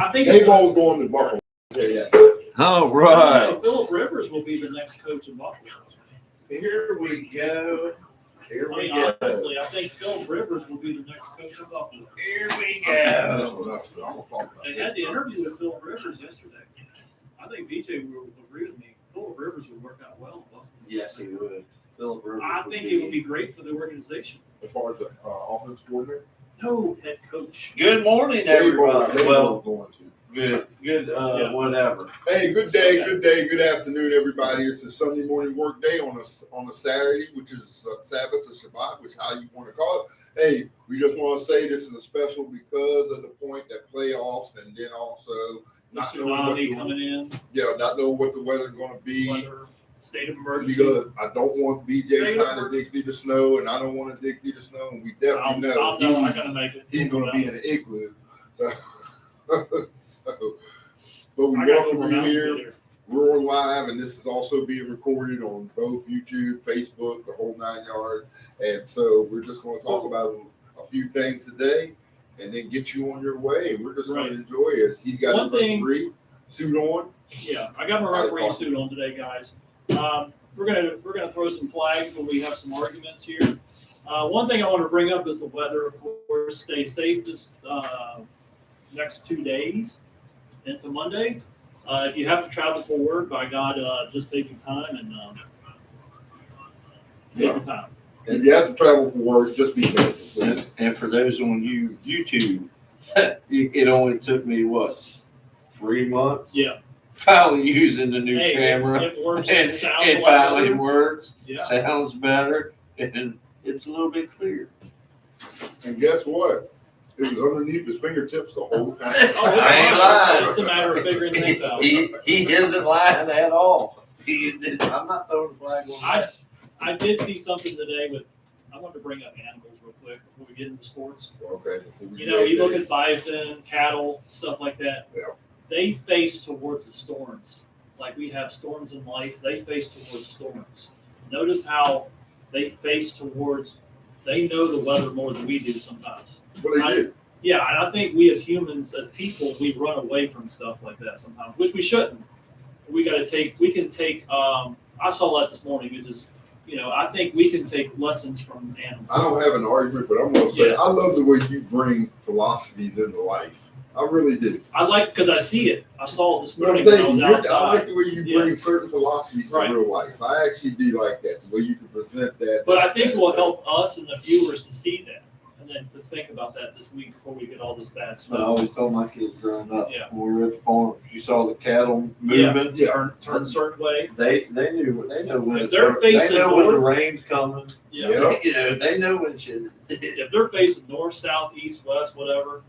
I think A-Ball's going to Buffalo. Yeah. All right. Philip Rivers will be the next coach in Buffalo. Here we go. Here I we mean, go. honestly, I think Philip Rivers will be the next coach in Buffalo. Here we That's go. what I'm gonna talk about. They had the interview with Philip Rivers yesterday. I think BJ will agree with me. Philip Rivers would work out well in Buffalo. Yes, he would. Philip Rivers. I think it would be great for the organization. As far as the offense coordinator, No head coach. Good morning, A-Ball, everybody. Well, going to. good, Yeah. whatever. Hey, good day, good afternoon, everybody. It's a Sunday morning work day on a Saturday, which is Sabbath or Shabbat, which how you want to call it. Hey, we just want to say this is a special because of the point that playoffs, and then also The not knowing what tsunami coming in. not knowing what the weather's going to be. Weather, state of emergency. Because I don't want BJ State of trying to dig through the snow, and I don't want to dig through the snow. And we definitely know I'm gonna make it. he's going to be in an igloo. So, but we I got welcome over you mountain here. there. We're on live, and this is also being recorded on both YouTube, Facebook, the whole 9 yards. And so we're just going to talk about a few things today, and then get you on your way. And we're just going to enjoy it. He's got One his thing- referee suit on. Yeah, I got my referee suit on today, guys. We're gonna throw some flags when we have some arguments here. One thing I want to bring up is the weather. Of course, stay safe this next 2 days into Monday. If you have to travel for work, by God, just take your time and take your time. If you have to travel for work, just be careful. And for those on YouTube, it only took me, 3 months? Yeah. Finally using the new Hey, camera. it works. And It sounds it a lot finally better. works. Yeah. Sounds better. And it's a little bit clearer. And guess what? It was underneath his fingertips the whole time. Oh, I ain't lying. It's a matter of figuring things out. He isn't lying at all. I'm not throwing a flag on that. I did see something today with. I wanted to bring up animals real quick before we get into sports. Okay. before we You know, you get look there. at bison, cattle, stuff like that. Yeah. They face towards the storms. Like we have storms in life, they face towards storms. Notice how they face towards. They know the weather more than we do sometimes. But they did. Yeah, and I think we as humans, as people, we run away from stuff like that sometimes, which we shouldn't. We can take. I saw that this morning. It just, I think we can take lessons from animals. I don't have an argument, but I'm going to say Yeah. I love the way you bring philosophies into life. I really do. I like because I see it. I saw it this But I'm morning when I saying, was I outside. like the way you bring certain philosophies to Right. real life. I actually do like that, the way you can present that. But I think it will help us and the viewers to see that and then to think about that this week before we get all this bad I stuff. always told my kids growing up, Yeah. when we were at the farm, if you saw the cattle moving, Yeah. Turn a certain way. they know when If it's they're facing they know when the north- rain's coming. Yeah. Yeah. They know when shit. If they're facing north, south, east, west, whatever.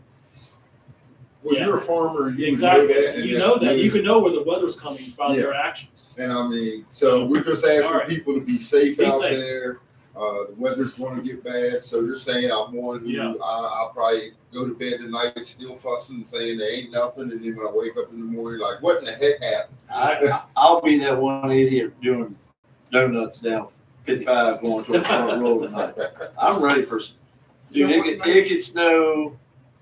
When Yeah. you're a farmer, you Exactly. know that. and You that's know that. good. You can know where the weather's coming by Yeah. their actions. And I mean, so we're just asking All right. people to be safe Be out safe. there. The weather's going to get bad, so they're saying I'm one who Yeah. I'll probably go to bed tonight still fussing, saying there ain't nothing, and then when I wake up in the morning, like, what in the heck happened? I'll be that one idiot doing donuts down 55 going to the front row tonight. I'm ready for, dude, it could snow,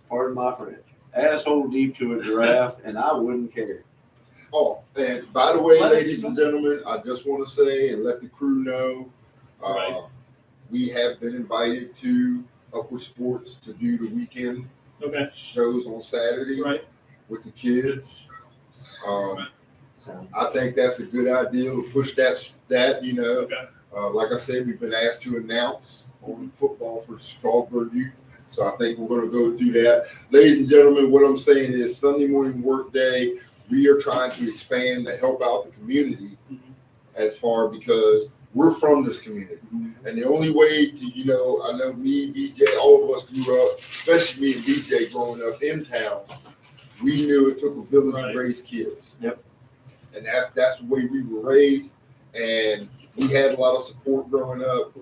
pardon my French, asshole deep to a giraffe, and I wouldn't care. Oh, and by the way, Let ladies us and gentlemen, I just want to say and let the crew know, Right. we have been invited to Upward Sports to do the weekend Okay. shows on Saturday Right. with the kids. So, I think that's a good idea to push that. Okay. Like I said, we've been asked to announce on football for Strasburg Youth. So I think we're going to go through that. Ladies and gentlemen, what I'm saying is Sunday morning work day, we are trying to expand to help out the community Mhm. as far because we're from this community. And the only way to, I know me, BJ, all of us grew up, especially me and BJ growing up in town, we knew it took a village Right. to raise kids. Yep. And that's the way we were raised. And we had a lot of support growing up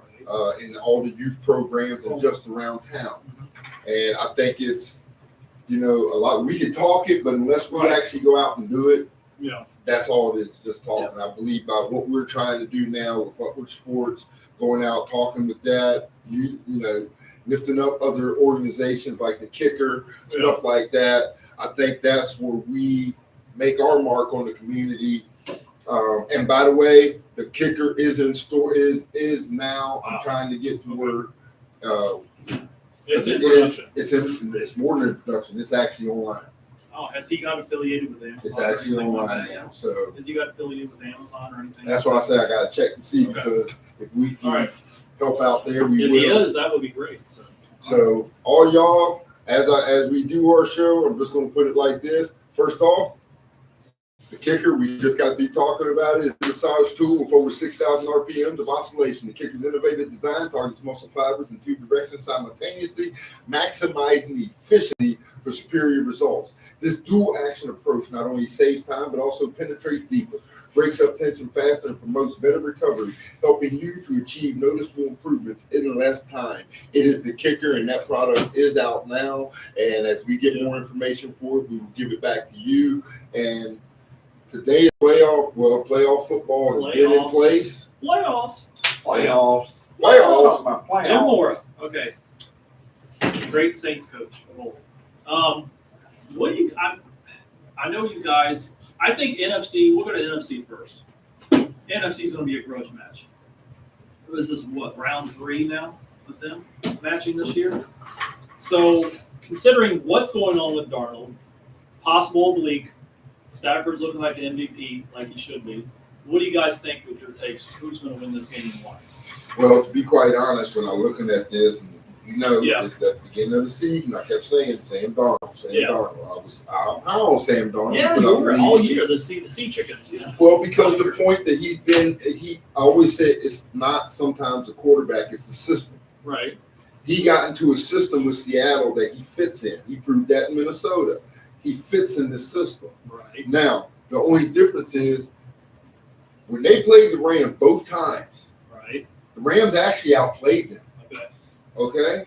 in all the youth programs and just around town. And I think it's, a lot, we can talk it, but unless we Right. actually go out and do it, Yeah. that's all it is, just talking. I believe by what we're trying to do now with Upward Sports, going out, talking with that, lifting up other organizations like the Kicker, stuff like that. I think that's where we make our mark on the community. And by the way, the kicker is in store. Is now. I'm trying to get to where. It's in production. It's more than production. It's actually online. Oh, has he got affiliated with Amazon? It's or actually anything like online that? now. So Has he got affiliated with Amazon or anything? that's why I say I got to check to see Okay. because if we All can right. help out there, we If will. he is, that would be great. So all y'all, as we do our show, I'm just going to put it like this. First off, the kicker we just got through talking about is a massage tool with over 6,000 RPMs of oscillation. The kicker's innovative design targets muscle fibers in two directions simultaneously, maximizing the efficiency for superior results. This dual action approach not only saves time but also penetrates deeper, breaks up tension faster, and promotes better recovery, helping you to achieve noticeable improvements in less time. It is the kicker, and that product is out now. And as we get more information for it, we will give it back to you. And today is playoff football has been in place. Playoffs. Jim Mora. Okay. Great Saints coach of old. What do you? I know you guys. I think NFC. We'll go to NFC first. NFC is going to be a grudge match. This is what, round 3 now with them matching this year. So considering what's going on with Darnold, possible oblique, Stafford's looking like an MVP, like he should be. What do you guys think with your takes? Who's going to win this game and why? Well, to be quite honest, when I'm looking at this, and Yeah. it's the beginning of the season, I kept saying Sam Darnold. Yeah. I'm high on Sam Darnold. Yeah, because you I were believe all he- year. The sea chickens. Yeah. Well, because the point that I always say it's not sometimes a quarterback, it's the system. Right. He got into a system with Seattle that he fits in. He proved that in Minnesota. He fits in the system. Right. Now, the only difference is when they played the Rams both times, Right. the Rams actually outplayed them. Okay. Okay?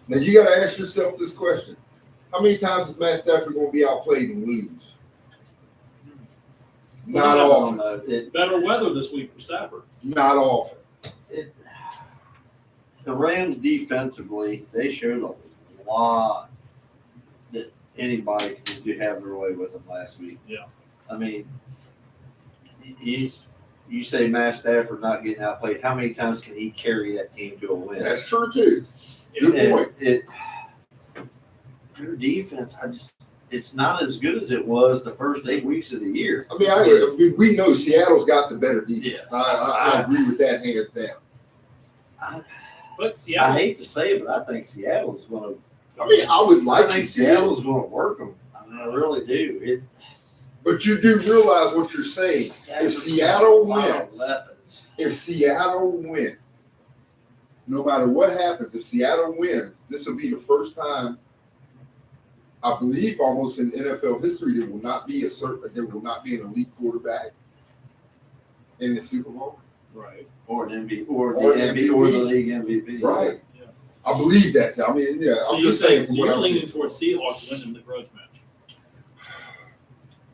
Now you got to ask yourself this question. How many times is Matt Stafford going to be outplayed and lose? Not often. Better weather this week for Stafford. Not often. The Rams defensively, they showed a lot that anybody could have their way with them last week. Yeah. I mean, you say Matt Stafford not getting outplayed. How many times can he carry that team to a win? That's true too. Yeah. Good point. Their defense, it's not as good as it was the first 8 weeks of the year. I mean, we know Seattle's got the better defense. Yeah. I agree with that hands down. But I Seattle. hate to say it, but I think Seattle's going to. I mean, I would like I to think see it, Seattle's going to work them. I mean, I really do. but you do realize what you're saying. If Seattle wins, weapons. if Seattle wins, no matter what happens, if Seattle wins, this will be the first time, I believe, almost in NFL history, there will not be an elite quarterback in the Super Bowl. Right. Or an MVP, or Or the an MVP, or the MVP. league MVP. Right. Yeah. I believe that's. I mean, yeah. So I'm you just saying. say From so what you're I'm leaning seeing. towards Seahawks winning the grudge match.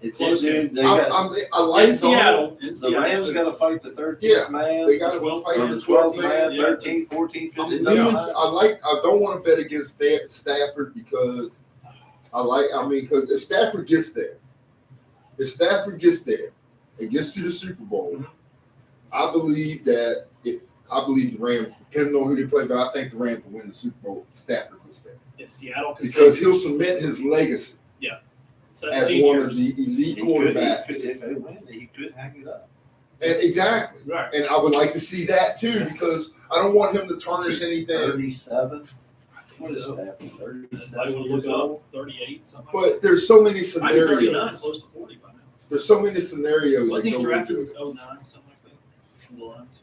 It's Close dude. They I got, like In Seattle. In the Seattle. Rams too. got to fight the 13th Yeah, man. They got to 12th fight or the the 12th 12th man. man, yeah. 13th, 14th, I'm 15th. leaning- I don't want to bet against Stafford because because if Stafford gets there and gets to the Super Bowl, Mhm. I believe the Rams, depending on who they play, but I think the Rams will win the Super Bowl if Stafford gets there. If Seattle can Because he'll cement his legacy as 17 one years. of the elite He quarterbacks. could, if they win, he could hang it up. And exactly. Right. And I would like to see that too, because I don't want him to tarnish anything. 37. What is So, Stafford? Somebody 37 would years look old. up 38, something like But there's so many that. Might be 39, scenarios. close to 40 by now. There's so many scenarios. Wasn't that he go drafted into in it. 09, something like that? From the Lions?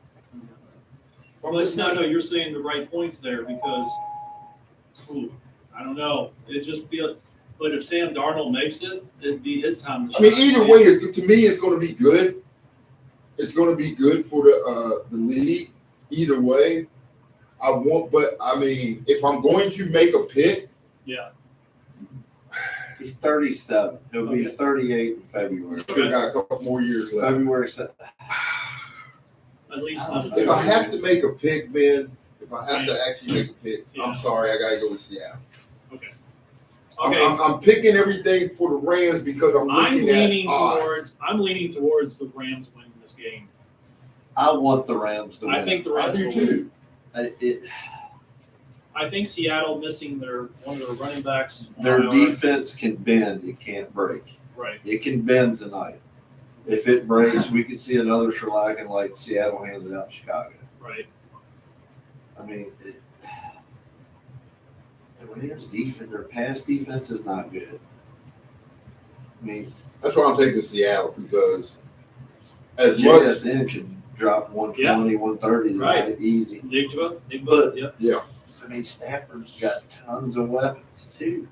But no, you're saying the right points there because, I don't know. It just feels. But if Sam Darnold makes it, it'd be his time to I mean, shine. either way, to me, it's going to be good. It's going to be good for the league. Either way, but I mean, if I'm going to make a pick, Yeah. He's 37. He'll be Okay. 38 in February. still got a couple more years left. February 7th. At least I don't another know. two If I years. have to make a pick, Ben, if I have to actually make a pick, I'm sorry, I got to go with Seattle. Okay. I'm picking everything for the Rams because I'm looking at odds. I'm leaning towards the Rams winning this game. I want the Rams to win. I think the I Rams do will win. too. I think Seattle missing one of their running backs. on Their IR. defense can bend, it can't break. Right. It can bend tonight. If it breaks, we could see another shellacking like Seattle handed out Chicago. Right. I mean, the Rams' defense, their pass defense is not good. I mean, That's why I'm taking Seattle because as much JSN can drop 120, 130 tonight, Right. easy. Big book. But- Yeah. I mean, Stafford's got tons of weapons too.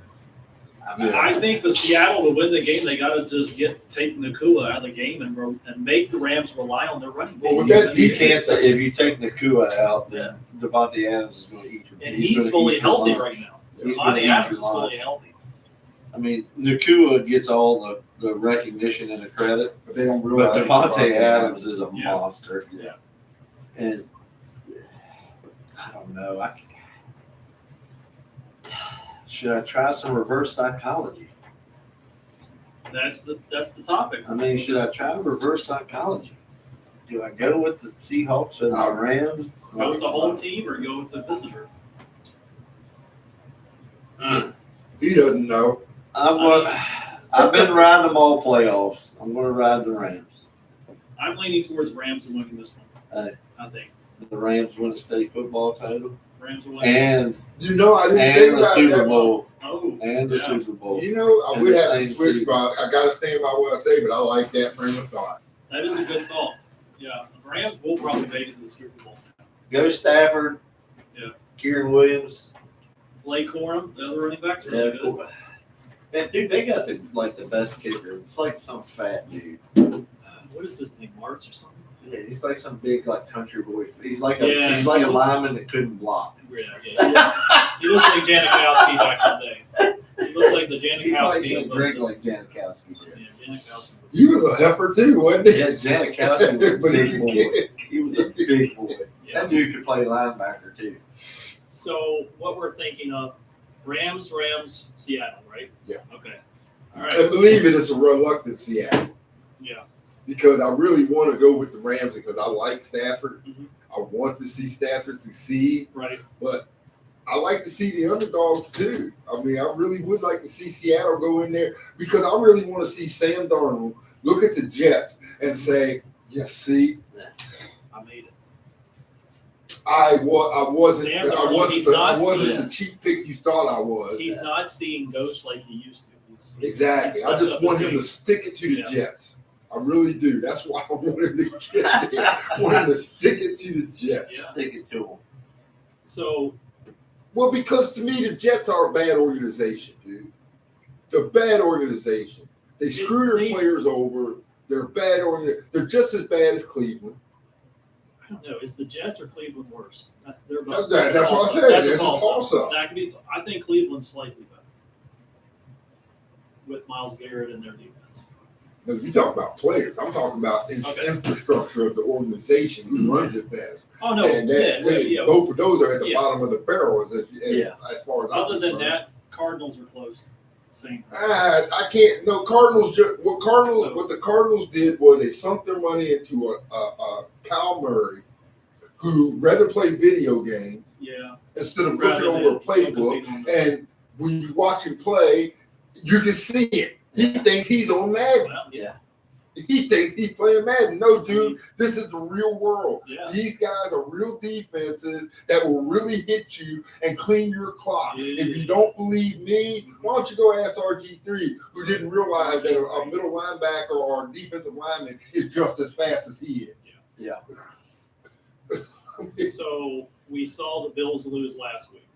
I mean, I think for Seattle to win the game, they got to just take Nakua out of the game and make the Rams rely on their running Well, game. with that you can't say if you take Nakua out, then Devontae Adams is going to eat your. And he's gonna fully eat your healthy lunch. right now. He's gonna Devontae eat Adams your is fully lunch. healthy. I mean, Nakua gets all the recognition and the credit, but they don't but realize Devontae Adams is a Yeah. monster. Yeah. And I don't know. Should I try some reverse psychology? That's the topic. I mean, should I try reverse psychology? Do I go with the Seahawks and the Rams? Go with the home team or go with the visitor? He doesn't know. I've been riding them all playoffs. I'm going to ride the Rams. I'm leaning towards Rams and winning this one. I think The Rams win a state football title Rams will win. and You know, I didn't think the about Super that. Bowl Oh, and the yeah. Super Bowl. You know, I And would the have to same switch, season. but I got to stand by what I say. But I like that frame of thought. That is a good thought. Yeah, the Rams will probably make it to the Super Bowl. Go Stafford. Yeah. Kieran Williams. Blake Corum, the other running backs, are Yeah, really good. cool. Man, dude, they got the best kicker. It's like some fat dude. What is his name, Martz or something? Yeah, he's like some big country boy. He's like Yeah, he's like he a looks- lineman that couldn't block. Yeah. He looks like Janikowski back in the day. He looks like the He probably Janikowski. can't of drink the- like Janikowski did. Yeah, Janikowski. He was a heifer too, wasn't he? Yeah, Janikowski was a But he big could boy. kick. He was a big boy. Yeah. That dude could play linebacker too. So what we're thinking of, Rams, Seattle, right? Yeah. Okay. All And right. believe it, it's a reluctant Seattle Yeah. because I really want to go with the Rams because I like Stafford. Mhm. I want to see Stafford succeed, Right. but I like to see the underdogs too. I mean, I really would like to see Seattle go in there because I really want to see Sam Darnold look at the Jets and say, "Yes, see, I made it. I wasn't Sam Darnold, he's I not wasn't seeing- the cheap pick you thought I was." He's not seeing ghosts like he used to. He's Exactly. I stepped just up want his him to game. stick it to the Yeah. Jets. I really do. That's why I want him to get there. I want him to stick it to the Jets. Yeah. Stick it to him. So Well, because to me, the Jets are a bad organization, dude. They're a bad organization. They screw their They- players over. They're a bad organization. They're just as bad as Cleveland. I don't know. Is the Jets or Cleveland worse? They're both. That's what I said. That's It's a toss-up. That could be. I think Cleveland's slightly better with Myles Garrett in their defense. Now, you talk about players. I'm talking about Okay. infrastructure of the organization. Who runs it best? Oh no, And yeah. both of those are at the Yeah. bottom of the barrel as Yeah. as far as I'm Other than concerned. that, Cardinals are close. Same. I can't. No, Cardinals. So- What the Cardinals did was they sunk their money into a Kyle Murray, who rather play video games Yeah. instead of Rather looking over a than playbook. focusing on the- And when you watch him play, you can see it. He thinks he's on Madden. Well, yeah. He thinks he's playing Madden. No, dude, this is the real world. Yeah. These guys are real defenses that will really hit you and clean your clock. Yeah. If you don't believe me, why don't you go ask RG3, who didn't realize that a middle linebacker or a defensive lineman is just as fast as he is. Yeah. So we saw the Bills lose last week.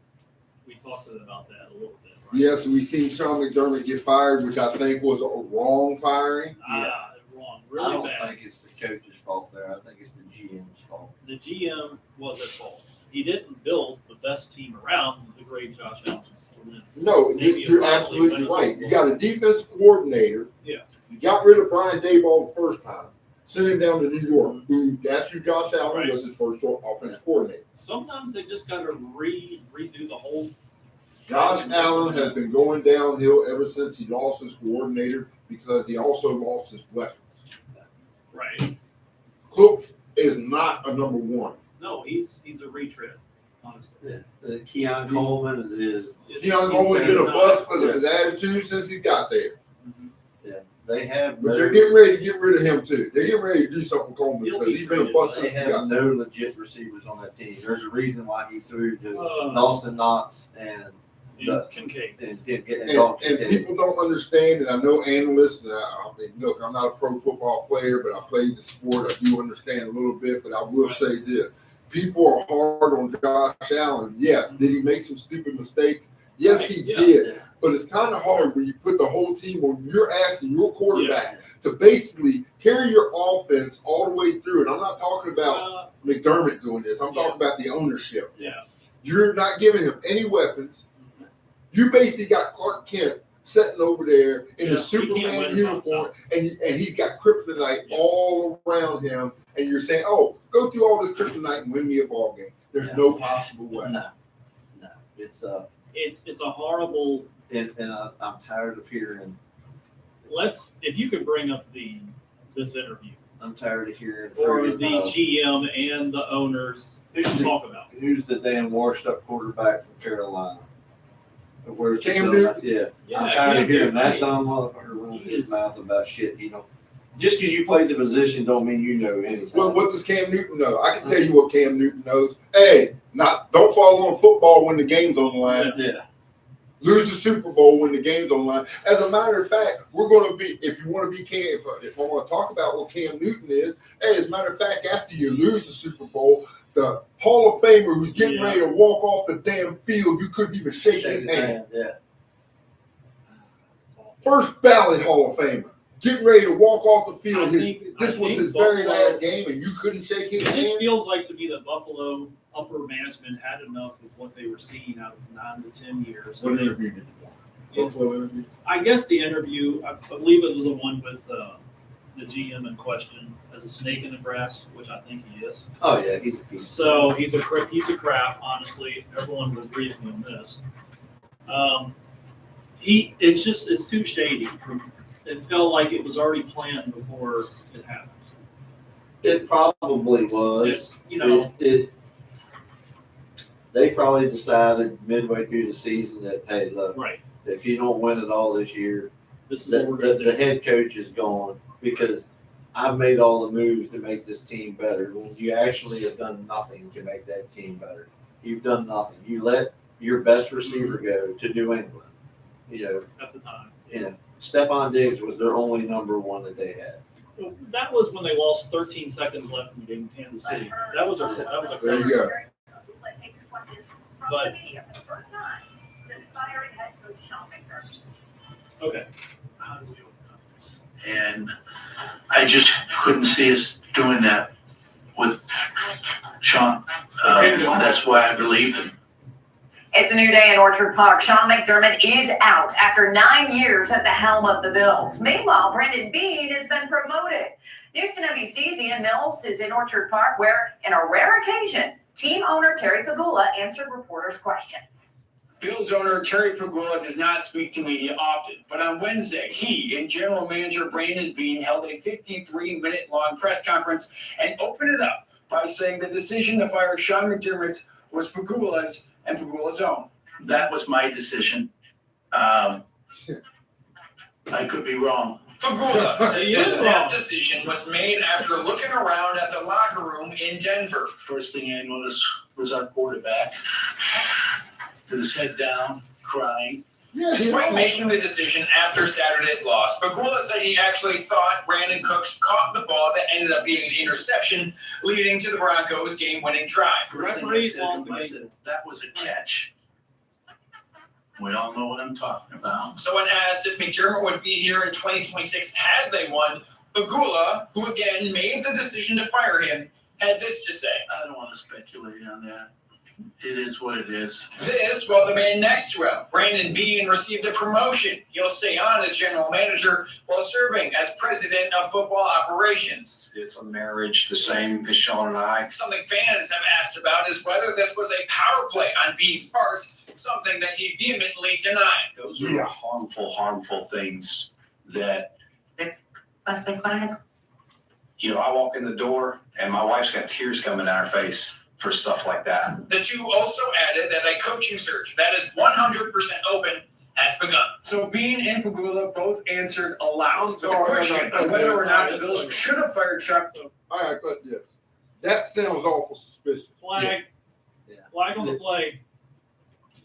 We talked about that a little bit. Right? Yes, we seen Sean McDermott get fired, which I think was a wrong firing. Wrong. I Really don't bad. think it's the coach's fault there. I think it's the GM's fault. The GM was at fault. He didn't build the best team around the great Josh Allen to win. No, Maybe you're probably absolutely win a right. Super You Bowl. got a defense coordinator. Yeah. You got rid of Brian Daboll the first time. Sent him down to New York. That's who Josh Allen Right. was his first offensive coordinator. Sometimes they just got to redo the whole Josh Allen has been going downhill ever since he lost his coordinator because he also lost his weapons. Right. Cooks is not a number one. No, he's a retread, honestly. Yeah. Keon Coleman is. Keon Coleman's been a bust because of his attitude since he got there. They have. But they're getting ready to get rid of him too. They're getting ready to do something with Coleman He'll because be he's been a traded. bust They since he have got no legit receivers on that team. There's a reason why he threw to Uh, Dawson Knox and Kincaid. Dalton And Kincaid. people don't understand, and I know analysts, and I mean, look, I'm not a pro football player, but I played the sport. I do understand a little bit, but I will say this. People are hard on Josh Allen. Yes, did he make some stupid mistakes? Yes, he Yeah. did. But it's kind of hard when you put the whole team on, you're asking your quarterback to basically carry your offense all the way through. And I'm not talking about McDermott doing this. I'm talking about the ownership. Yeah. You're not giving him any weapons. You basically got Clark Kent sitting over there in Yeah, a he can't Superman win uniform, and he's got kryptonite all around him, and you're saying, "Oh, go through all this kryptonite and win me a ball game." There's no possible way. No. It's It's a horrible. and I'm tired of hearing. If you could bring up this interview I'm tired of hearing. or the freaking, GM and the owners talk about. who's the damn washed up quarterback from Carolina? Where's the Cam dumb- Newton? Yeah. Yeah, I'm tired Cam of hearing Newton, that he- dumb motherfucker run he his is- mouth about shit. Just because you played the position don't mean you know anything. Well, what does Cam Newton know? I can tell you what Cam Newton knows. Hey, don't fall on football when the game's on the line. Yeah. Lose the Super Bowl when the game's on the line. As a matter of fact, we're going to be, if you want to be Cam, if I want to talk about what Cam Newton is, hey, as a matter of fact, after you lose the Super Bowl, the Hall of Famer who's getting ready to walk off the damn field, you couldn't even shake his hand. Yeah. First ballot Hall of Famer, getting ready to walk off the field. I think This was his Buffalo- very last game, and you couldn't shake his It just hand. feels like to me that Buffalo upper management had enough of what they were seeing out of 9 to 10 years. What And they- interview did you want? Buffalo interview? I guess the interview, I believe it was the one with the GM in question as a snake in the grass, which I think he is. Oh yeah, he's a piece. So he's a piece of crap, honestly. Everyone will agree with me on this. It's too shady. It felt like it was already planned before it happened. It probably was. You know, They probably decided midway through the season that, hey, look, right. if you don't win it all this year, This is what we're going to the do. head coach is gone because I've made all the moves to make this team better. When you actually have done nothing to make that team better, you've done nothing. You let your best receiver go to New England. At the time. Stephon Diggs was their only number one that they had. Well, that was when they lost 13 seconds left in the game in Kansas City. That was a There you go. Takes questions from But- the media for the first time since firing head coach Sean McDermott. Okay. How do we overcome this? And I just couldn't see us doing that with Sean. That's why I believed him. It's a new day in Orchard Park. Sean McDermott is out after 9 years at the helm of the Bills. Meanwhile, Brendan Bean has been promoted. News to NBC's Ian Mills is in Orchard Park, where, in a rare occasion, team owner Terry Pagula answered reporters' questions. Bills owner Terry Pagula does not speak to media often, but on Wednesday, he and general manager Brandon Beane held a 53-minute-long press conference and opened it up by saying the decision to fire Sean McDermott was Pagula's and Pagula's own. That was my decision. I could be wrong. Pagula said He the is snap wrong. decision was made after looking around at the locker room in Denver. First thing I noticed was our quarterback with his head down, crying. Yeah, Despite making the decision after Saturday's loss, Pagula said he actually thought Brandon Cooks caught the ball that ended up being an interception, leading to the Broncos' game-winning drive. First thing I Referees said lost to him, I the said, that was a catch. We all know what I'm talking about. So when asked if McDermott would be here in 2026 had they won, Pagula, who again made the decision to fire him, had this to say. I don't want to speculate on that. it is what it is. This while the man next to him, Brandon Bean, received a promotion. He'll stay on as general manager while serving as president of football operations. It's a marriage the same as Sean and I. Something fans have asked about is whether this was a power play on Bean's part, something that he vehemently denied. Those are harmful things that, I walk in the door and my wife's got tears coming down her face for stuff like that. The two also added that a coaching search that is 100% open has begun. So Bean and Pagula both answered aloud. I'm The sorry, question of whether or not the Bills should have fired Chuck. All right, but yes, that sounds awful suspicious. Flag, Yeah. flag on the play.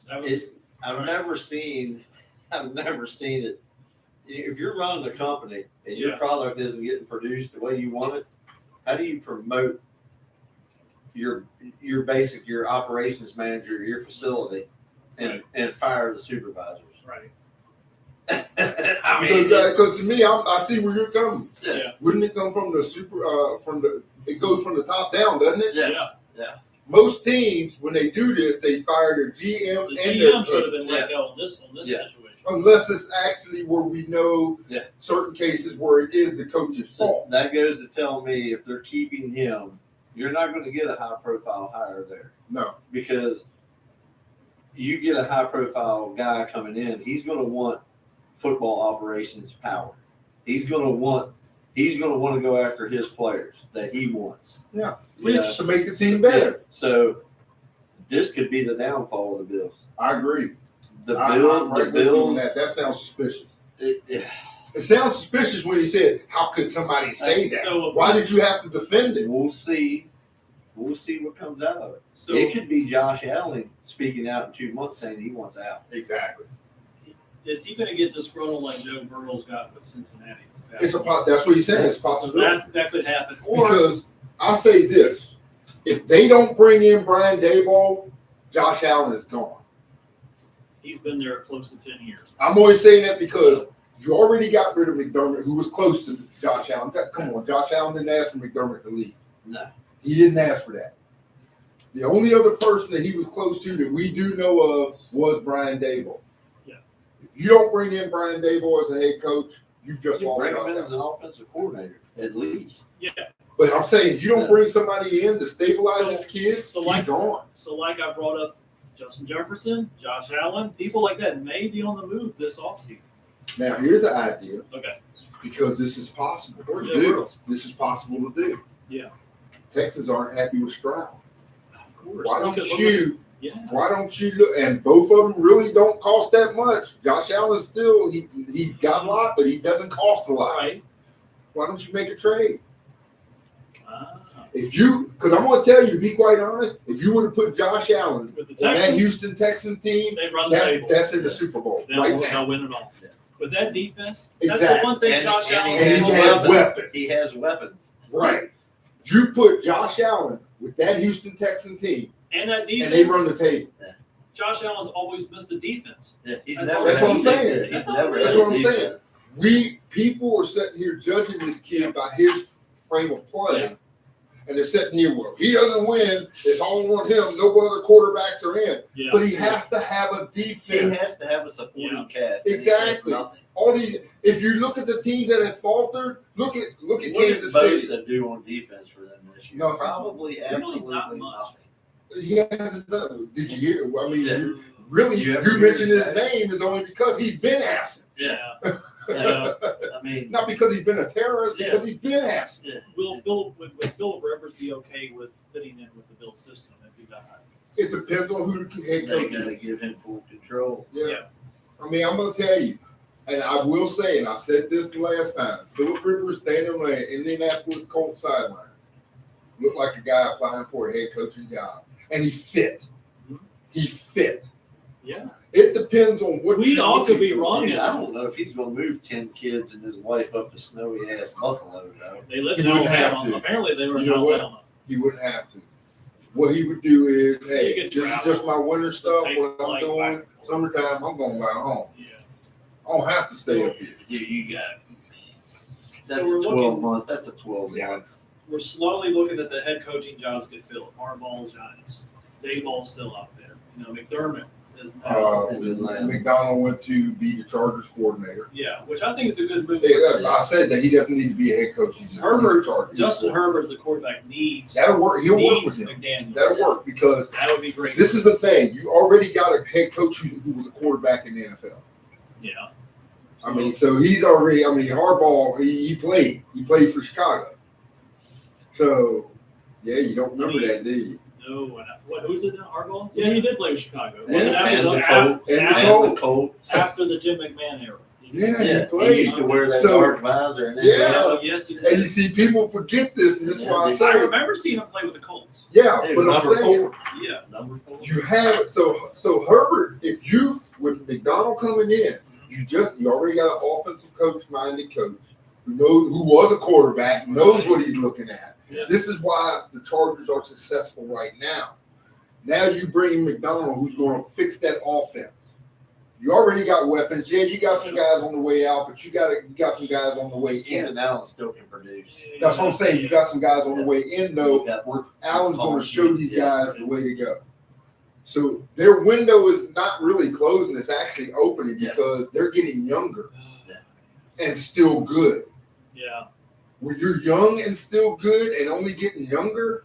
That was, I've never seen it. If you're running a company and your Yeah. product isn't getting produced the way you want it, how do you promote your operations manager, your facility, and fire the supervisors? right. I mean, Because to me, I see where you're coming. Yeah. Wouldn't it come from it goes from the top down, doesn't it? Yeah. Most teams, when they do this, they fire their GM The and their GM should have coach. been let go on this Yeah. situation. Unless it's actually where we know Yeah. certain cases where it is the coach's so fault. that goes to tell me if they're keeping him, you're not going to get a high profile hire there, No. because you get a high profile guy coming in, he's going to want football operations power. He's going to want to go after his players that he wants. Yeah. You know? To make the team better. So this could be the downfall of the Bills. I agree. The I'm right with you on Bills. that sounds suspicious. It, It sounds suspicious when you said, how could somebody say that? So, Why did you have to defend it? we'll see. We'll see what comes out of it. so It could be Josh Allen speaking out in 2 months saying he wants out. Exactly. is he going to get disgruntled like Joe Burrow's got with Cincinnati? That's what he said. It's a possibility. That could happen. Or Because I'll say this, if they don't bring in Brian Daboll, Josh Allen is gone. he's been there close to 10 years. I'm always saying that because you already got rid of McDermott, who was close to Josh Allen. Come on, Josh Allen didn't ask for McDermott to leave. No. He didn't ask for that. The only other person that he was close to that we do know of was Brian Daboll. Yeah. If you don't bring in Brian Daboll as a head coach, you've just You lost bring Josh him in as Allen. an offensive coordinator, at least. Yeah. But I'm saying you don't Yeah. bring somebody in to stabilize this kid, so he's like- gone. So like I brought up Justin Jefferson, Josh Allen, people like that may be on the move this offseason. Now here's an idea. Okay. Because this is possible Or to Joe do. Burrow. This is possible to do. Yeah. Texans aren't happy with Stroud. Of course. Why don't Because- you? Yeah. Why don't you look? And both of them really don't cost that much. Josh Allen still he's got a lot, but he doesn't cost a All lot. right. Why don't you make a trade? Ah. If you, because I'm going to tell you, to be quite honest, if you want to put Josh Allen With the on that Texans, Houston Texan team, they run the table. that's in the Super Bowl right now. They'll win it all. Yeah. With that defense, that's Exactly. the one thing And- Josh and Allen And has he has. has weapons. He has weapons. Right. You put Josh Allen with that Houston Texan team, And that defense, and they run the table. Josh Allen's always missed the defense. Yeah, he's That's never. all- That's what I'm he's- saying. he's That's all never it is. had That's what I'm defense. saying. People are sitting here judging this kid by his frame of play. Yeah. And they're sitting here, well, he doesn't win. It's all on him. No other quarterbacks are in. Yeah. But he has to have a He defense. has to have a supporting Yeah. cast. and he has Exactly. nothing. All these, if you look at the teams that have faltered, look at What did Kansas City. Bosa do on defense for them this year? Nothing. Probably absolutely not much. nothing. He hasn't done. Did you hear? I mean, Yeah. really, You you ever hear mentioned his that? name is only because he's been absent. Yeah. Yeah. I mean, Not because he's been a terrorist, Yeah. because he's been absent. Will Philip Rivers be okay with fitting in with the Bill system if he got hired? It depends on who the head they coach gotta is. give him full control. Yeah. Yeah. I mean, I'm gonna tell you, and I will say, and I said this the last time, Philip Rivers standing on the Indianapolis Colts sideline looked like a guy applying for a head coaching job, and he fit. He fit. Yeah. It depends on what We you're all could looking be for. wrong. Dude, I don't know if he's gonna move 10 kids and his wife up to snowy ass Buffalo though. They live You in wouldn't have Alabama. to. Apparently they were in You know what? Alabama. He wouldn't have to. What he would do is, hey, could this is travel. just my winter stuff. take What I'm flights doing, back and forth. summertime, I'm going back home. Yeah. I don't have to stay up here. You got So that's we're a 12 looking, month. That's a 12 Yeah. month. we're slowly looking at the head coaching jobs get filled. Harbaugh, Giants. Dayball's still out there. You know, McDermott is. McDonald went to be the Chargers coordinator. Yeah, which I think is a good move. I said that he doesn't need to be a head coach. He's Herbert, a Charger. Justin Herbert as the quarterback needs. That'll work. He'll work with needs him. McDaniels. That'll work because That would be great. this is the thing. You already got a head coach who was a quarterback in the NFL. Yeah. I mean, so he's already. I mean, Harbaugh. He played. He played for Chicago. So, yeah, you don't remember that, do you? No, who's it now? Harbaugh? Yeah, he did play with Chicago. Was And it after the Colts. And the after, Colts. And the Colts. after the Jim McMahon era? Yeah, Yeah, he he played. used to wear that So- dark visor. And Yeah. Oh, yes, he And you did. see, people forget this, and that's why I I say, remember seeing him play with the Colts. yeah. Hey, But I'm number saying, 4. Yeah. Number 4. you have so Herbert. If you with McDonald coming in, you already got an offensive coach-minded coach who was a quarterback, knows what he's looking at. Yeah. This is why the Chargers are successful right now. Now you bring McDonald, who's going to fix that offense. You already got weapons. Yeah, you got some guys on the way out, but you got some guys on the way in. Keenan Allen still can produce. That's what I'm saying. You got some guys on the way in, though, where Allen's going to show these guys the way to go. So their window is not really closing; it's actually opening because they're getting younger and still good. Yeah. When you're young and still good and only getting younger,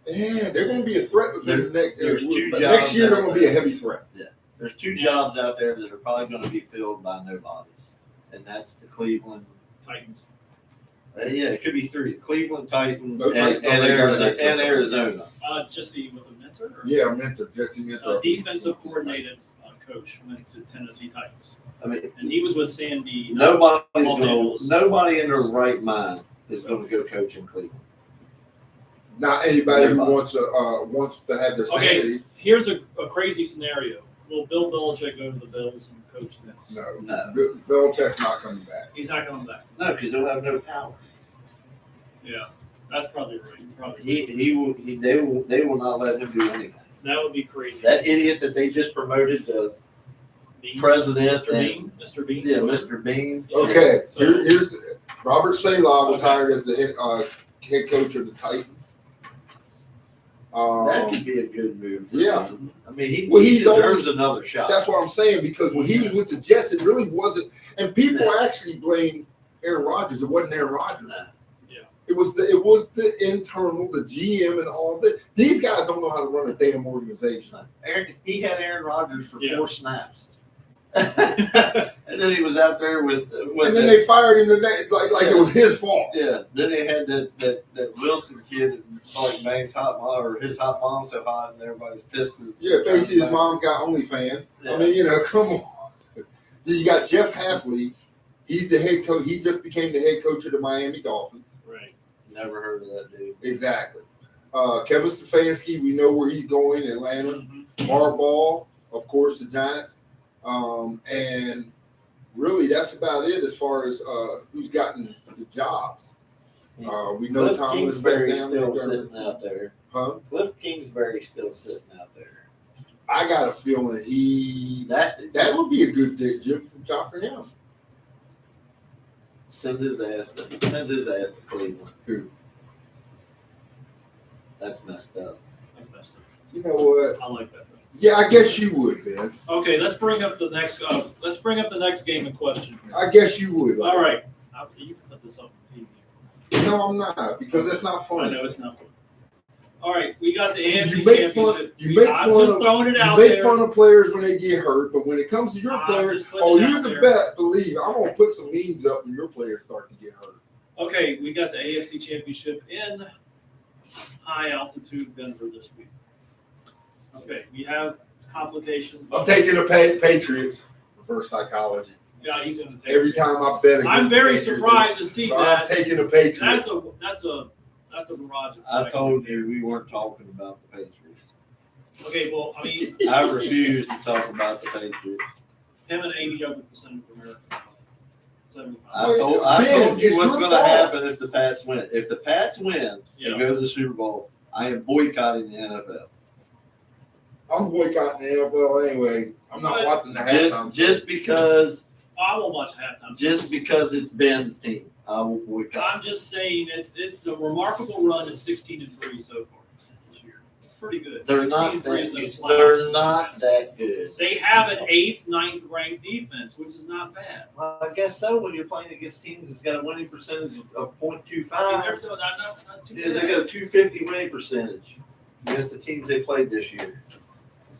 yeah, they're going to be a threat within the There's two but jobs next year. They're out going to be a there. heavy threat. There's 2 jobs out there that are probably going to be filled by nobodies, and that's the Cleveland. Titans. Yeah, it could be 3: Cleveland Titans No, and, Titans and already got Arizona. that. And Arizona. Jesse was a mentor? Or? Yeah, Mentor, Jesse Mentor. Defensive coordinated coach went to Tennessee Titans. I mean, And he was with Sandy. nobody in their right mind is going to go coach in Cleveland. Not anybody who Nobody. wants to have their Okay. sanity. Here's a crazy scenario. Will Bill Belichick go to the Bills and coach them? No, No, Belichick's not coming back. He's not coming back. no, because they'll have no power. Yeah, that's probably right. Probably. They will not let him do anything. That would be crazy. That idiot that they just promoted the Bean? president, Mr. Bean. Mr. Bean. yeah, Mr. Bean. Okay, So- here's Robert Saleh was Okay. hired as the head coach of the Titans. That could be a good move. for Yeah. him. I mean, he Well, he's deserves another shot. That's what I'm saying because when he was with the Jets, it really wasn't. And people actually blame Aaron Rodgers. It wasn't Aaron Rodgers. Nah. Yeah. It was the internal, the GM, and all of it. These guys don't know how to run a damn organization. He had Aaron Rodgers for Yeah. 4 snaps. And then he was out there with And then they fired him the next, like it was his fault. yeah. Then they had that Wilson kid that like bangs hot mom or his hot mom so hot and everybody's pissed. Yeah, basically his mom's got OnlyFans. Yeah. I mean, come on. Then you got Jeff Hafley. He's the head coach. He just became the head coach of the Miami Dolphins. Right. Never heard of that dude. Exactly. Kevin Stefanski, we know where he's going, Atlanta. Mhm. Harbaugh, of course, the Giants. And really, that's about it as far as who's gotten the jobs. We know Cliff Tomlin's back Kingsbury's down still there. sitting out there. Huh? Cliff Kingsbury's still sitting out there. I got a feeling That would be a good job for him. send his ass to Cleveland. Who? That's messed up. That's messed up. You know what? I like that. Yeah, I guess you would, man. Okay, let's bring up the next. Let's bring up the next game in question. I guess you would. All right. You can put this up on TV. No, I'm not because that's not I funny. know it's not good. All right, we got the AFC You make fun. Championship. You make I'm fun just of. throwing it You out make there. fun of players when they get hurt, but when it comes to your I'm players, just putting it you're out the there. best. Believe I'm gonna put some memes up when your players start to get hurt. Okay, we got the AFC Championship in high altitude Denver this week. Okay, we have complications. I'm taking the Patriots. Reverse psychology. Yeah, he's going to take Every it. time I bet against I'm the very Patriots, surprised to see so I'm that. taking the Patriots. That's a barrage of I sex. told you we weren't talking about the Patriots. Okay, well, I mean, I refuse to talk about the Patriots. him and 80% of America. 75. I told Ben, you it's what's your going to fault. happen if the Pats win. If the Pats win Yeah. and go to the Super Bowl, I am boycotting the NFL. I'm boycotting the NFL anyway. I'm not watching the halftime. Just because I won't watch halftime. it's Ben's team, I will boycott. I'm just saying it's a remarkable run at 16-3 so far this year. pretty good. They're not 16-3 is no that, slouch. they're not that good. They have an 8th, 9th ranked defense, which is not bad. Well, I guess so when you're playing against teams that's got a winning percentage of I mean, .25. they're not too Yeah, bad. they got a 250 winning percentage against the teams they played this year.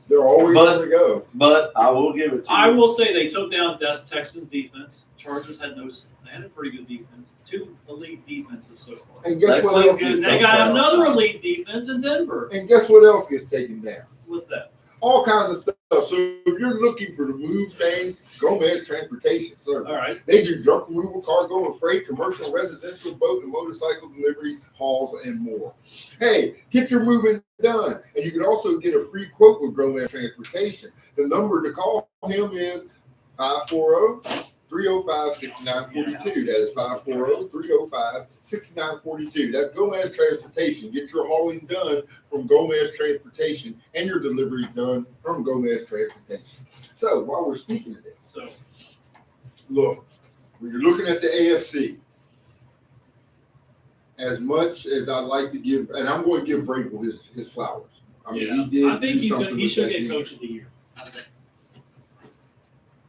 They're always But- on the go. But I will give it to I you. will say they took down Texans defense. Chargers had they had a pretty good defense. 2 elite defenses so far. And guess They what played else good. gets They taken got down? another elite defense in Denver. And guess what else gets taken down? What's that? All kinds of stuff. So if you're looking for the move thing, Gomez Transportation Service. All right. They do junk removal, cargo and freight, commercial, residential, boat and motorcycle delivery, hauls, and more. Hey, get your moving done. And you can also get a free quote with Gomez Transportation. The number to call him is 540-305-6942. That is 540-305-6942. That's Gomez Transportation. Get your hauling done from Gomez Transportation and your delivery done from Gomez Transportation. So while we're speaking of this, So look, when you're looking at the AFC, as much as I'd like to give, and I'm going to give Vrabel his flowers. I mean, yeah, he did. I think do something he with should that get team. Coach of the Year. I think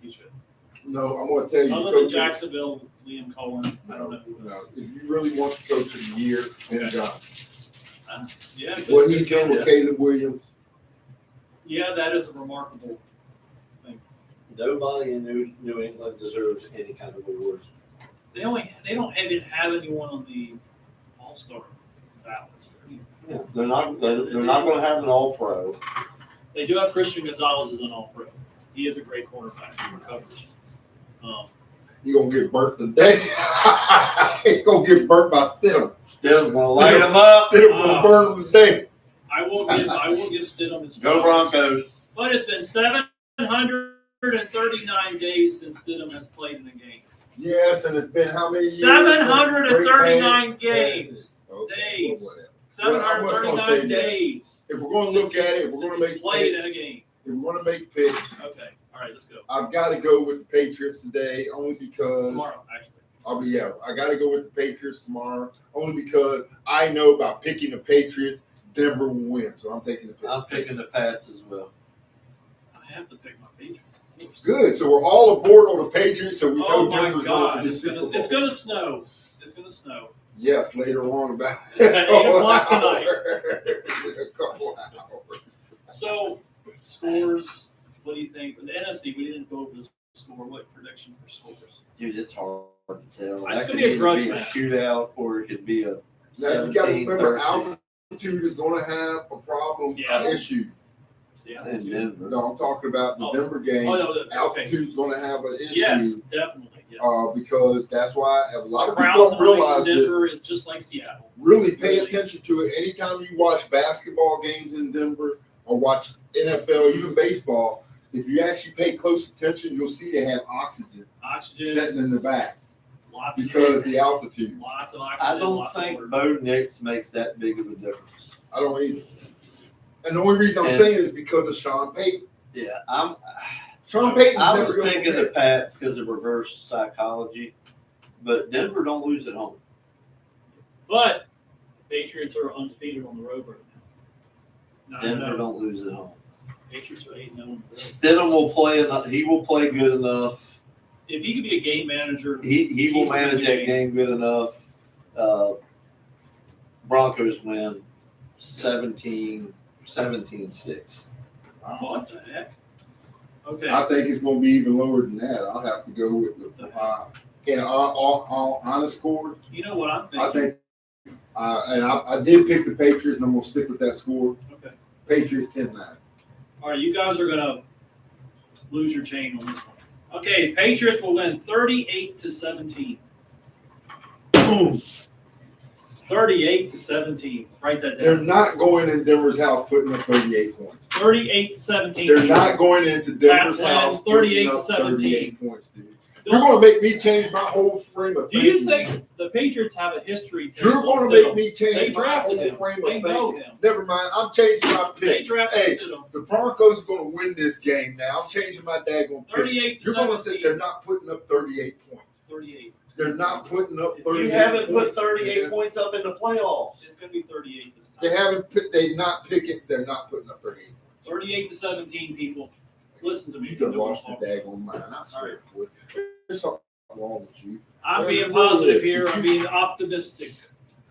he should. No, I'm going to tell you, Other than Coach of- Jacksonville, Liam Cohen. I don't know who no. else. If you really want the Coach of the Year, then Okay. John. Yeah, good- What he's good done with candidate. Caleb Williams. Yeah, that is a remarkable. Nobody in New England deserves any kind of awards. They don't have anyone on the All-Star ballots. Yeah, they're not going to have an All-Pro. They do have Christian Gonzalez as an All-Pro. He is a great quarterback. He recovers. He gonna get burnt today. He gonna get burnt by Stidham. Still going to light them up. Stidham gonna burn him today. I will give Stidham his Go Broncos. But it's been 739 days since Stidham has played in a game. Yes, and it's been how many years? 739 games. Okay, Days. well, whatever. 739 days. If we're gonna look at it, if we're Since gonna he make played in a picks, game. if we're gonna make picks, Okay. All right, let's go. I've got to go with the Patriots today, only because Tomorrow, actually. I got to go with the Patriots tomorrow, only because I know by picking the Patriots, Denver will win. So I'm taking the Patriots. I'm picking the Pats as well. I have to pick my Patriots. Of course. Good. So we're all aboard on the Patriots, so we know Oh my Denver's going God! to the Super Bowl. It's gonna snow. It's gonna snow. Yes, later on about At 8 o'clock tonight. A couple hours. So, scores. What do you think? In the NFC, we didn't go over the score. What prediction for scores? Dude, it's hard to tell. It's That gonna could be a either grudge be a match. shootout or it could be a Now you got to 17, remember, 13. altitude is going to have a problem Seattle. issue. Yeah. in Denver. No, I'm talking about the Oh. Denver game. Oh, no, okay. Altitude's going to have an issue. Yes, definitely. Yes. Because that's why a lot of Crowd people don't noise in realize this. Denver is just like Seattle. Really pay Really. attention to it. Anytime you watch basketball games in Denver or watch NFL, even baseball, if you actually pay close attention, you'll see they have oxygen Oxygen, sitting in the back lots because of the altitude. lots of oxygen. I don't lots of think water. Bo Nix makes that big of a difference. I don't either. And the only reason I'm And- saying is because of Sean Payton. Yeah, Sean Payton's I never was going thinking to the Pats because of reverse psychology, but Denver don't lose at home. But Patriots are undefeated on the road right now. Denver don't lose at home. Patriots are 8-0. Stidham will play enough. He will play good enough. If he could be a game manager, He will manage that game good enough. Broncos win 17-6. what the heck? Okay. I think it's going to be even lower than that. I'll have to go with the in all honest score. You know what I'm thinking? I think, and I did pick the Patriots, and I'm going to stick with that score. Okay. Patriots 10-9. All right, you guys are gonna lose your chain on this one. Okay, Patriots will win 38-17. Boom. 38-17. Write that They're down. not going in Denver's house putting up 38 points. 38-17. They're not going into Denver's Pats house win putting up 38-17. 38 points, dude. You're going to make me change my whole frame of Do thinking. you think the Patriots have a history? You're going to make me They change my drafted whole him. frame They of know thinking? him. Never mind. I'm changing my They pick. drafted Hey, him. the Broncos are going to win this game now. I'm changing my daggone pick. 38-17. You're going to say they're not putting up 38 points. 38. They're not putting up You 38. You haven't put points, 38 man. points up in the playoffs. It's going to be 38 this time. They haven't put. They not picking. They're not putting up 38. 38-17, people. Listen to me. You done lost your daggone mind. I swear, boy. There's something wrong with you. I'm being positive here. I'm being optimistic.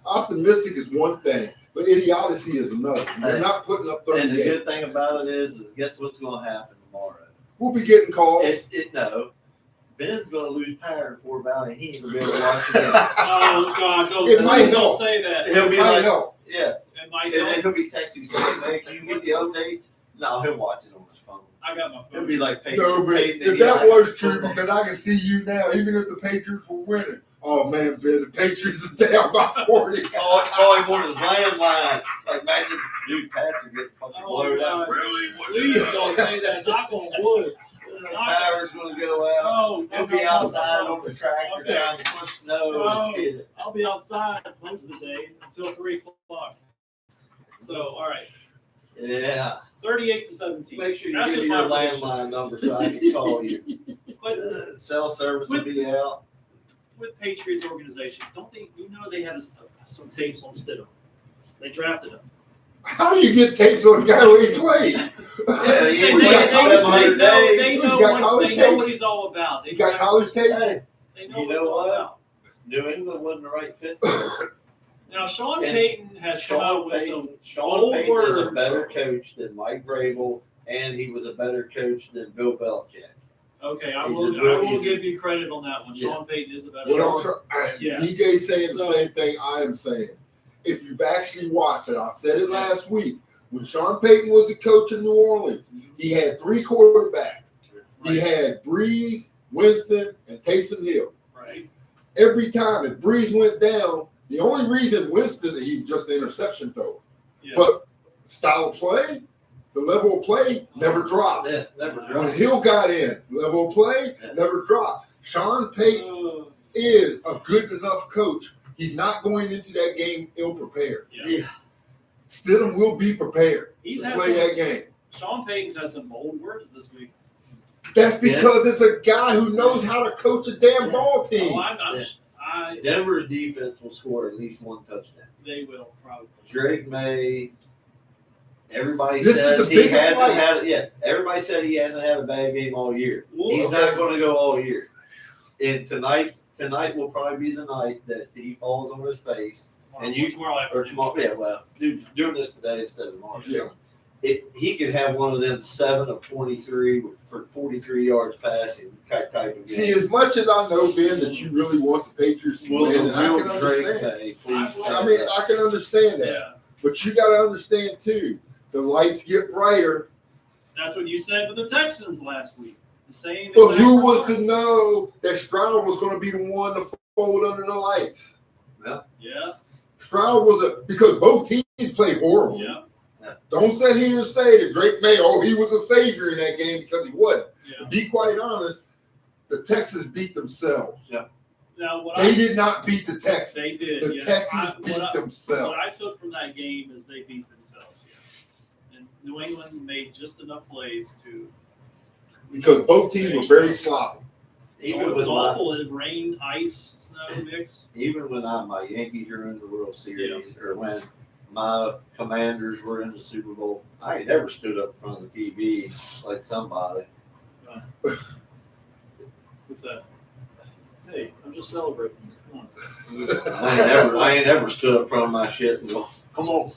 Optimistic is one thing, but idiocy is another. They're not putting up And the 38. good thing about it is guess what's going to happen tomorrow? We'll be getting calls. No. Ben's going to lose power in Fort Valley. He ain't going to be able to watch again. Oh, God. It might Don't help. say that. He'll be Might like, help. yeah. It might And then help. he'll be texting saying, man, can you get the updates? No, he'll watch it on his phone. I got my He'll phone. be like Peyton. No, but Peyton if and that Eli. was true, because I can see you now, even if the Patriots were winning. Oh man, Ben, the Patriots are down by 40. Call him on his landline. Like, imagine, dude, Pats are getting fucking Oh, blowed God. out. Really? Please don't say that. Knock on wood. Power's going to go out. Oh, He'll be outside on the tractor Okay. trying to push snow Oh. and shit. I'll be outside most of the day until 3 o'clock. So, all right. Yeah. 38-17. Make sure you That's give just me your my prediction. landline number so I can call you. But Cell service will be out. with Patriots organization, don't they? You know they have some tapes on Stidham. They drafted him. How do you get tapes on a guy who ain't played? Yeah, he They ain't played 700 days. know You got college they know what tapes? he's all about. They You got drafted- college tape? Hey, They You know what know he's all what? about. New England wasn't the right fit for him. Now Sean And Payton has come out with some Sean old Payton is a words. better coach than Mike Vrabel, and he was a better coach than Bill Belichick. Okay, I He's will. a I will rookie. give you credit on that one. Yeah. Sean Payton is a better. What coach. Yeah. DJ's saying So- the same thing I am saying. If you've actually watched it, I said it last week. When Sean Payton was the coach in New Orleans, he had 3 quarterbacks. He had Breeze, Winston, and Taysom Hill. Right. Every time if Breeze went down, the only reason Winston, he just the interception throw. Yeah. But style of play, the level of play never dropped. Yeah, never When dropped. Hill got in, level of play Yeah. never dropped. Sean Payton is a good enough coach. He's not going into that game ill prepared. Yeah. Stidham will be prepared He's to had play some, that game. Sean Payton's had some bold words this week. That's because it's a guy who knows how to coach a damn ball team. Oh, Yeah. I Denver's defense will score at least 1 touchdown. they will probably. Drake May. Everybody This is says the he biggest hasn't fight. had. Yeah, everybody said he hasn't had a bad game all year. He's Okay. not going to go all year. And tonight will probably be the night that he falls on his face. And you- tomorrow Or afternoon. tomorrow, yeah. Well, doing this today instead of tomorrow. Yeah. He could have one of them 7 of 23 for 43 yards passing type of game. See, as much as I know, Ben, that you really want the Patriots to Will win, the and I real can Drake understand. May please? I mean, I can understand that. Yeah, But you got to understand, too, the lights get brighter. that's what you said with the Texans last week. The same. But exact who was report. to know that Stroud was going to be the one to fold under the lights? Yeah, Stroud was because both teams played horrible. yeah, Don't sit here and say that Drake May, he was a savior in that game because he wasn't. yeah. To be quite honest, the Texans beat themselves. Now what They did not beat the Texans. they did. The yeah. Texans I- beat what I- themselves. What I took from that game is they beat themselves. Yes, and New England made just enough plays to. Because both teams were very sloppy. Even it was with awful. It rain, ice, snow mix. when my Yankees are in the World Series or when my Commanders were in the Super Bowl, I ain't never stood up in front of the TV like somebody. What's that? Hey, I'm just celebrating. Come on. I ain't never stood up in front of my shit and go, come on.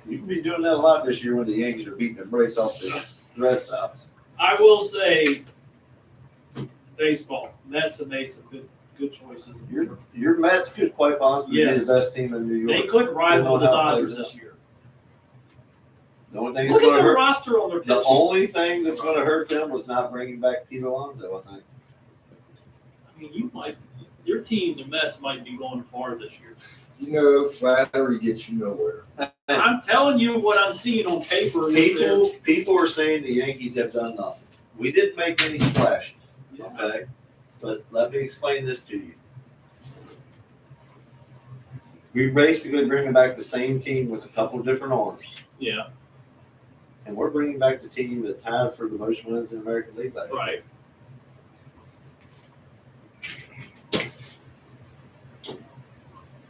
You can be doing that a lot this year when the Yankees are beating the brakes off the Red Sox. I will say, baseball. Mets have made some good choices. Your Mets could quite possibly be Yes. the best team in New They York. could rival the They know how to Dodgers play this year. The only thing that's Look at going to their hurt. roster on their pitching. The only thing that's going to hurt them was not bringing back Pete Alonso, I think. I mean, your team, the Mets, might be going far this year. You know, flattery gets you nowhere. I'm telling you what I'm seeing on paper. People are saying the Yankees have done nothing. We didn't make any splashes, Yeah. okay? But let me explain this to you. We're basically bringing back the same team with a couple different arms. Yeah, And we're bringing back the team that tied for the most wins in the American League last year. right.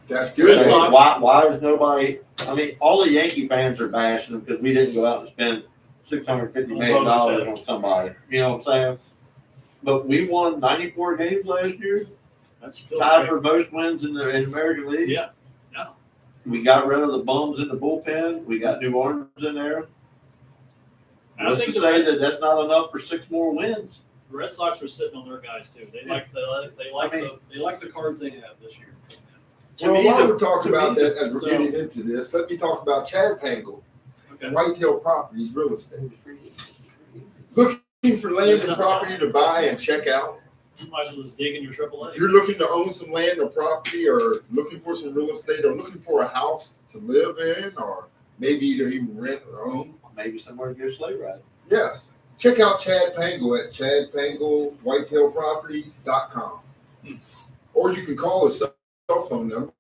That's Red good. Sox. Why is nobody, I mean, all the Yankee fans are bashing them because we didn't go out and spend $650 million on somebody, you know what I'm saying? But we won 94 games last year, That's still tied great. for most wins in the American League. Yeah, yeah. We got rid of the bums in the bullpen, we got new arms in there. I What's think to the say Reds- that that's not enough for 6 more wins? The Red Sox are sitting on their guys too. They like the cards they have this year. To Well, me, while the- we're talking to me, about that, as we're so- getting into this, let me talk about Chad Pangle, Okay. Whitetail Properties Real Estate. Looking for land and property to buy and check out. You might as well just dig in your If AAA. you're looking to own some land or property, or looking for some real estate, or looking for a house to live in, or maybe to even rent or own, Maybe somewhere to go sleigh ride. yes, check out Chad Pangle at chadpanglewhitetailproperties.com. Or you can call his cell phone number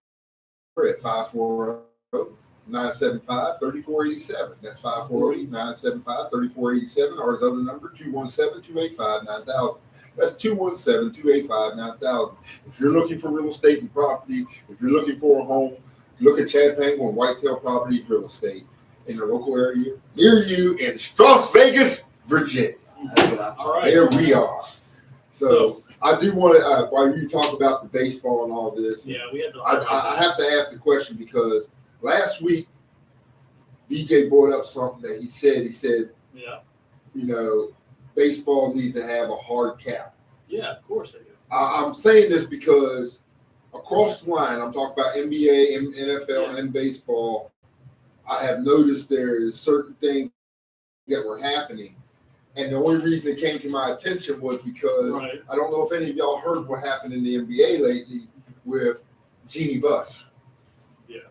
at 540-975-3487. That's 540-975-3487, or his other number, 217-285-9000. That's 217-285-9000. If you're looking for real estate and property, if you're looking for a home, look at Chad Pangle and Whitetail Properties Real Estate in the local area near you in Las Vegas, Virginia. That's what I'm All right. There we are. So I do want to, while you talk about the baseball and all this, Yeah, we had to. I have to ask the question because last week BJ brought up something that he said, Yeah, you know, baseball needs to have a hard cap. yeah, of course they do. I'm saying this because across the line, I'm talking about NBA, NFL, Yeah. and baseball, I have noticed there is certain things that were happening. And the only reason it came to my attention was because Right. I don't know if any of y'all heard what happened in the NBA lately with Jeannie Buss. Yeah.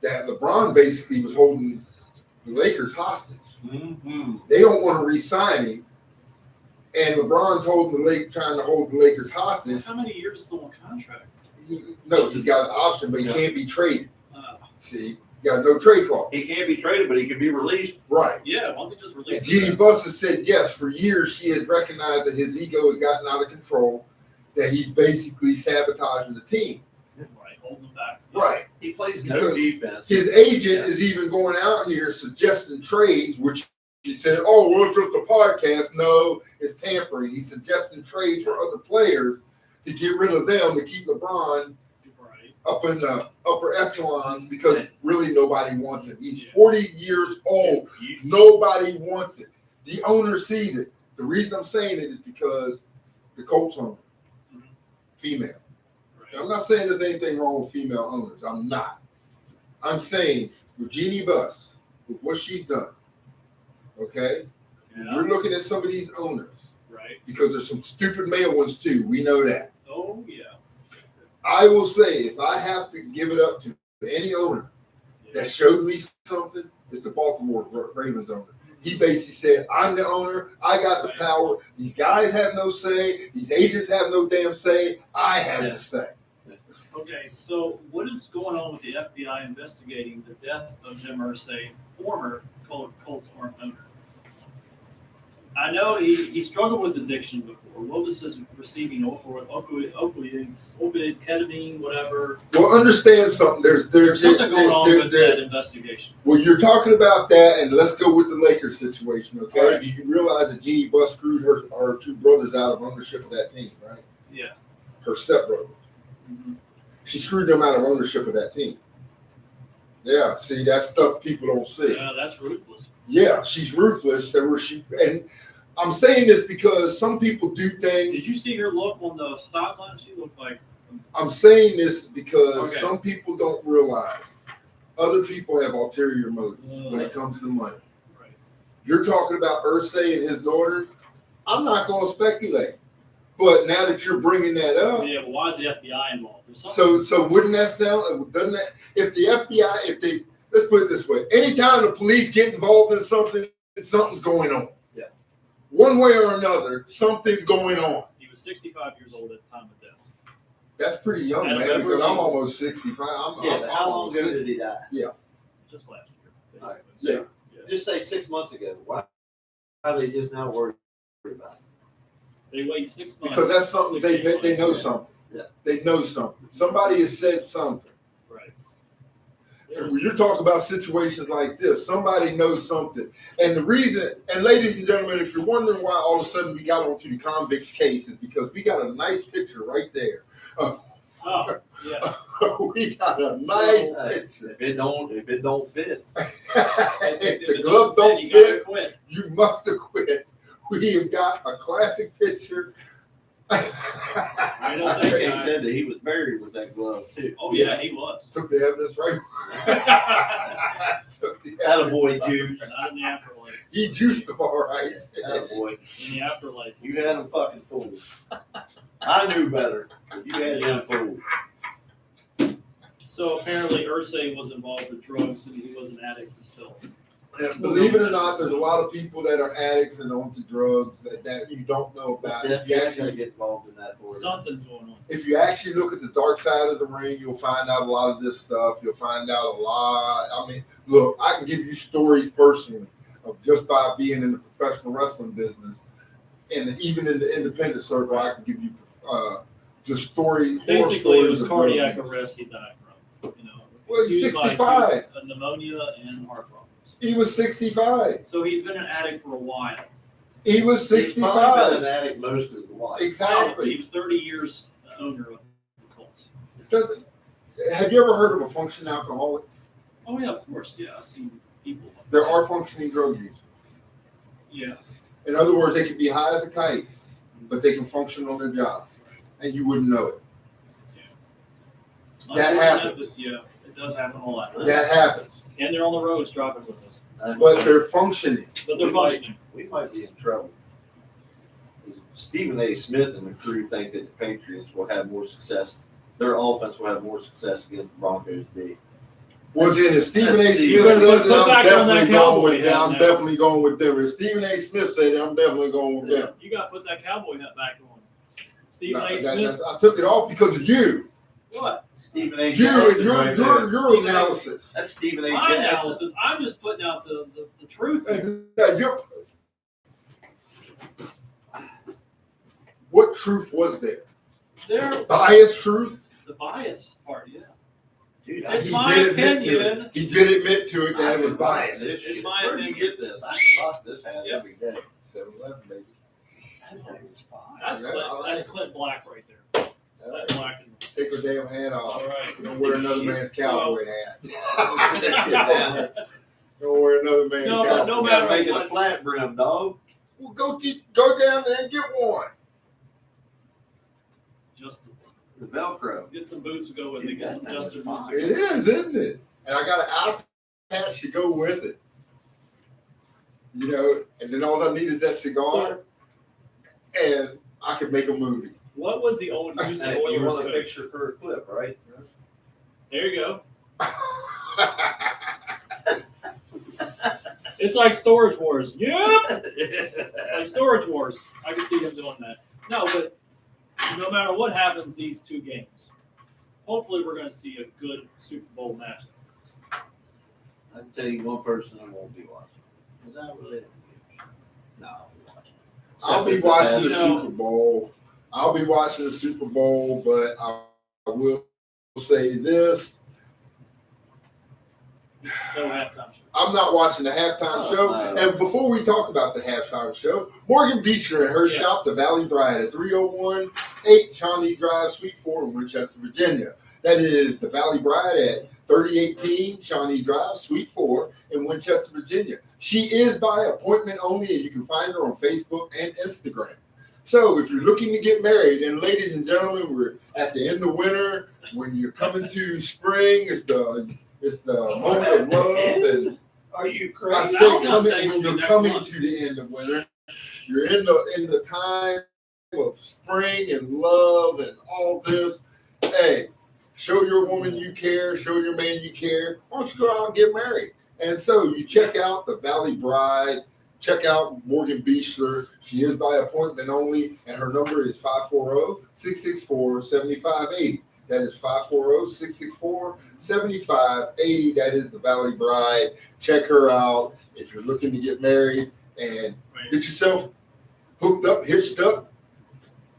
That LeBron basically was holding the Lakers hostage. Mm-hmm. They don't want to re-sign him, and LeBron's trying to hold the Lakers hostage. How many years is the one contract? No, he's got an option, but he Yeah. can't be traded. Uh, See, he got no trade clause. He can't be traded, but he can be released. Right. yeah, why don't they just release And Jeannie him? Buss has said yes. For years, she has recognized that his ego has gotten out of control, that he's basically sabotaging the team. Right, holding them back. Right. He plays Because no defense. His agent is even going out here suggesting trades, which he said, oh, well, it's just a podcast. No, it's tampering. He's suggesting trades for other players to get rid of them to keep LeBron Right. up in the upper echelons because really nobody wants it. He's 40 years old. Nobody wants it. The owner sees it. The reason I'm saying it is because the Colts owner, female. I'm Right. not saying there's anything wrong with female owners. I'm not. I'm saying with Jeannie Buss, with what she's done, okay? Yeah. We're looking at some of these owners Right. because there's some stupid male ones too. We know that. Oh yeah. I will say if I have to give it up to any owner that showed me something, it's the Baltimore Ravens owner. He basically said, I'm the owner. I got the power. These guys have no say. These agents have no damn say. I have the say. Okay, so what is going on with the FBI investigating the death of Jim Irsay, former Colts owner? I know he struggled with addiction before. What was his receiving opiates, ketamine, whatever? Well, understand something. There's Something going on with that investigation. Well, you're talking about that, and let's go with the Lakers situation, okay? All right. Do you realize that Jeannie Buss screwed her two brothers out of ownership of that team, right? Yeah. Her stepbrothers. Mhm. She screwed them out of ownership of that team. Yeah, see, that's stuff people don't see. Yeah, that's ruthless. Yeah, she's ruthless. And I'm saying this because some people do things. Did you see her look on the sideline? She looked like. I'm saying this because Okay. some people don't realize other people have ulterior motives when it comes to money. Right. You're talking about Irsay and his daughter. I'm not going to speculate. But now that you're bringing that up, Yeah, but why is the FBI involved? There's something. so wouldn't that sound, doesn't that, if the FBI, let's put it this way, anytime the police get involved in something, something's going on. Yeah. One way or another, something's going on. He was 65 years old at the time of death. That's pretty young, And man, remember- because I'm almost 65. Yeah, but how long ago did he die? Just last year. All right. basically. Yeah. Just say 6 months ago. Why are they just now worried about it? They wait 6 months. Because that's something, they 16 know months. something. Yeah. They know something. Somebody has said something. Right. And when you're talking about situations like this, somebody knows something. And the reason, and ladies and gentlemen, if you're wondering why all of a sudden we got onto the convicts case, is because we got a nice picture right there. Oh, yeah. We got a nice Hey, picture. if it don't fit, If the it glove doesn't don't fit, you gotta fit, quit. you must have quit. We have got a classic picture. I don't think they I- said that he was buried with that glove too. Oh, yeah, he was. Took the evidence right. Not Took the Attaboy, Juice. in the afterlife. He juiced them all right. Attaboy. In the afterlife. You had him fucking fooled. I knew better, but you had him fooled. So apparently Ursay was involved with drugs and he was an addict himself. And believe it or not, there's a lot of people that are addicts and onto drugs that you don't know about. Steph, you gotta get involved in that for you. Something's going on. If you actually look at the dark side of the ring, you'll find out a lot of this stuff. You'll find out a lot. I mean, look, I can give you stories personally of just by being in the professional wrestling business, and even in the independent circle, I can give you just stories. horror Basically, it stories was of cardiac drug abuse. arrest he died from. You know, Well, he's accused by 65. pneumonia and heart problems. He was 65. So he'd been an addict for a while. He was He's probably been 65. an addict most of his life. Probably. He Exactly. was 30 years owner of the Colts. Doesn't- Have you ever heard of a functioning alcoholic? Oh yeah, of course. Yeah, I've seen people. like There that. are functioning drug users. Yeah. In other words, they can be high as a kite, but they can function on their job, and you wouldn't know it. That happens. Yeah, it does happen a lot. That happens. And they're on the roads driving with us. But they're functioning. But they're We might- functioning. We might be in trouble. Stephen A. Smith and the crew think that the Patriots will have more success. Their offense will have more success against the Broncos D. Was it if Stephen A. That's Smith Stephen- says Put it, I'm back on that definitely going cowboy with them. hat I'm now. definitely going with them. If Stephen A. Smith said it, I'm definitely going with them. You got to put that cowboy hat back on. Stephen No, A. Smith. I took it off because of you. What? Stephen A. You and Jackson right there. your analysis. That's Stephen A. My Jackson. analysis. I'm just putting out the truth. And, what truth was there? They're Biased truth? the bias part. Yeah. Dude, It's He my did admit to opinion. it. He did admit to it I that it was can rock biased. this It's shit. my Where do you opinion. get this? I can rock this hat Yes. every day. 7-Eleven, baby. That thing is fine. That's Yeah, Clint. all right. That's Clint Black right there. All Clint right. Black. And, Take your damn hat off. all right. Don't wear another man's So- cowboy hat. Don't wear another man's No, cowboy but no You matter gotta make it what- a flat brim, dog. Well, go down there and get one. Just The Velcro. get some boots to go with it. Get some That thing is Justin fine. boots. It is, isn't it? And I got an eye patch to go with it. You know, and then all I need is that cigar, and I can make a movie. What was the old use of Hey, you Oilers want a coat? picture for a clip, right? There you go. It's like Storage Wars. Yep. Like Storage Wars. I can see him doing that. No, but no matter what happens these two games, hopefully we're going to see a good Super Bowl match. I can tell you one person I won't be watching. Is that really? No, I'll be watching. I'll be watching the You know- Super Bowl. I'll be watching the Super Bowl, but I will say this. No halftime show. I'm not watching the halftime Oh, show. no. And before we talk about the halftime show, Morgan Beechler and her Yeah. shop, the Valley Bride, at 301-8 Shawnee Drive, Suite 4 in Winchester, Virginia. That is the Valley Bride at 3018 Shawnee Drive, Suite 4 in Winchester, Virginia. She is by appointment only, and you can find her on Facebook and Instagram. So if you're looking to get married, and ladies and gentlemen, we're at the end of winter. When you're coming to spring, it's the moment of love, and Are you I crazy? say Valentine's coming, Day will when be you're next coming month. to the end of winter, you're in the time of spring and love and all this. Hey, show your woman you care, show your man you care. Why don't you go out and get married? And so you check out the Valley Bride, check out Morgan Beechler. She is by appointment only, and her number is 540-664-7580. That is 540-664-7580. That is the Valley Bride. Check her out if you're looking to get married and get yourself hooked up, hitched up.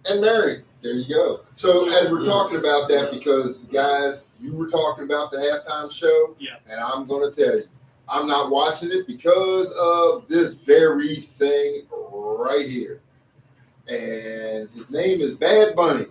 and Mary. There you go. So as we're talking about that, because guys, you were talking about the halftime show, Yeah. and I'm going to tell you, I'm not watching it because of this very thing right here. And his name is Bad Bunny.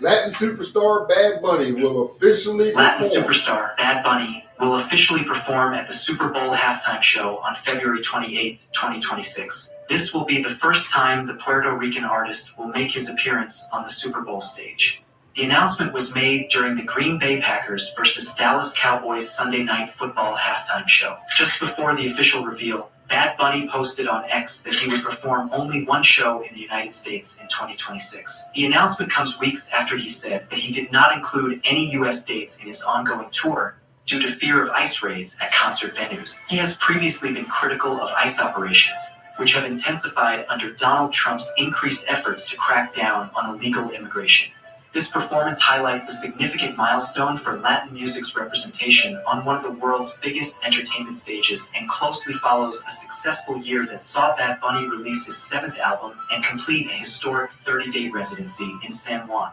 Latin superstar Bad Bunny will officially Latin perform. superstar Bad Bunny will officially perform at the Super Bowl halftime show on February 28th, 2026. This will be the first time the Puerto Rican artist will make his appearance on the Super Bowl stage. The announcement was made during the Green Bay Packers versus Dallas Cowboys Sunday Night Football halftime show. Just before the official reveal, Bad Bunny posted on X that he would perform only one show in the United States in 2026. The announcement comes weeks after he said that he did not include any U.S. dates in his ongoing tour due to fear of ICE raids at concert venues. He has previously been critical of ICE operations, which have intensified under Donald Trump's increased efforts to crack down on illegal immigration. This performance highlights a significant milestone for Latin music's representation on one of the world's biggest entertainment stages and closely follows a successful year that saw Bad Bunny release his 7th album and complete a historic 30-day residency in San Juan.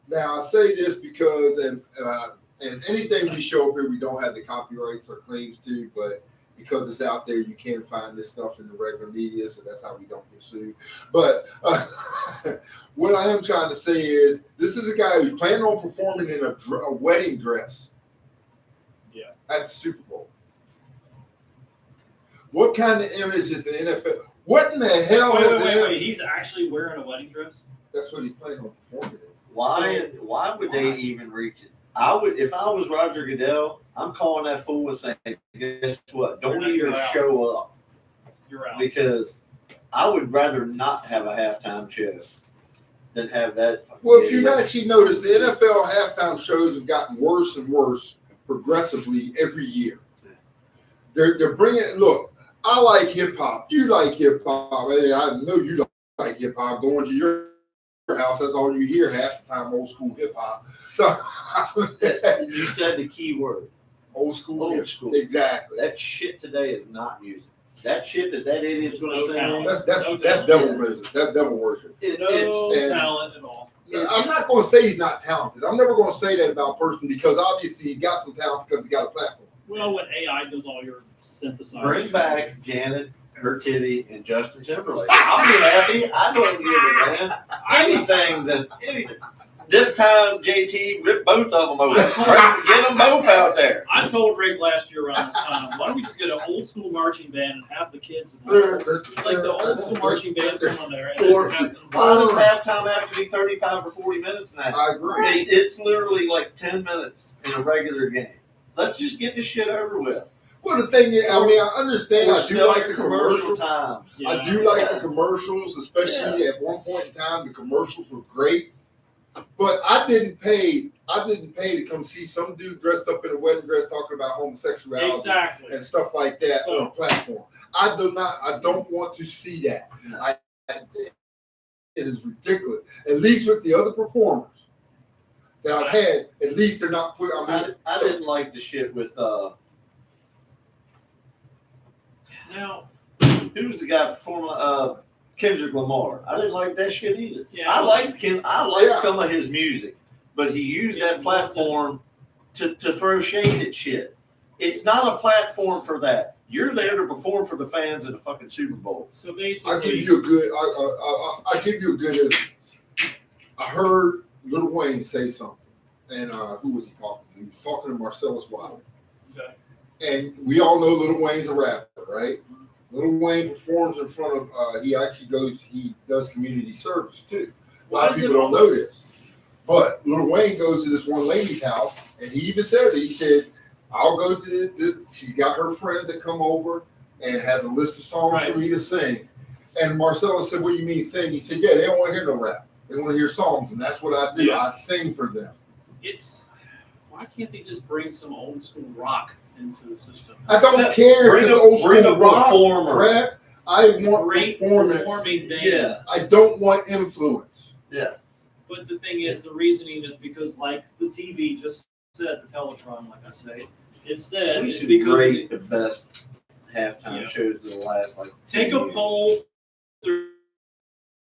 Now I say this because, and anything we show up here, we don't have the copyrights or claims to, but because it's out there, you can't find this stuff in the regular media, so that's how we don't get sued. But what I am trying to say is, this is a guy who's planning on performing in a wedding dress. Yeah. At the Super Bowl. What kind of image is the NFL? What in the hell is the NFL? Wait. He's actually wearing a wedding dress? That's what he's planning on performing in. Why would they even reach it? I would, if I was Roger Goodell, I'm calling that fool and saying, guess what? Don't even show up. You're out. Because I would rather not have a halftime show than have that. Well, if you've actually noticed, the NFL halftime shows have gotten worse and worse progressively every year. They're bringing, look, I like hip hop. You like hip hop. Hey, I know you don't like hip hop. Going to your house, that's all you hear half the time, old school hip hop. So You said the key word. Old school. Old school. Exactly. That shit today is not music. That shit that idiot's going to sing. That's devil worship. That's devil worship. No and- talent at all. I'm not going to say he's not talented. I'm never going to say that about a person because obviously he's got some talent because he's got a platform. Well, when AI does all your synthesizing. Bring back Janet, her titty, and Justin Timberlake. I'll be happy. I don't give a man. Anything. This time, JT, rip both of them over. Get them both out there. I told Rick last year around this time, why don't we just get an old school marching band and have the kids, like the old school marching bands come on there. And Or just have them- why does halftime have to be 35 or 40 minutes now? I agree. It's literally like 10 minutes in a regular game. Let's just get this shit over with. Well, the thing is, I mean, I understand. Or I do sell like your the commercial commercials. times. Yeah. I do like the commercials, especially at one point in time. The commercials were great, but I didn't pay to come see some dude dressed up in a wedding dress talking about homosexuality Exactly. and stuff like that So- on a platform. I don't want to see that. No. It is ridiculous. At least with the other performers that I've had, at least they're not put. I didn't like the shit with Now, who was the guy performing Kendrick Lamar. I didn't like that shit either. Yeah, I liked Yeah. some of his music, but he used that platform to throw shade at shit. It's not a platform for that. You're there to perform for the fans in the fucking Super Bowl. so basically, I give you a good. I give you a good instance. I heard Lil Wayne say something, and who was he talking to? He was talking to Marcellus Wilder. Okay. And we all know Lil Wayne's a rapper, right? Lil Wayne performs in front of. He does community service too. A lot of people don't know this, but Lil Wayne goes to this one lady's house, and he even said it. He said, "I'll go to this. She's got her friends that come over and has a list of songs for me to sing." And Marcellus said, "What do you mean sing?" He said, "Yeah, they don't want to hear no rap. They want to hear songs, and that's what I do. Yeah. I sing for them." Why can't they just bring some old school rock into the system? I don't care if it's old Bring school a rock, performer. rap. I want Great performance. performing band. Yeah. I don't want influence. But the thing is, the reasoning is because, like the TV just said, the Teletron, like I say, it said We it's should because rate the best halftime Yeah. shows of the last take a poll through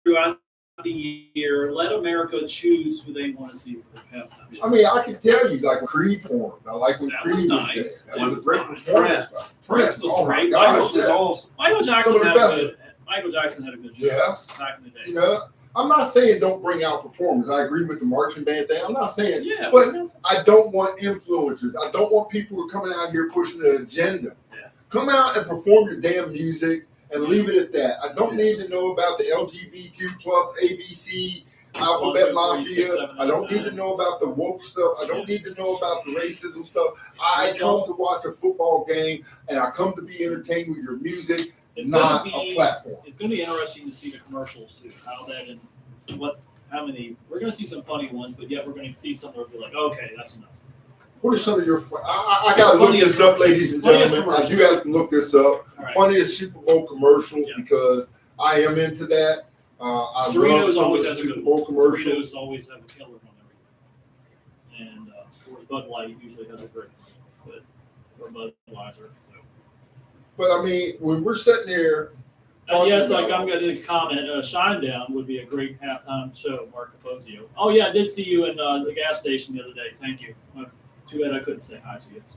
throughout the year. Let America choose who they want to see for the halftime show. I mean, I can tell you, like Creed porn. I like when That Creed was was nice. there. That was a great Nice. performance. Prince, was oh my great. gosh, That was yeah. awesome. Michael Jackson Some of the had a best. good. Michael Jackson had a good show Yes. back in the day. You know, I'm not saying don't bring out performers. I agree with the marching band thing. I'm not saying, Yeah, but that's- I don't want influencers. I don't want people who are coming out here pushing an agenda. Yeah. Come out and perform your damn music and leave it at that. I don't need to know about the LGBTQ plus ABC alphabet 1, 2, 3, 6, mafia. 7, I don't 8, need to know about the woke stuff. I don't need to know about the racism stuff. I come to watch a football game and I come to be entertained with your music, it's not gonna a be. platform. It's going to be interesting to see the commercials too. How that and how many. We're going to see some funny ones, but yet we're going to see some that will be like, okay, that's enough. What are some of your? I got to look this up, ladies and Funniest gentlemen. I do have to look this up. All right. Funniest Super Bowl commercials Yeah. because I am into that. I love Doritos some of always the has a Super good Bowl one. commercials. Doritos always have a killer one every year. And of course, Bud Light usually has a great one, but or Budweiser. So. But I mean, when we're sitting there, And yes, Talking like about I'm going to comment, Shinedown would be a great halftime show, Mark Capozio. Oh yeah, I did see you in the gas station the other day. Thank you. Too bad I couldn't say hi to you. So.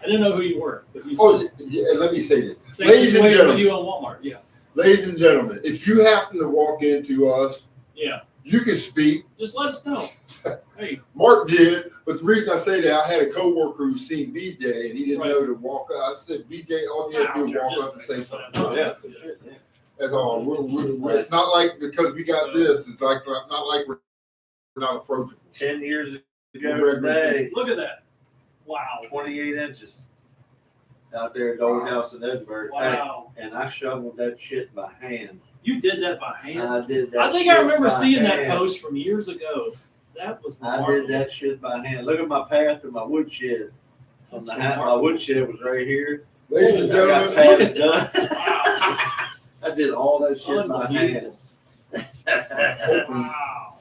I didn't know who you were, but you oh said yeah, let me say this, same ladies and situation with gentlemen. you on Walmart. Yeah, ladies and gentlemen, if you happen to walk into us, yeah. you can speak. Just let us know. Hey, Mark did, but the reason I say that, I had a coworker who seen BJ and he didn't Right. know to walk up. I said, BJ, all you have to do is walk Just up and say something. Oh, Yeah. That's all. It's not like because we got this. It's like not like we're not approachable. 10 years ago today, look at that. Wow. 28 inches out there at the old house in Edinburgh. Hey, Wow. and I shoveled that shit by hand. You did that by hand. I did that. I think shit I remember by seeing that hand. post from years ago. That was I remarkable. did that shit by hand. Look at my path to my woodshed. From That's the house, my remarkable. woodshed was right here. Ladies and I got gentlemen, paths done. Wow. I did all that shit by hand. Wow.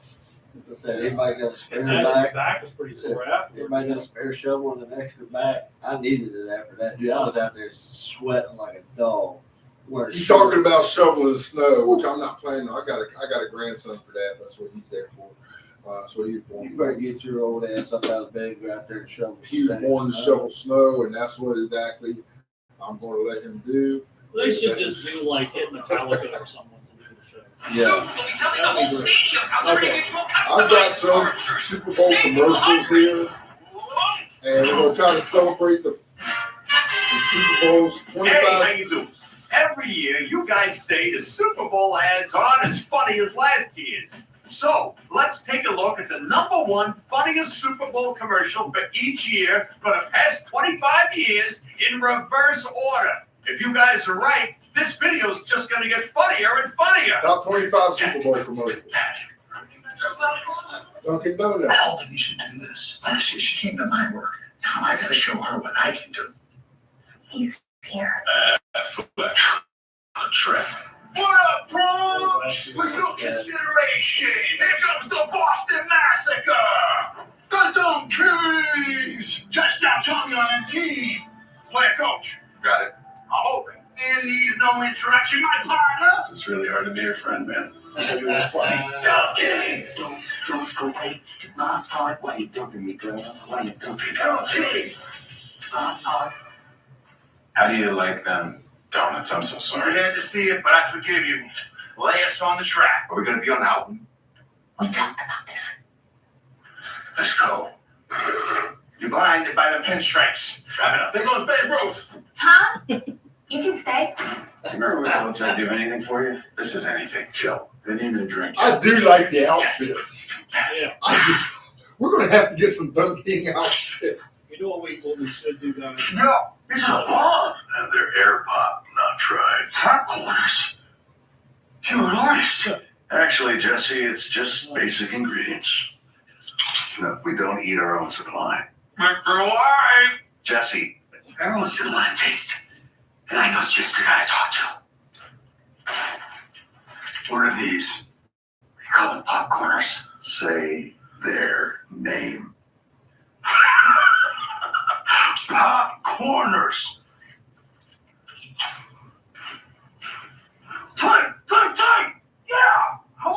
As I said, anybody got a spare And your back? back was pretty sore afterwards. Everybody got a spare shovel and an extra back? I needed it after that. Dude, I was out there sweating like a dog. Wearing he's shorts. talking about shoveling the snow, which I'm not planning on. I got a grandson for that. That's what he's there for. So he was You born. better get your old ass up out of bed and go out there and shovel. He was born to shovel snow, and that's what exactly I'm going to let him do. They should just do like get Metallica or someone to do the show. Yeah. We'll be telling the whole stadium how Liberty Mutual I've got some Super Bowl commercials here, and we're going to try to celebrate the Super Bowls. Hey, how 25. you doing? Every year, you guys say the Super Bowl ads aren't as funny as last year's. So, let's take a look at the #1 funniest Super Bowl commercial for each year for the past 25 years in reverse order. If you guys are right, this video's just going to get funnier and funnier. Top 25 Super Bowl commercials. Dunkin' Donuts. I told him you should do this. Last year she came to my work. Now I gotta show her what I can do. He's here. Football. A trap. What up, Bronx? With your consideration, here comes the Boston Massacre. The Dumb Kings. Touchdown, Tommy on the keys. Player coach. Got it. I'm open. And needs no interaction, my partner. It's really hard to be your friend, man. Dumb Kings. Don't go away. My heart, why you dumping me, girl? Why you dumping me? Dumb Kings. My heart. How do you like them donuts? I'm so You sorry. had to see it, but I forgive you. Lay us on the track. Are we gonna be on Alton? We talked about this. Let's go. You're blinded by the pinstripes. Wrap it up. There goes Babe Ruth. Tom, you can stay. Remember when I told you I'd do anything for you? This is anything. Chill. They need a drink. I do like the outfits. Yeah. We're going to have to get some Dunkin' outfits. You know what we should do, guys? No, this is a bar. And they're air pop, not tried. Hot corners. You're an artist. Actually, Jesse, it's just basic ingredients. No, we don't eat our own supply. But for why? Jesse, Everyone's gonna want to taste. And I know just the guy to talk to. what are these? We call them popcorners. Say their name. Popcorners. Time. Yeah. How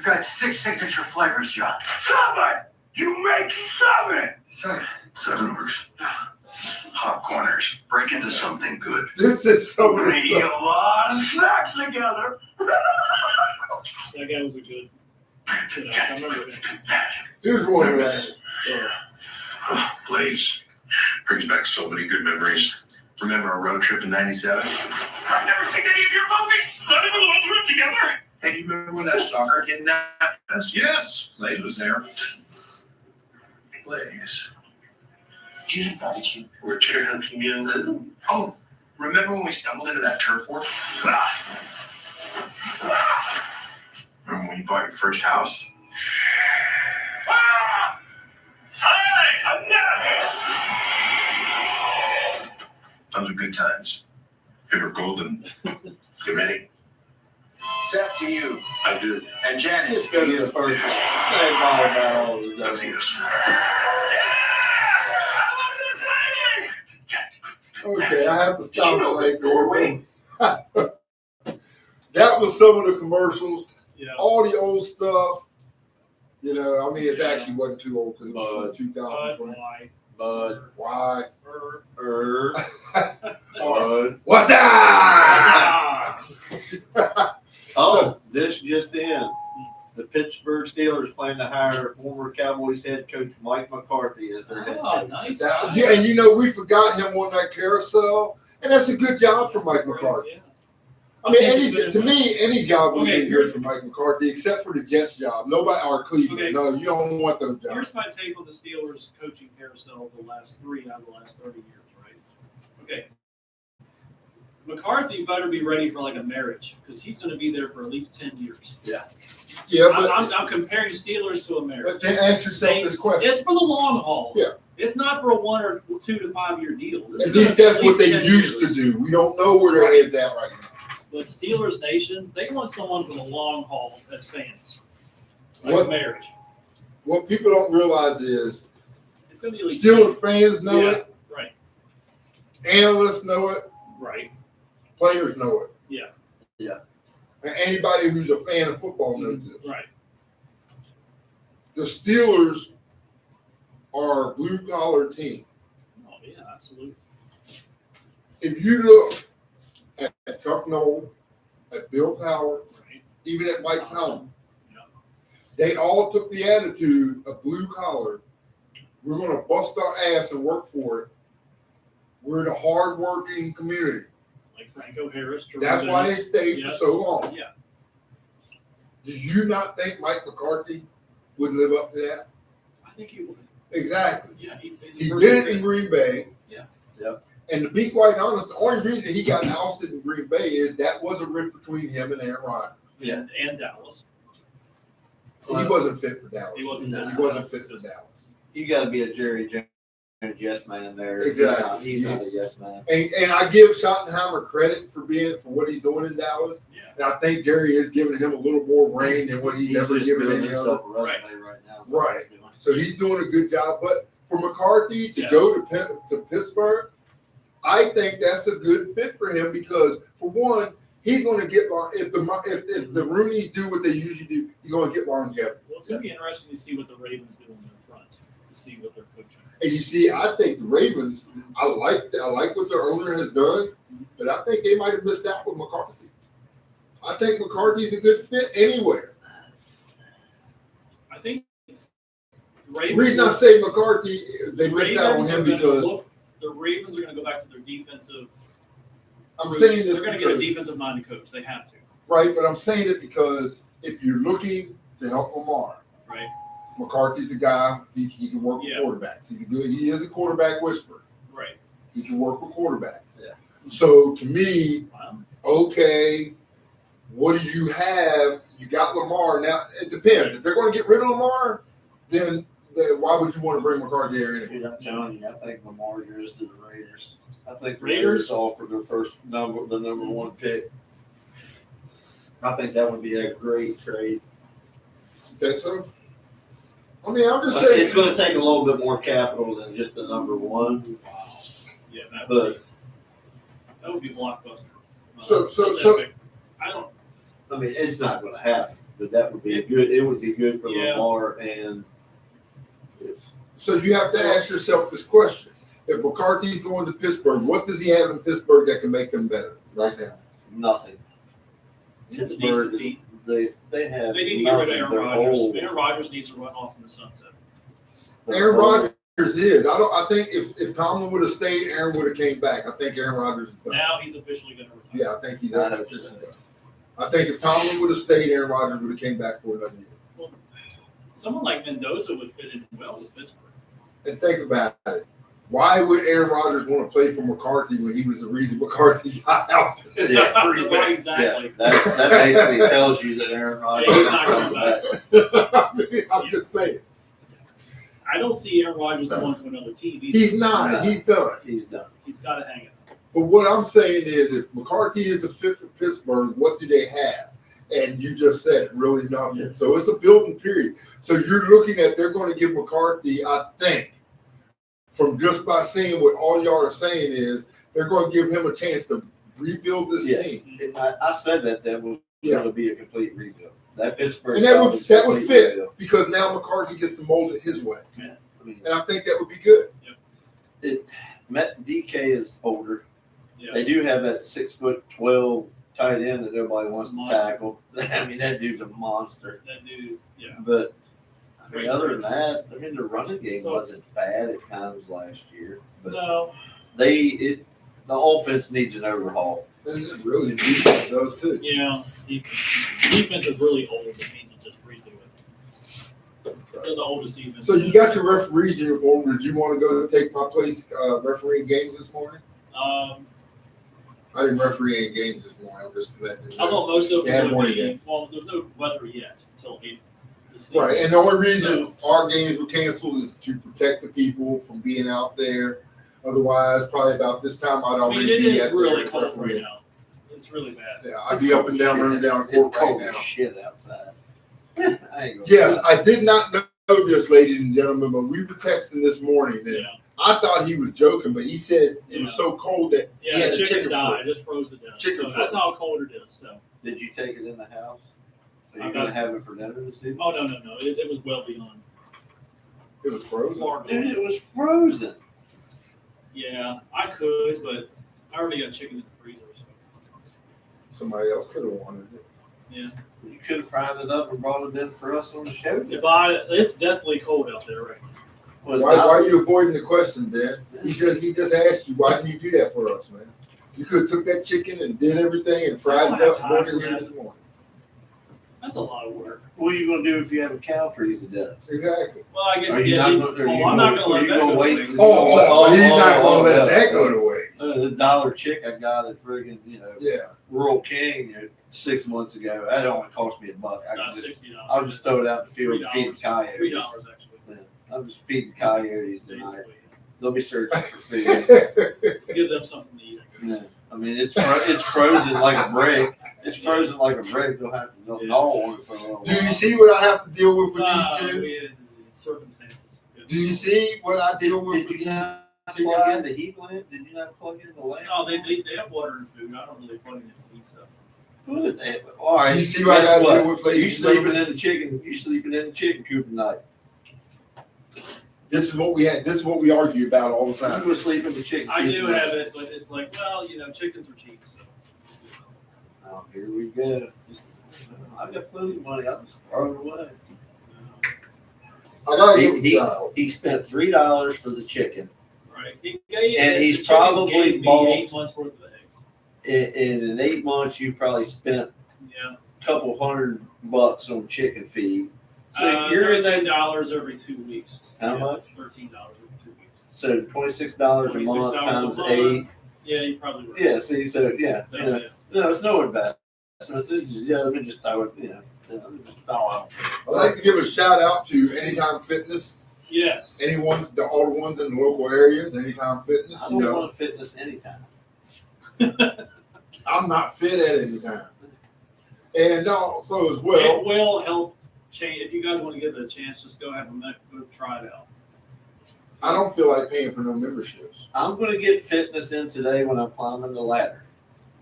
We've got 6 signature flavors, John. 7! You make 7! 7. 7 orders. Hot corners. Break into something good. This is some of the We eat a stuff. lot of snacks together. That guy was a good. I remember him. Here's one of Nervous. that. Blaze brings back so many good memories. Remember our road trip in '97? I've never seen any of your movies. Not even the ones we were together. Hey, do you remember when that stalker kidnapped us? Yes, Blaze was there. Blaze, Judy invited you. we're chair hunting you. Oh, remember when we stumbled into that turf war? Remember when you bought your first house? Ah! Hi, I'm Jack. Those are good times. Ever golden. You ready? Seth, to you. I do. And Janice, Just go to the first one. Say bye about all of That's that. yes. Okay, I have to Did you stop know it right Norway? there. That was some of the commercials, Yeah. all the old stuff. You know, I mean, it actually wasn't too old because it was from 2020. Why? Bud, Why? Bud. What's that? Oh, this just in. The Pittsburgh Steelers plan to hire former Cowboys head coach Mike McCarthy as their head Oh, coach. nice. Yeah, and you know, we forgot him on that carousel, and that's a good job for Mike McCarthy. Yeah. I mean, think to me, any job would Okay, be good for Mike McCarthy, except for the Jets job. Nobody, or Cleveland. Okay. No, you don't want those jobs. Here's my take on the Steelers coaching carousel of the last 3 out of the last 30 years, right? Okay. McCarthy better be ready for like a marriage because he's going to be there for at least 10 years. Yeah, I'm comparing Steelers to a marriage. but to answer yourself this question, It's for the long haul. Yeah. It's not for a 1 or 2 to 5 year deal. This at is least gonna that's be what they 10 used years. to do. We don't know where their head's at right now. But Steelers Nation, they want someone for the long haul as fans. Like What- a marriage. What people don't realize is It's going to be like Steelers fans know Yeah. it, Right. analysts know it, Right. players know it. Yeah. Yeah. And anybody who's a fan of football knows this. Right. The Steelers are a blue collar team. Oh, yeah, absolutely. If you look at Chuck Noll, at Bill Cowher, Right. even at Mike Tomlin, Yeah. they all took the attitude of blue collar. We're going to bust our ass and work for it. We're the hardworking community. Like Franco Harris. That's why they stayed Yes. for so long. Yeah. Do you not think Mike McCarthy would live up to that? I think he would. Exactly. Yeah. He's a He perfect did it fit. in Green Bay. Yeah. Yep. And to be quite honest, the only reason he got ousted in Green Bay is that was a rift between him and Aaron Rodgers. Yeah. And Dallas. He wasn't fit for Dallas. He wasn't. No. He wasn't fit for Dallas. You got to be a Jerry Jones yes man there. Exactly. He's not a yes man. And I give Schottenheimer credit for what he's doing in Dallas. Yeah. And I think Jerry is giving him a little more reign than what he's ever just given building any other. himself a resume right now. Right. So he's doing a good job. But for McCarthy to Yeah. go to Pittsburgh, I think that's a good fit for him because, for one, he's going to get if the Rooneys do what they usually do, he's going to get longevity. Well, it's going to be interesting to see what the Ravens do in their front, to see what they're coaching. And you see, I think the Ravens, I like what their owner has done, but I think they might have missed out with McCarthy. I think McCarthy's a good fit anywhere. I think The Ravens. reason I say McCarthy, they missed out on Ravens are him gonna because the Ravens are going to go back to their defensive. I'm roots. saying this They're going to get a because, defensive minded coach. They have to. right, but I'm saying it because if you're looking to help Lamar, Right. McCarthy's a guy, he can work Yeah. with quarterbacks. He is a quarterback whisperer. Right. He can work with quarterbacks. Yeah. So to me, Wow. okay, what do you have? You got Lamar. Now, it depends. If they're going to get rid of Lamar, then why would you want to bring McCarthy there anyway? Dude, I'm telling you, I think Lamar goes to the Raiders. I think the Raiders? Raiders offer their the number one pick. I think that would be a great trade. You think so? I mean, I'm just But saying. it's going to take a little bit more capital than just the number one. Yeah. But That would be blockbuster. So- I don't. I mean, it's not going to happen. but that would be good. It would be good for Yeah. Lamar and. So you have to ask yourself this question. If McCarthy's going to Pittsburgh, what does he have in Pittsburgh that can make them better right now? Nothing. It's a decent Pittsburgh, team. they have. They need to get rid of nothing. Aaron They're Rodgers. old. Aaron Rodgers needs to run off in the sunset. They're Aaron old. Rodgers is. I think if Tomlin would have stayed, Aaron would have came back. I think Aaron Rodgers is done. Now he's officially going to retire. Yeah, I think he's I hope officially so. done. I think if Tomlin would have stayed, Aaron Rodgers would have came back for another year. Well, someone like Mendoza would fit in well with Pittsburgh. And think about it. Why would Aaron Rodgers want to play for McCarthy when he was the reason McCarthy got ousted? Yeah. Right, exactly. Yeah, that basically tells you that Aaron Rodgers Yeah, he's is not coming coming back. I mean, I'm just saying. I don't see Aaron Rodgers going to another team. He's not. He's done. He's done. He's got to hang it. But what I'm saying is, if McCarthy is a fit for Pittsburgh, what do they have? And you just said it, really nothing. Yeah. So it's a building period. So you're looking at they're going to give McCarthy, I think, from just by seeing what all y'all are saying is they're going to give him a chance to rebuild this Yeah. team. And I said that was Yeah. going to be a complete rebuild. That Pittsburgh And that job would is that would complete fit rebuild. because now McCarthy gets to mold it his way. I mean, And I think that would be good. Matt DK is older. Yeah. They do have that 6'12" tight end that nobody wants to Monster. tackle. I mean, that dude's a monster. That dude, yeah. But I mean, other than that, I mean, the running game So- wasn't bad at times last year. But No, the offense needs an overhaul. And it really defense does too. yeah. Defense is really old. It means to just redo it. They're the oldest defense. So you got your referee's uniform. Did you want to go take my place refereeing games this morning? I didn't referee any games this morning. I'm just letting you I know. thought most of They had them would morning be, games. well, there's no weather yet until April. this season. Right, and the only reason our games were canceled is to protect the people from being out there. Otherwise, probably about this time, I'd I mean, already it be is at really the cold right referee. now. It's really bad. Yeah, I'd be up and down, running down the court It's right cold now. as shit outside. I ain't gonna Yes, lie. I did not know this, ladies and gentlemen, but we were texting this morning, and Yeah, I thought he was joking, but he said it was Yeah. so cold that yeah. he had The a chicken chicken died. foot. Just froze to death. Chicken So that's froze. how cold it is. So. Did you take it in the house? Are you I gonna got- have it for dinner this evening? Oh no. It was well beyond. It was frozen. Far Dude, gone. it was frozen. Yeah, I could, but I already got chicken in the freezer. So. Somebody else could have wanted it. Yeah. You could have fried it up and brought it in for us on the show. It's definitely cold out there right now. Well, Why are you avoiding the question, Dan? He just asked you, why didn't you do that for us, man? You could have took that chicken and did everything and fried don't it have up time morning for here that. this morning. That's a lot of work. What are you gonna do if you have a cow freeze to death? Exactly. Well, I guess Are you yeah, not gonna- are you I'm not gonna- going to are let you that gonna go wait? to waste. Oh, he's not gonna let oh, that go to waste. The dollar chick I got at friggin', Yeah. Rural King 6 months ago, that only cost me $1. Not I'll $60. just throw it out in the field and feed the coyotes. $3 actually. I'll just feed the coyotes tonight. Basically, They'll be searching for food. give them something to eat. I guess. Yeah. I mean, it's frozen like a brick. It's frozen like a brick. They'll have to gnaw on it for a little Do you while. see what I have to deal with Uh, these two? we had circumstances. Do you see what I deal with Did with you these not two plug in guys? the heat lamp? Did you not plug in the lamp? No, they have water and food. I don't really plug in the heat stuff. Good. All right. Do you see what I guess gotta what? deal with, You ladies and sleeping gentlemen? in the chicken? You sleeping in the chicken coop tonight? This is what we had. This is what we argue about all the You time. were sleeping in the chicken I coop do tonight. have it, but it's like, well, chickens are cheap. So. Oh, here we go. I got plenty of money. I'll just throw it away. I gotta get with He- y'all. He spent $3 for the chicken. Right. And he's the chicken probably gave me bought- 8 months worth of eggs. In 8 months, you probably spent Yeah. a couple $100 on chicken feed. So you're in that. $13 every 2 weeks. How much? $13 every 2 weeks. So $26 a month $26 times a month. 8. Yeah, you probably right. Yeah. See, so yeah, So, you know, yeah. no, it's no investment. This is, yeah, let me just throw it. Let me just throw it. I'd like to give a shout out to Anytime Fitness. Yes. All the ones in the local areas. Anytime Fitness. I You don't know, want to fitness anytime. I'm not fit at any time. And also as well, It will help change. If you guys want to give it a chance, just go have go try it out. I don't feel like paying for no memberships. I'm going to get fitness in today when I'm climbing the ladder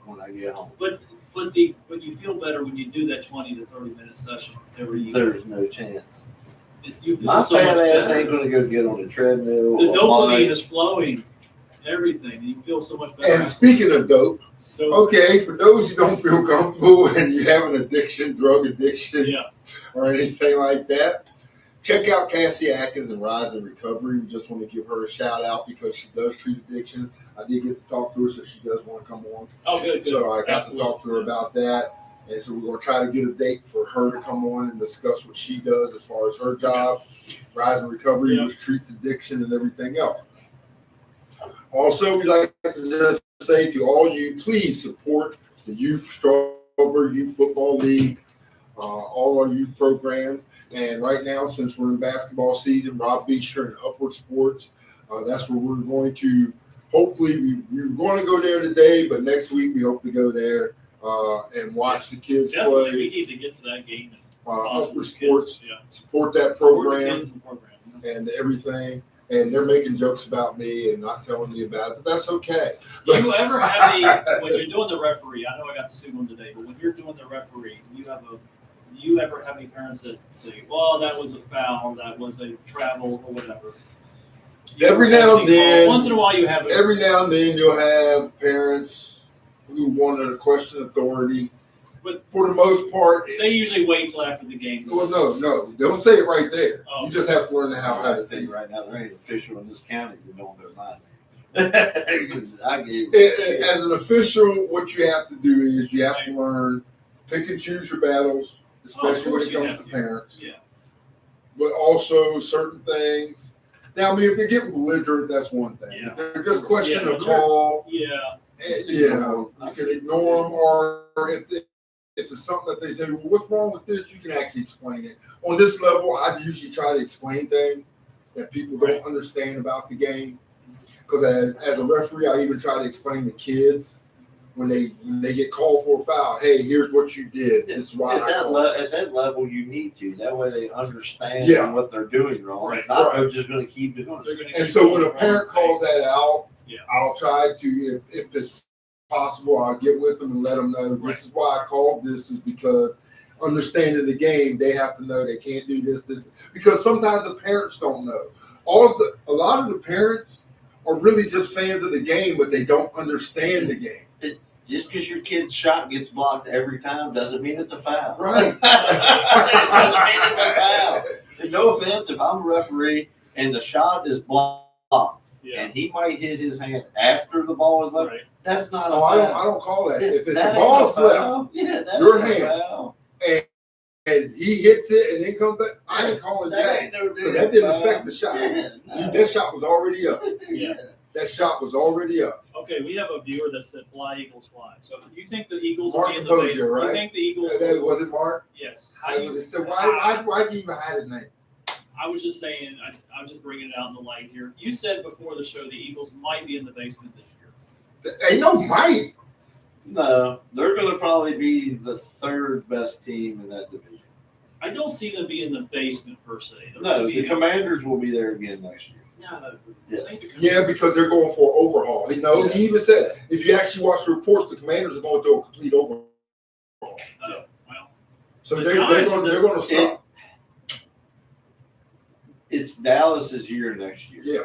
when I get home. But But you feel better when you do that 20 to 30-minute session every year. There's no chance. You feel My so fat much ass better. ain't gonna go get on a treadmill. The or dopamine bike. is flowing, everything. You feel so much better. And speaking of dope, So, okay, for those who don't feel comfortable and you have an addiction, drug addiction, yeah, or anything like that, check out Cassie Atkins and Rise and Recovery. We just want to give her a shout out because she does treat addiction. I did get to talk to her, so she does want to come on. oh, good. So I got Absolutely. to talk to her about that. And so we're going to try to get a date for her to come on and discuss what she does as far as her job, Rise and Recovery, Yeah. which treats addiction and everything else. Also, we'd like to just say to all you, please support the Youth Strawberry Youth Football League, all our youth programs. And right now, since we're in basketball season, Rob Beecher and Upward Sports, that's where we're going to, hopefully, we were going to go there today, but next week we hope to go there and watch the kids Definitely, play. we need to get to that game and sponsor Upward those Sports, kids. Yeah. support that Support the program kids in the program. and everything. And they're making jokes about me and not telling me about it, but that's okay. Do you ever have when you're doing the referee? I know I got to sue one today, but when you're doing the referee, do you ever have any parents that say, "Well, that was a foul, that was a travel, or whatever"? Do you Every ever have now and any- then- Once in a while, you have. Every now and then you'll have parents who want to question authority, But for the most part, they usually wait till after the game. well, no, don't say it right there. Oh. You just have to learn how I to tell do you it. right now, there ain't an official in this county that don't know my name. I gave As an official, what you have to do is you have to learn pick and choose your battles, especially when course it you comes have to to. parents. Yeah. But also certain things. Now, I mean, if they're getting belligerent, that's one thing. Yeah. If they're just questioning Yeah, a but call, Yeah. you know, you can ignore them, or if it's something that they say, well, what's wrong with this? You can actually explain it. On this level, I usually try to explain things that people don't understand about the game. Because as a referee, I even try to explain to kids when they get called for a foul, hey, here's what you did. This is why at I that, called. at that level, you need to. That way they understand Yeah. what they're doing wrong. Right. If not, Right. they're just going to keep doing They're it. gonna And keep so when a going parent wrong. calls that out, Yeah. I'll try to, if it's possible, I'll get with them and let them know this is why I called this, is because understanding the game, they have to know they can't do this, because sometimes the parents don't know. Also, a lot of the parents are really just fans of the game, but they don't understand the game. Just because your kid's shot gets blocked every time doesn't mean it's a foul. Right. Doesn't mean it's a foul. And no offense, if I'm a referee and the shot is blocked Yeah. and he might hit his hand after the ball is left, Right. that's not a Oh, foul. I don't call that. If it's That the ain't ball's a left foul. Yeah, that your ain't a hand. foul. and he hits it and then comes back, I ain't calling That that. ain't no Because damn that didn't foul. affect the shot. Yeah, no. That shot was already up. Yeah. That shot was already up. Okay, we have a viewer that said "Fly Eagles fly." So, do you think the Eagles Mark will be in the Composure, base? Do you right? think the Eagles? Was it Mark? Yes. I said, why do you even hide his name? I was just saying. I'm just bringing it out in the light here. You said before the show the Eagles might be in the basement this year. Ain't no might. No, they're going to probably be the third best team in that division. I don't see them being in the basement per se. They're No, gonna be the Commanders will be there again next year. No, Yes. I think the Yeah, because they're going for an overhaul. You know, he even said if you actually watch the reports, the Commanders are going through a complete overhaul. Oh, well, So The they're Giants, going to suck. It's Dallas's year next year. Yeah.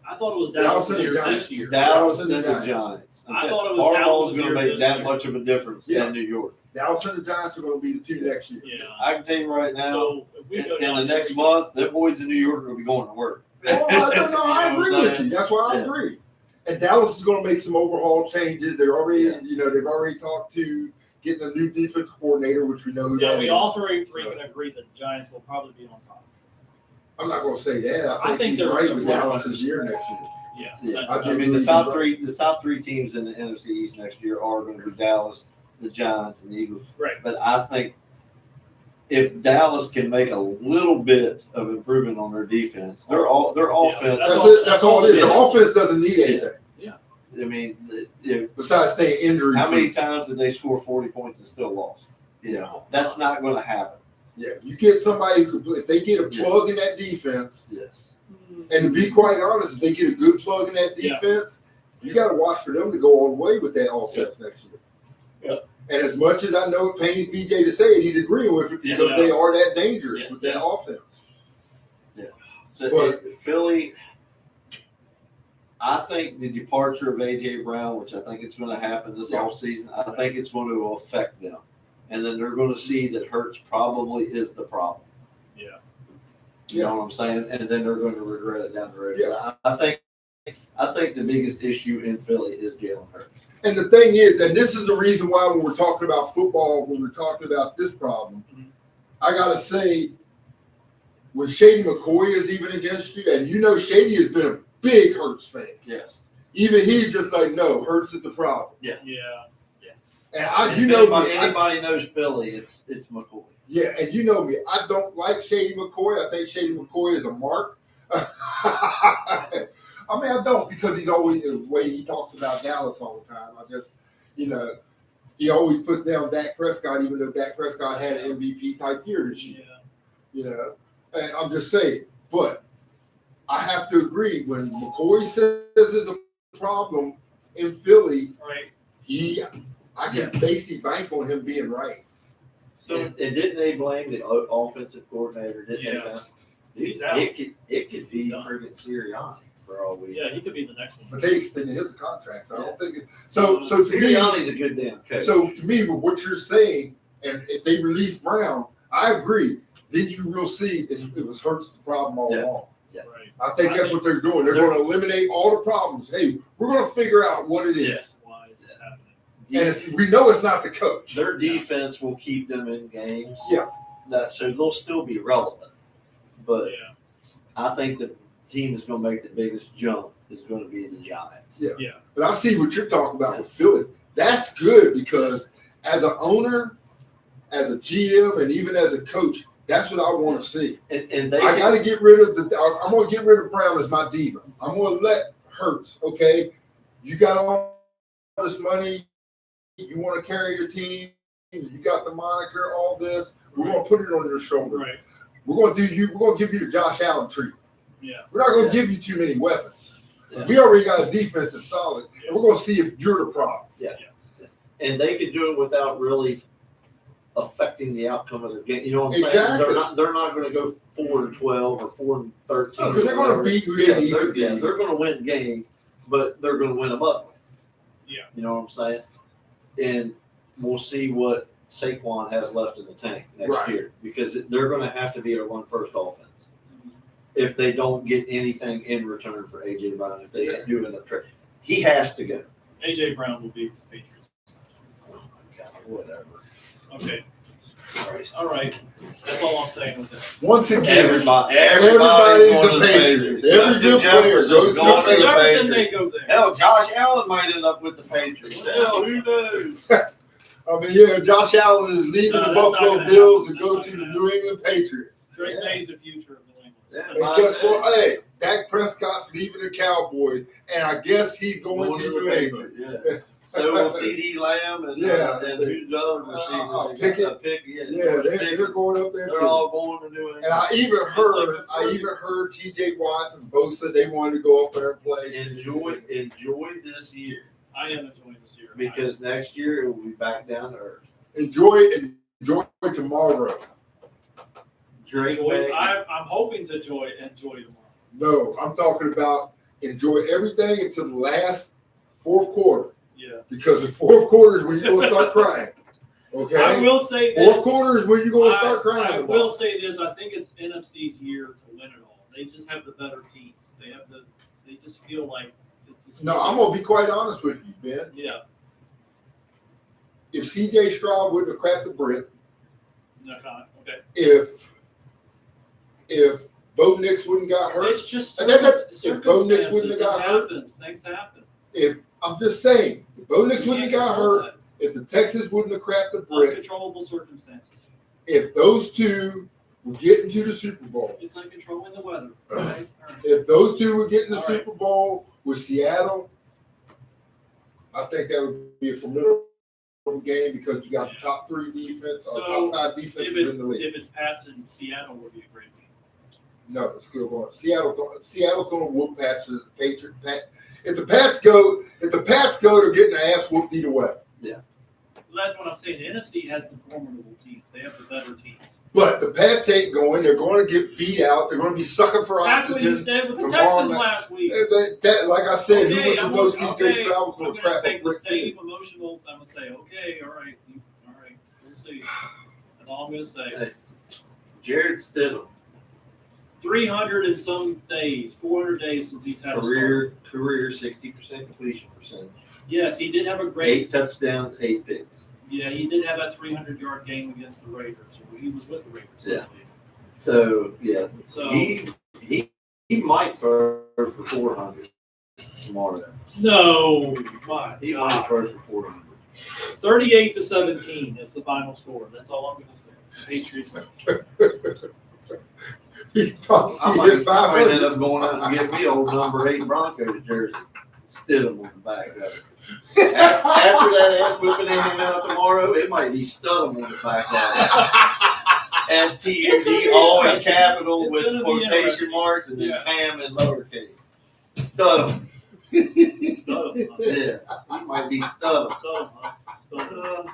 I thought it was Dallas Dallas and the this Giants. year. Dallas and the and the Giants. I thought it was Harbaugh's Dallas's going year to make this that year. much of a difference Yeah. in New York. Dallas and the Giants are going to be the two next year. Yeah. I can tell you right now, So if we in go the down next every- month, them boys in New York are going to be going to work. Oh, I don't know. I You know what agree I'm with saying? you. That's why I Yeah. agree. And Dallas is going to make some overhaul changes. They're already, Yeah. they've already talked to getting a new defense coordinator, which we know who Yeah, that we is. all three can agree that the Giants will probably be on top. I'm not going to say that. I I think think he's they're right the with front Dallas's runners. year next year. Yeah. Yeah. that- I I do mean, the believe top you're three teams in the NFC East next year are going to be Dallas, the Giants, and the Eagles. Right. But I think if Dallas can make a little bit of improvement on their defense, their offense. That's all it is. The Yeah. offense doesn't need anything I mean, if, besides staying injury. how many times did they score 40 points and still lost? You know, that's not going to happen. Yeah, you get somebody who can play. If they get a plug in that defense, Yes. and to be quite honest, if they get a good plug in that Yeah. defense, you got to watch for them to go all the way with that offense next year. And as much as I know it pains BJ to say it, he's agreeing with it because Yeah. they are that dangerous Yeah. with that offense. So But- Philly, I think the departure of A.J. Brown, which I think it's going to happen this Yeah. offseason, I think it's going to affect them. And then they're going to see that Hurts probably is the problem. Yeah. You know what I'm saying? And then they're going to regret it down the road. Yeah. I think the biggest issue in Philly is Jalen Hurts. And the thing is, and this is the reason why when we're talking about football, when we're talking about this problem, Mhm. I got to say, when Shady McCoy is even against you, and you know Shady has been a big Hurts fan. Yes. Even he's just like, no, Hurts is the problem. Yeah. And If you know me, anybody knows Philly, it's McCoy. yeah, and you know me, I don't like Shady McCoy. I think Shady McCoy is a mark. I mean, I don't because he's always the way he talks about Dallas all the time. I just, he always puts down Dak Prescott, even though Dak Prescott had an MVP type year this year. And I'm just saying, but I have to agree when McCoy says there's a problem in Philly, Right. I can basically bank on him being right. So And didn't they blame the offensive coordinator? Didn't Yeah. they? He's out. It could be Done. friggin' Sirianni for all we. yeah, he could be the next one. But they extended his contract, so I don't think it. So to me, Sirianni's a good damn coach. so to me, with what you're saying, and if they release Brown, I agree. Then you will see it was Hurts the problem all Yeah. along. Right. I think that's what they're doing. They're going to eliminate all the problems. Hey, we're going to figure out what it is. Yeah. Why is this happening? And we know it's not the coach. Their defense will keep them in games. Yeah. So they'll still be relevant. But Yeah. I think the team that's going to make the biggest jump is going to be the Giants. But I see what you're talking about with Philly. That's good because as an owner, as a GM, and even as a coach, that's what I want to see. And they I got to get rid of I'm going to get rid of Brown as my diva. I'm going to let Hurts, okay? You got all this money. You want to carry the team. You got the moniker, all this. We're going to put it on your shoulder. Right. We're going to give you the Josh Allen treatment. Yeah. We're not going to give you too many weapons. Yeah. We already got a defense that's solid. And we're going to see if you're the problem. and they can do it without really affecting the outcome of their game. You know what I'm Exactly. saying? They're not going to go 4-12 or 4-13. Because they're going to beat who they need to beat. They're going to win games, but they're going to win them ugly. Yeah. You know what I'm saying? And we'll see what Saquon has left in the tank next Right. year because they're going to have to be a run-first offense if they don't get anything in return for A.J. Brown. If they do end up trading, he has to go. AJ Brown will be with the Patriots. Oh my God, whatever. Okay. All right. That's all I'm saying with that. Once again, Everybody's everybody's going a to the Patriots. Patriots. Every good Justin player Jefferson's goes to going the to the Jefferson may Patriots. go there. Hell, Josh Allen might end up with the Patriots. Hell, who knows? I mean, yeah, Josh Allen is leaving No, the that's not Buffalo gonna Bills happen. to go That's to not the gonna New England Patriots. Drake May's the future of New England. Yeah, And guess what? Hey, Dak Prescott's leaving the Cowboys, and I guess he's going to New England. Yeah. So will CD Lamb and Yeah. and who's the other receiver? They got Pickett. Pickett. Yeah, they're going up there They're too. all going to New England. And I even heard T.J. Watts and Bosa. They wanted to go up there and play. enjoy this year I am enjoying this year. because next year it will be back down to earth. Enjoy tomorrow. Drake Enjoy, May, I'm hoping to enjoy tomorrow. No, I'm talking about enjoy everything until the last fourth quarter. Yeah. Because the fourth quarter is when you're going to start crying. Okay? I will say Fourth this. quarter is when you're going to start crying. I tomorrow. will say this. I think it's NFC's year to win it all. They just have the better teams. They just feel like it's just. No, I'm going to be quite honest with you, Ben. Yeah. If C.J. Stroud wouldn't have cracked the brick, No, kind of. Okay. if Bo Nix wouldn't got hurt, It's just If Bo Nix circumstances. wouldn't have It got hurt, happens. Things happen. if I'm just saying, if Bo Nix You wouldn't have can't got control hurt, if the Texans wouldn't have cracked the that. brick, Uncontrollable circumstances. if those two were getting to the Super Bowl, It's like controlling the weather. Okay? All right. if those two were getting the All right. Super Bowl with Seattle, I think that would be a formidable game because you got the top three defense, So, top five If defenses it's, in the league. if it's Pats in Seattle, would be a great game. No, it's still going. Seattle's going to whoop Pats. If the Pats go, they're getting their ass whooped either way. that's what I'm saying. The NFC has the formidable teams. They have the better teams. But the Pats ain't going. They're going to get beat out. They're going to be sucking for That's what you oxygen. said with the tomorrow Texans night. last week. That, like I said, Okay, who was to I'm know gonna- CJ okay, Stroud was I'm going to gonna crap a take the brick same kid? emotional. I'm gonna say, okay, all right, we'll see. That's all I'm gonna say. Hey. Jared Stidham, 300 and some days, 400 days since he's had a start. career 60% completion percentage. Yes, he did have a great. 8 touchdowns, 8 picks. Yeah, he did have that 300-yard game against the Raiders. He was with the Raiders. I Yeah. believe. So yeah, So he might throw for 400 tomorrow. no, my He might God. throw for 400. 38-17 is the final score. That's all I'm gonna say. Patriots. He possibly I hit might 500. end up going out and getting me old number 8 Broncos jersey. Stidham on the back of it. After that ass whipping in him out tomorrow, it might be Studham on the back of it. STUD, all in capital It's with gonna be quotation interesting. marks and then Yeah. Ham in lowercase. Studham. Studham, huh? Yeah, he might be Studham. Studham, huh? Studham.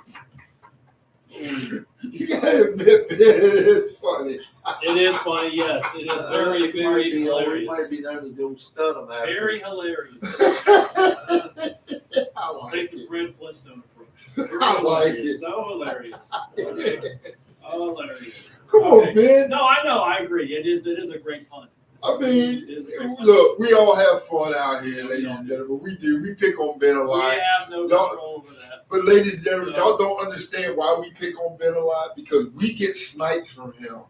You gotta admit, it is funny. It is funny, yes. It is very, It might very be old- It hilarious. might be known as the old Studham. after. Very hilarious. I I'll like take the it. Fred Flintstone approach. I like Hilarious. it. So hilarious. Hilarious. Come Okay. on, Ben. No, I know. I agree. It is a great punt. I mean, It is a great punt. look, we all have fun out here, ladies and gentlemen. We do. We pick on Ben a We lot. have no Y'all- control over that. But ladies and gentlemen, So- y'all don't understand why we pick on Ben a lot because we get snipes from him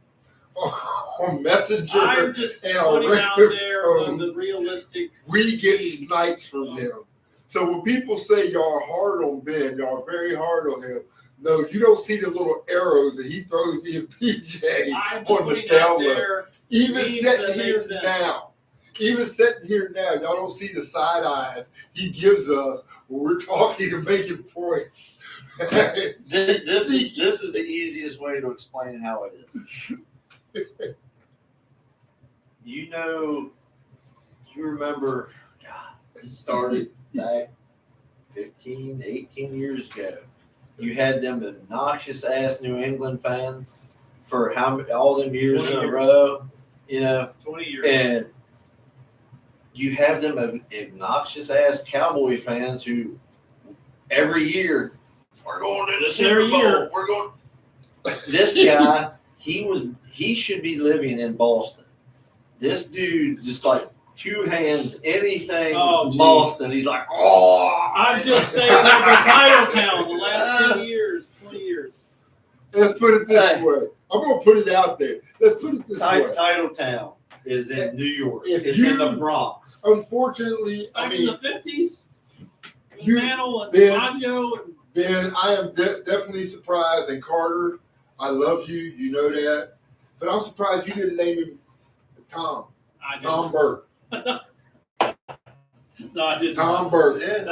on Messenger. I'm just and on putting out record there phone. the realistic. We get snipes from him. So when people say y'all are hard on Ben, y'all are very hard on him. No, you don't see the little arrows that he throws me and PJ I'm just on the putting out download. there. Even memes sitting that here make sense. now, y'all don't see the side eyes he gives us when we're talking and making points. This is the easiest way to explain how it is. You remember, God, it started back 15, 18 years ago. You had them obnoxious ass New England fans for all them years 20 in a years. row, 20 years. and you have them obnoxious ass Cowboy fans who every year are going to the It's their Super Bowl. year. We're going. This guy, he should be living in Boston. This dude just like two hands anything Oh, geez. Boston. He's like, oh. I'm just saying that the title town the last 10 years, 20 years. Let's put it this Hey. way. I'm gonna put it out there. Let's put it this way. Titletown is in New York. If It's you- in the Bronx. Unfortunately, I Back in mean, the 50s, You- Mantle and Ben- DiMaggio and Ben, I am definitely surprised. And Carter, I love you. You know that. But I'm surprised you didn't name him Tom. I didn't. Tom Burke. No, I didn't. Tom Burke. Yeah.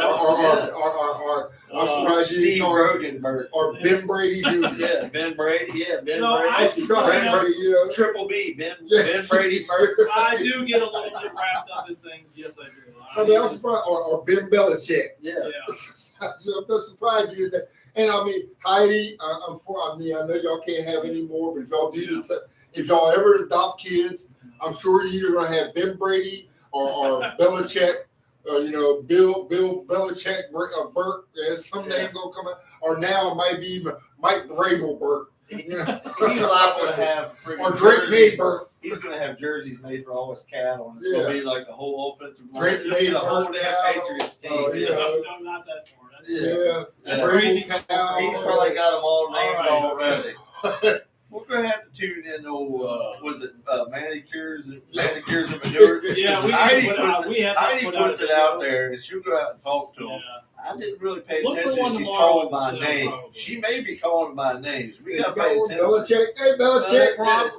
I'm surprised you Steve didn't call him. Rogenberg. Or Ben Brady Jr. Yeah, Ben Brady. Yeah, Ben No, Brady. I just Try bring up- Brady, you know. Triple B. Ben Yeah. Brady Burke. I do get a little bit wrapped up in things. Yes, I do. I mean, I'm surprised. Or Ben Belichick. Yeah. Yeah. I'm not surprised you did that. And I mean, Heidi, I know y'all can't have any more, but if y'all do, if y'all ever adopt kids, I'm sure you're gonna have Ben Brady or Belichick, Bill Belichick, Burke. Some name gonna come out, or now it might be even Mike Vrabel Burke. He's liable to have freaking Or Drake May jerseys. Burke. He's gonna have jerseys made for all his cattle, and it's Yeah. gonna be like the whole offensive line. Drake Just May the whole Burke damn cattle. Patriots team. Oh, yeah. yeah. No, not that far. That's Yeah, That's Yeah. crazy. Vrabel cow. He's probably got them all named All right. already. We're gonna have to tune in manicures and manures. Yeah, we Heidi have to put puts out. it, We have to Heidi put out puts a it out show. there, and she'll go out and talk to him. Yeah. I didn't really pay Look for attention. one She's tomorrow calling by on the show, name. probably. She may be calling by names. We You gotta pay go, attention. Belichick. Hey, Belichick.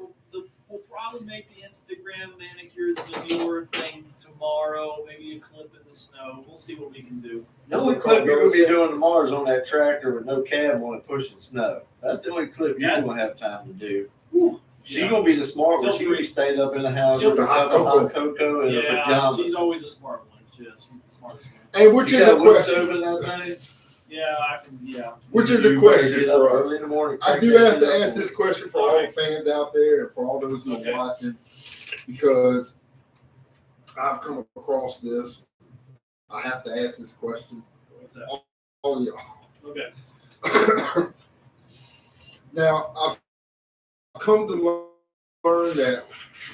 We'll probably make the Instagram manicures manure thing tomorrow. Maybe a clip in the snow. We'll see what we can do. The only clip you're gonna be doing tomorrow is on that tractor with no cab on it pushing snow. That's the only clip you're Yes. gonna have time to do. She's Yeah. gonna be the smart one. Till She gonna be stayed up in the house Till with a the cup hot of hot cocoa and a Yeah, pajama. she's always a smart one. Yeah, she's the smartest one. Hey, which You is a got wood question. stove in that thing? Yeah, I can, yeah. Which is a You better question get up for us. early in the morning, I crank do that have shit to up ask for this me. question for all the fans out there and for all those who Okay. are watching, because I've come across this. I have to ask this question. What's that? All of y'all. Okay. Now, I've come to learn that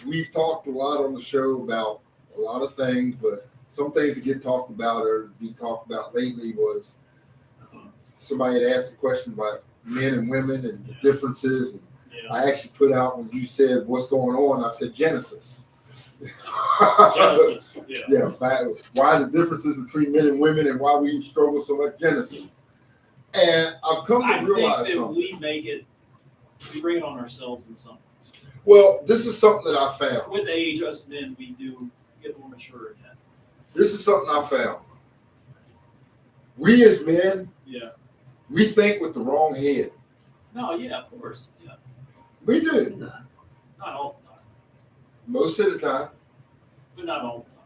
we've talked a lot on the show about a lot of things, but some things that get talked about or be talked about lately was somebody had asked a question about men and women and the differences. And Yeah. I actually put out when you said what's going on, I said Genesis. Genesis, yeah. Yeah, why the differences between men and women and why we struggle so much, Genesis. And I've come I to think realize that something. we bring it on ourselves in some ways. Well, this is something that I found. With age, us men, we do get more mature in that. This is something I found. We as men, Yeah. we think with the wrong head. No, yeah, of course. Yeah. We do, Not all the time, most of the time. but not all the time.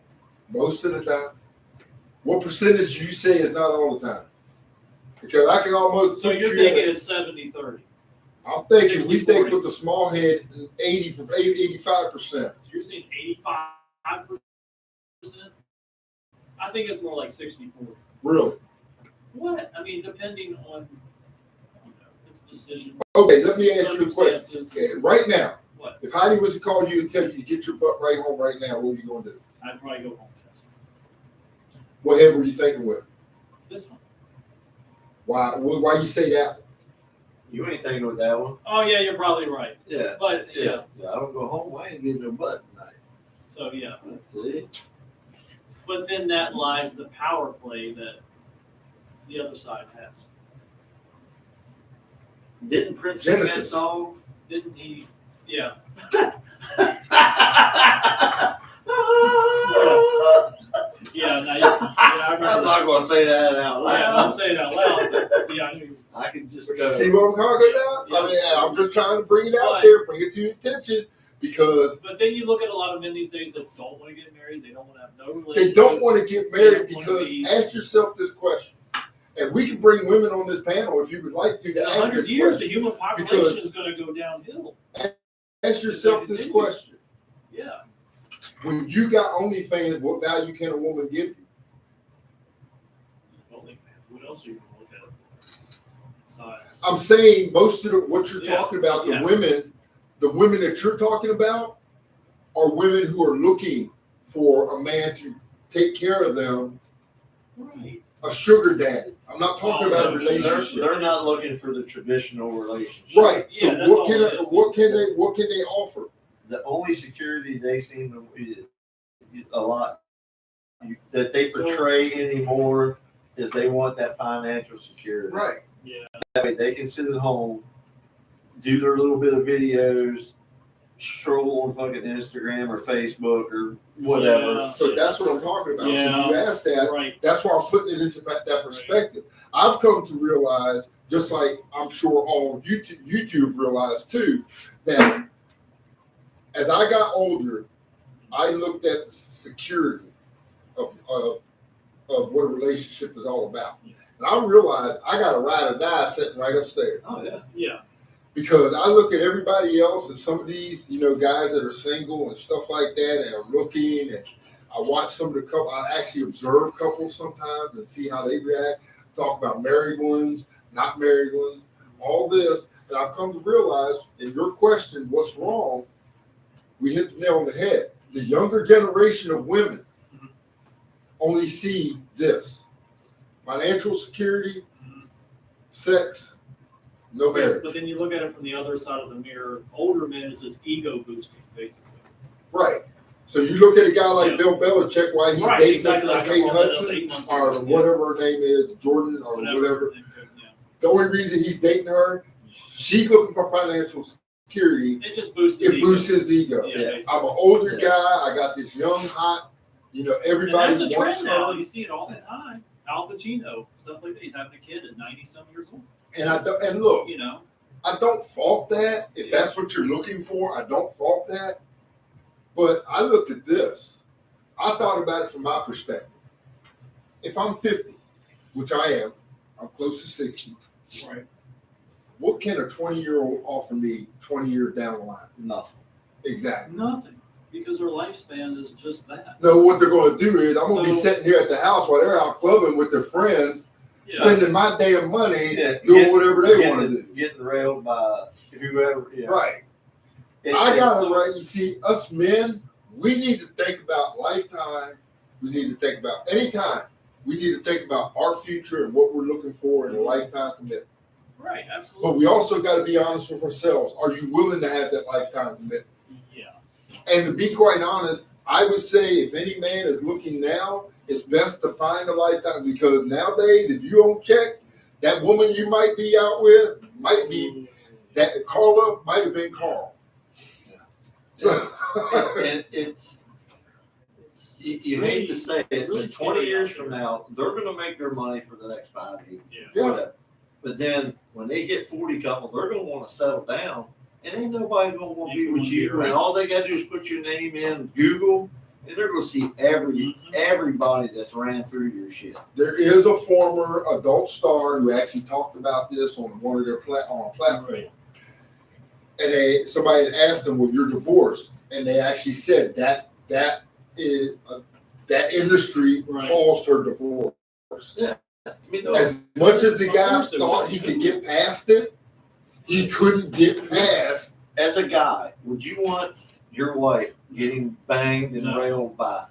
Most of the time. What percentage do you say is not all the time? Because I can almost. So you're thinking it's 70-30. I'm thinking we 60-40. think with the small head 85%. So you're saying 85%? I think it's more like 60-40. Really? What? I mean, depending on, its decision. Okay, let me ask you a question. Circumstances. Okay, right now, What? if Heidi was to call you and tell you to get your butt right home right now, what are you going to do? I'd probably go home. Yes. What head were you thinking with? This one. Why you say that? You ain't thinking with that one. Oh, yeah, you're probably right. Yeah. But, yeah. I don't go home. I ain't getting no butt tonight. So, yeah. Let's see. But then that lies the power play that the other side has. Didn't Prince sing that Genesis. song? Didn't he? Yeah. Yeah, no, I I'm remember. not gonna say that out Yeah, I'm loud. saying it out loud. But yeah, I knew. I can just See what I'm talking about? I mean, I'm just trying to bring it out Right. there, bring it to your attention, because But then you look at a lot of men these days that don't want to get married. They don't want to have no relationships. they don't want to get married. They don't wanna Because be- ask yourself this question, and we can bring women on this panel if you would like to. In Ask 100 this years, the question. human population Because- is going to go downhill. Ask yourself this continue. question: Yeah. when you got OnlyFans, what value can a woman give you? It's only what else are you going to look at it for? Size. I'm saying most of what you're Yeah, talking about, yeah. the women that you're talking about, are women who are looking for a man to take care of them, Right. a sugar daddy. I'm not talking Oh, about a no, relationship. They're not looking for the traditional relationship. Right. So Yeah, that's what all can it is. what can they offer? The only security they seem to a lot that they portray anymore is they want that financial security. Right. Yeah. That way they can sit at home, do their little bit of videos, stroll on fucking Instagram or Facebook or whatever. Yeah. So that's what I'm talking about. So Yeah. you asked that. Right. That's why I'm putting it into that perspective. I've come to realize, just like I'm sure all you have realized too, that as I got older, I looked at the security of what a relationship is all about. And I realized I got a ride or die sitting right upstairs. Oh yeah. Yeah. Because I look at everybody else and some of these, guys that are single and stuff like that and are looking, and I watch some of the couple, I actually observe couples sometimes and see how they react, talk about married ones, not married ones, all this. And I've come to realize in your question, what's wrong, we hit the nail on the head. The younger generation of women only see this: financial security, sex, no marriage. But then you look at it from the other side of the mirror. Older men is this ego boosting, basically. Right. So you look at a guy like Yeah. Bill Belichick, why he's Right, dating exactly like Kate I brought that up Hudson 8 months or ago. whatever her name is, Jordan or whatever. Yeah. The only reason he's dating her, she's looking for financial security. It just boosts his It boosts his ego. Yeah, basically. I'm an older guy. I got this young, hot, everybody And that's a wants trend now. her. You see it all the time. Al Pacino, stuff like that. He's having a kid at 90-some years old. And look, You know. I don't fault that. If Yeah. that's what you're looking for, I don't fault that. But I looked at this. I thought about it from my perspective. If I'm 50, which I am, I'm close to 60. Right. What can a 20-year-old offer me 20 years down the line? Nothing. Exactly. Nothing, because their lifespan is just that. No, what they're going to do is I'm going to be So- sitting here at the house while they're out clubbing with their friends, Yeah. spending my damn money Yeah, doing whatever they want to do. Getting railed by whoever. Yeah. Right. It- I got it so- right. You see, us men, we need to think about lifetime. We need to think about anytime. We need to think about our future and what we're looking for in a lifetime commitment. Right, absolutely. But we also got to be honest with ourselves. Are you willing to have that lifetime commitment? Yeah. And to be quite honest, I would say if any man is looking now, it's best to find a lifetime, because nowadays, if you don't check, that woman you might be out with might be, that Carla might have been Carl. So, And you hate to say it, really but 20 scary years out from there. now, they're going to make their money for the next 5 years. Yeah. Yeah. Whatever. But then when they hit 40 couple, they're going to want to settle down, and ain't nobody going to want to be with you. And all they got to do is put your name in Google, and they're going to see everybody that's ran through your shit. there is a former adult star who actually talked about this on one of their on a platform. And somebody had asked them, well, you're divorced. And they actually said that is that industry Right. caused her divorce. Yeah. I mean, As much as the Of guy course it thought was. he could get past it, he couldn't get past. as a guy, would you want your wife getting banged and No. railed by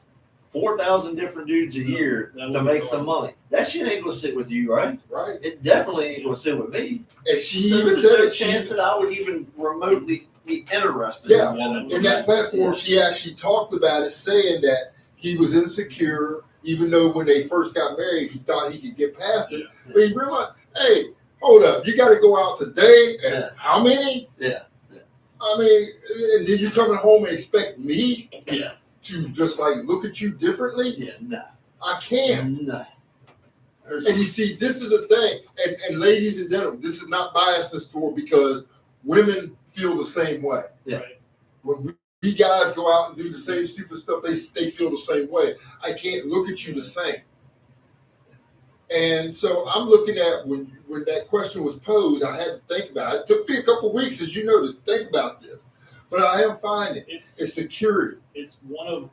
4,000 different dudes a year that to wouldn't make go some on. money? That shit ain't gonna sit with you, right? Right. It definitely ain't gonna sit with me. And she So even there's said no it. chance that I would even remotely be interested Yeah. in a woman. In that platform, she actually talked about it, saying that he was insecure, even though when they first got married, he thought he could get past it. But he realized, hey, hold up, you got to go out today, and Yeah. how many? Yeah. I mean, and then you coming home and expect me Yeah. to just like look at you differently? Yeah, no. I can't. No. And you see, this is the thing, and ladies and gentlemen, this is not biased toward, because women feel the same way. Yeah. Right. When we guys go out and do the same stupid stuff, they feel the same way. I can't look at you the same. And so I'm looking at when that question was posed, I had to think about it. It took me a couple of weeks, as you know, to think about this. But I am finding it's security. It's one of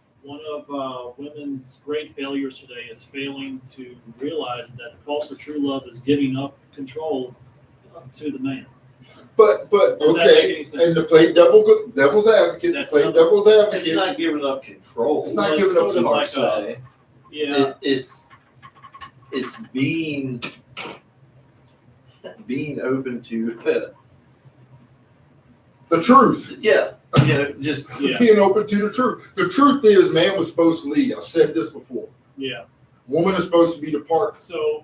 women's great failures today is failing to realize that the cost of true love is giving up control to the man. But Does that make okay, any sense? and to play devil's advocate, That's to play another- devil's It's advocate. not giving up control. It's not Well, giving up sort of to like say. Yeah, It's being open to the truth. just yeah, Being open to the truth. The truth is, man was supposed to lead. I said this before. yeah. Woman is supposed to be the partner. So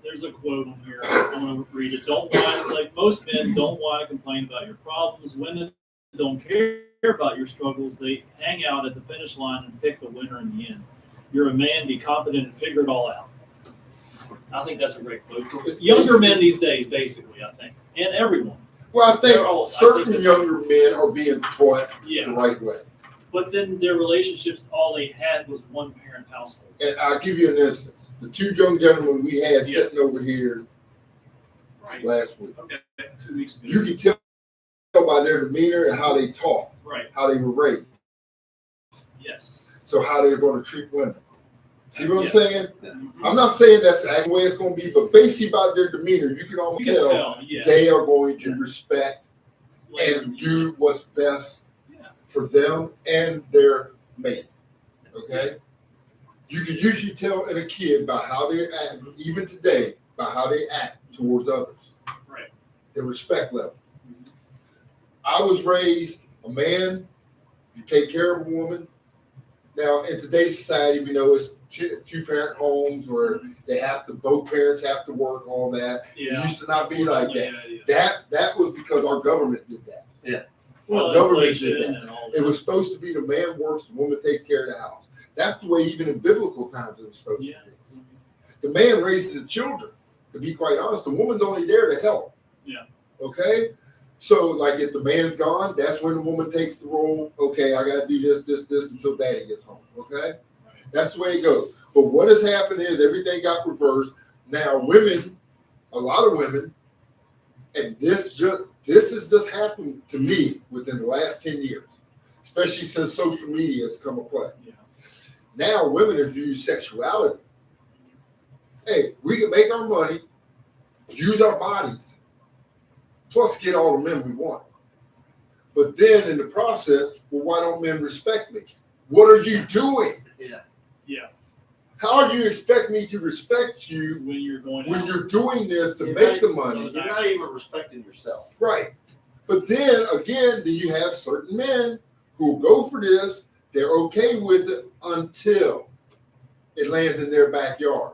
there's a quote on here. I'm going to read it. Don't whine, like most men don't want to complain about your problems. Women don't care about your struggles. They hang out at the finish line and pick the winner in the end. You're a man, be confident and figure it all out. I think that's a great quote. Younger men these days, basically, I think, and everyone. Well, I think They're all- I certain think younger men are being taught the Yeah, right way. but then their relationships, all they had was one parent households. And I'll give you an instance. The two young gentlemen we had Yeah. sitting over here Right. last week. Okay. 2 weeks ago. You can tell by their demeanor and how they talk, Right. how they were raised. Yes. So how they're going to treat women. See what I'm Yeah. saying? Mhm. I'm not saying that's the way it's going to be, but basically by their demeanor, you can almost You can tell tell. Yeah. they are going to respect Later. and do what's best Yeah. for them and their mate. Okay? You can usually tell in a kid by how they act, even today, by how they act towards others. Right. Their respect level. I was raised a man, you take care of a woman. Now, in today's society, we know it's two-parent homes where they have to, both parents have to work, all that. Yeah. It used to not be like that. Yeah. That was because our government did that. Well, government did inflation that. and all It that. was supposed to be the man works, the woman takes care of the house. That's the way even in biblical times it was supposed Yeah. to be. The man raises the children. To be quite honest, the woman's only there to help. Yeah. Okay? So, like, if the man's gone, that's when the woman takes the role. Okay, I got to do this until daddy gets home. Okay? That's the way it goes. But what has happened is everything got reversed. Now, women a lot of women, and this has just happened to me within the last 10 years, especially since social media has come to play. Yeah. Now women have used sexuality. Hey, we can make our money, use our bodies, plus get all the men we want. But then in the process, well, why don't men respect me? What are you doing? Yeah. How do you expect me to respect you When you're going when out. you're doing this to You're make the not- money? You're not even respecting yourself. Right. But then again, do you have certain men who go for this, they're okay with it until it lands in their backyard.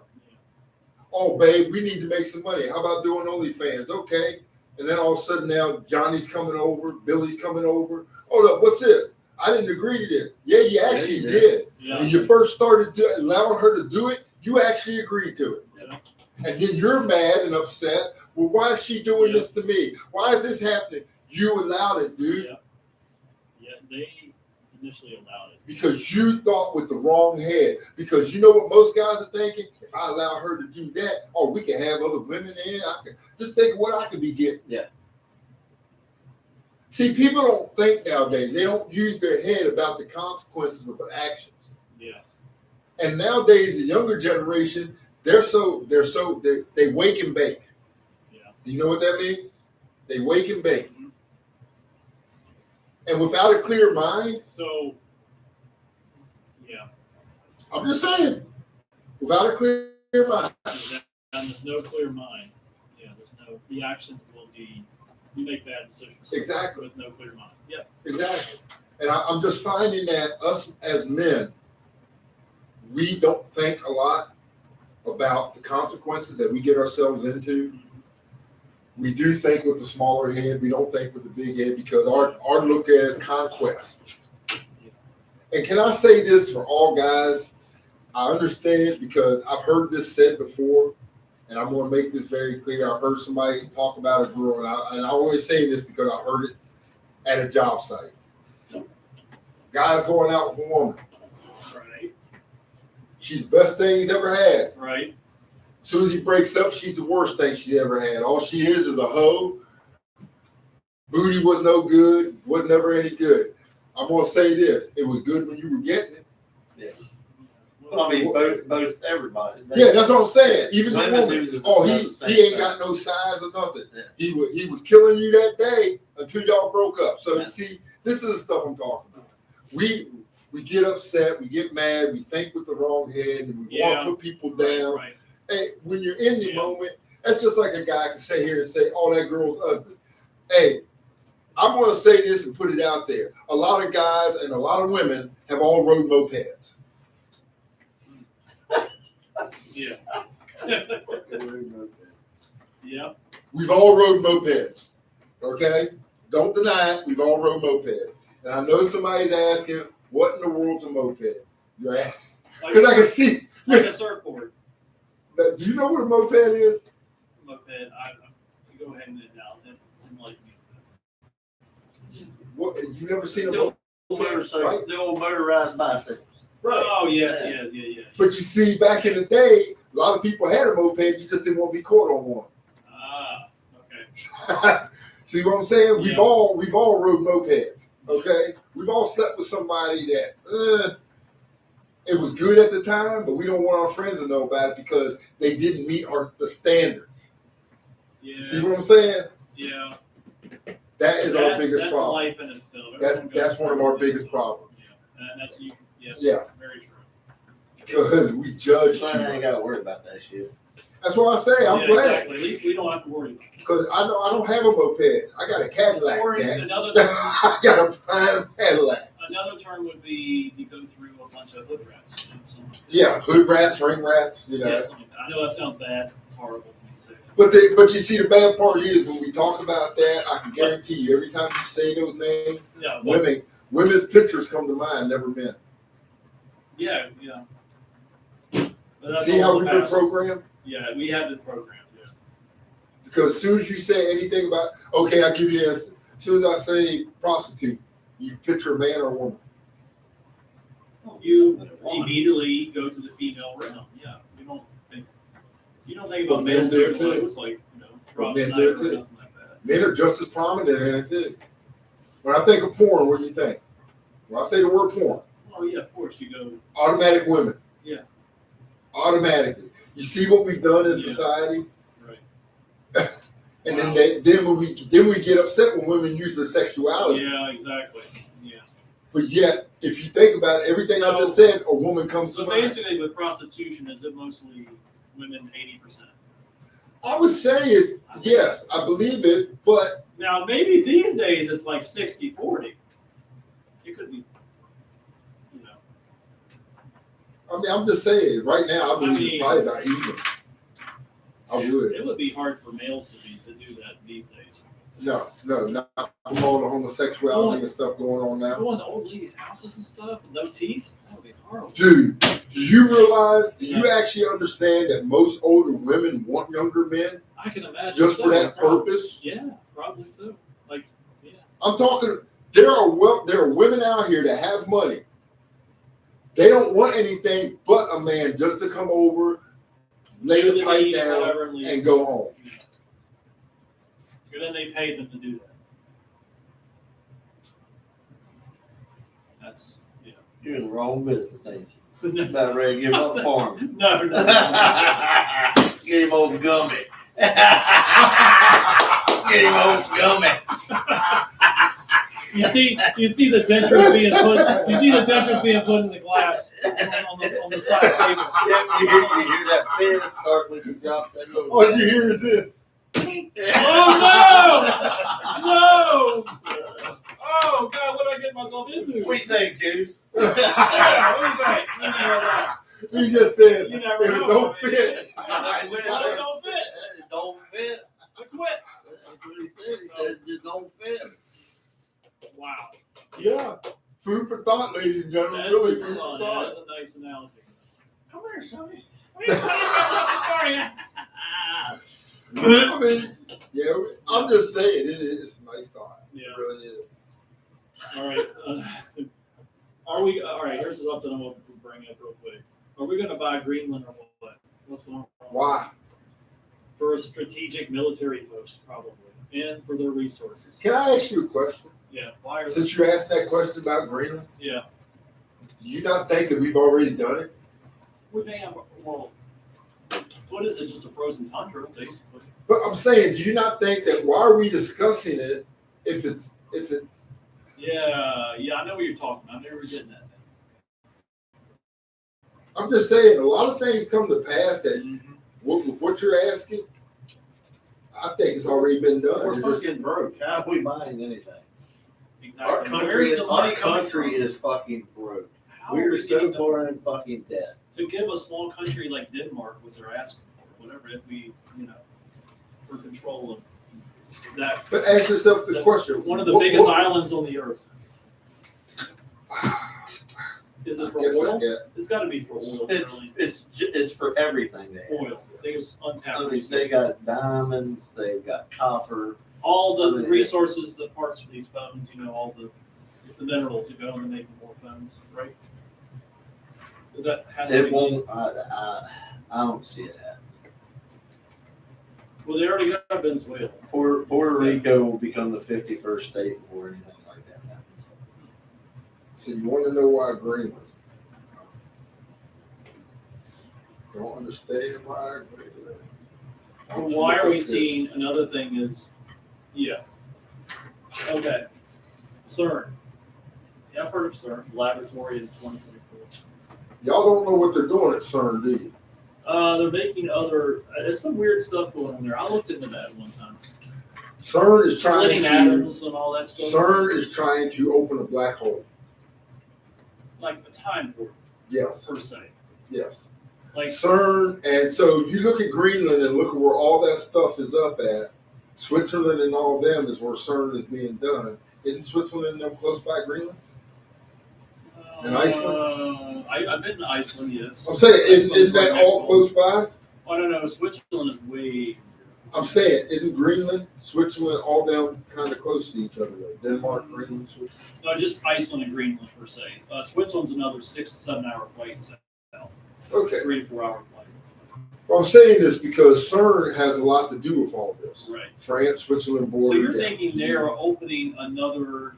Oh, babe, we need to make some money. How about doing OnlyFans? Okay. And then all of a sudden now Johnny's coming over, Billy's coming over. Hold up, what's this? I didn't agree to this. Yeah, you actually you did. Yeah. When you first started allowing her to do it, you actually agreed to it. Yeah. And then you're mad and upset. Well, why is she doing this to me? Why is this happening? You allowed it, dude. Yeah. Yeah, they initially allowed it. Because you thought with the wrong head. Because you know what most guys are thinking? If I allow her to do that, oh, we can have other women in. I can just think of what I could be getting. Yeah. See, people don't think nowadays. They don't use their head about the consequences of their actions. Yeah. And nowadays, the younger generation, they wake and bake. Yeah. Do you know what that means? They wake and bake. Mhm. And without a clear mind, So, yeah. I'm just saying, without a clear mind, And there's no clear mind. Yeah, the actions will be, you make bad decisions. Exactly. With no clear mind. Yeah. exactly. And I'm just finding that us as men, we don't think a lot about the consequences that we get ourselves into. We do think with the smaller head. We don't think with the big head because our look as conquest. And can I say this for all guys? I understand because I've heard this said before, and I'm going to make this very clear. I heard somebody talk about a girl, and I only say this because I heard it at a job site. Guy's going out with a woman. Right. She's the best thing he's ever had. Right. As soon as he breaks up, she's the worst thing she ever had. All she is a hoe. Booty was no good, was never any good. I'm going to say this. It was good when you were getting it. Well, I mean, both everybody. Yeah, that's what I'm saying. Even the Women woman. do the- Oh, does the he same ain't thing. got no size or nothing. Yeah. He was killing you that day until y'all broke up. So Yeah. see, this is the stuff I'm talking about. We get upset, we get mad, we think with the wrong head, and we want Yeah. to put people down. Right. Hey, when you're in the Yeah. moment, that's just like a guy can sit here and say, "Oh, that girl's ugly." Hey, I'm going to say this and put it out there. A lot of guys and a lot of women have all rode mopeds. Yeah. Yeah. We've all rode mopeds. Okay? Don't deny it. We've all rode mopeds. And I know somebody's asking, what in the world's a moped? Because I can see. Like a surfboard. Do you know what a moped is? Moped. You go ahead and enlighten me. What, you never seen a The moped? old motorcycle, Right. the old motorized bicycles. Right. Oh, yes, Yeah. yeah. But you see, back in the day, a lot of people had a moped. You just didn't want to be caught on one. Ah, okay. See what I'm saying? We've Yeah. all rode mopeds. Okay, we've all slept with somebody that it was good at the time, but we don't want our friends to know about it because they didn't meet the standards. Yeah. You see what I'm saying? Yeah. That is our biggest that's problem. life in itself. That's Everyone goes one of through our it. biggest problems. Yeah. Yeah, Very true. because we judge too So I ain't much. got to worry about that shit. That's what I say. I'm Yeah, glad exactly. At least we don't have to worry about it. because I don't have a moped. I got a Cadillac. Or Dad. another term, I got a prime Cadillac. another term would be you go through a bunch of hood rats. You know, something like that. Yeah, hood rats, ring rats. You know. Yeah, something like that. I know that sounds bad. It's horrible when you say that. But you see, the bad part is when we talk about that, I can guarantee you, every time you say those names, Yeah. But, women's pictures come to mind, never men. yeah. But that's See all how in we've the been past. programmed? Yeah, we have the program. Yeah. Because as soon as you say anything about, okay, I'll give you this. As soon as I say prostitute, you picture a man or a woman. You immediately go to the female realm. Yeah. You don't think But about men male do it gender too. roles like Rob men Schneider do or too. nothing like that. Men are just as prominent in it too. When I think of porn, what do you think? When I say the word porn, Oh yeah, of course you go. automatic women. Yeah. Automatically. You see what we've done in Yeah. society? Right. And Wow. then we get upset when women use their sexuality. Yeah, exactly. Yeah. But yet, if you think about it, everything I just said, a woman comes to So mind. basically, with prostitution, is it mostly women? 80%. I would say it's yes, I believe it, but Now maybe these days it's like 60-40. It could be. You know. I mean, I'm just saying. Right now, I believe it's probably about even. I would. It would be hard for males to do that these days. No, not with all the homosexuality and stuff going on now. Going to old ladies' houses and stuff with no teeth. That would be horrible. Dude, do you realize? Do you actually understand that most older women want younger men I can imagine. just for so. that purpose? Yeah, probably so. Like, yeah. I'm talking. There are women out here that have money. They don't want anything but a man just to come over, lay the pipe down, and go home. Yeah. And then they paid them to do that. That's yeah. You're in the wrong business, ain't you? No, About ready to give up farming. no. Get him old gummy. Get him old gummy. You see the dentures being put. You see the dentures being put in the glass on the side table. Yeah, you hear that fin start when you drop that little. All you hear is this. Oh no! No! Oh God! What did I get myself into? What do you think, Juice? Yeah, what do you think? You never know. He just said, You if never it know. don't fit, If it don't fit, It don't fit. I quit. That's what he said. He said it just don't fit. Wow. yeah. Food for thought, ladies and gentlemen. That's Really good food fun. for Yeah, thought. that's a nice analogy. Come here, Sonny. What are you talking about something for you? I mean, yeah, I'm just saying, it's a nice thought. Yeah. It really is. All right. Are we? All right. Here's something I'm going to bring up real quick. Are we going to buy Greenland or what? What's going on? Why? For a strategic military post, probably, and for their resources. Can I ask you a question? Yeah. Why are Since you asked that question about Greenland, Yeah. do you not think that we've already done it? We may have. Well, what is it? Just a frozen tundra, basically. But I'm saying, do you not think that why are we discussing it if it's Yeah. Yeah. I know what you're talking about. I know where you're getting at. I'm just saying a lot of things come to pass that Mm-hmm. what you're asking, I think it's already been done. We're It's just- fucking broke. How are we buying anything? Exactly. Our Where's country, the money our coming country from? is fucking broke. How are We're we so getting the- far in fucking debt. to give a small country like Denmark what they're asking for, whatever, if we, for control of that, But ask yourself the question. one of the what- biggest what- islands on the earth. Is it for Yes, I oil? get. It's got to be for oil, really. It's for everything they have. Oil. I think it's untapped. I mean, resources. they got diamonds, they've got copper. all the everything. resources, the parts for these phones, all the minerals that go into making more phones, right? Is that has to It be? won't, I don't see it happening. Well, they already got Venezuela. Puerto Rico will become the 51st state before anything like that happens. So you want to know why Greenland? Don't understand why Greenland. Well, why are we seeing another thing is, yeah. Okay. CERN. Yeah, I've heard of CERN, laboratory in 2024. Y'all don't know what they're doing at CERN, do you? They're making other, there's some weird stuff going on there. I looked into that one time. CERN is trying Splitting to. atoms and all that stuff. CERN is trying to open a black hole. Like a time portal, Yes, per se. yes. Like, CERN, and so you look at Greenland and look at where all that stuff is up at. Switzerland and all of them is where CERN is being done. Isn't Switzerland and them close by Greenland? In Iceland? I've been to Iceland, yes. I'm saying, Iceland's isn't that right next all to close by? I don't know. Switzerland is way. I'm saying, isn't Greenland, Switzerland, all them kind of close to each other? Like Denmark, Greenland, Switzerland. No, just Iceland and Greenland per se. Switzerland's another 6 to 7 hour flight south. Okay. 3 to 4 hour flight. Well, I'm saying this because CERN has a lot to do with all this. Right. France, Switzerland So border. you're yeah. thinking they're opening another,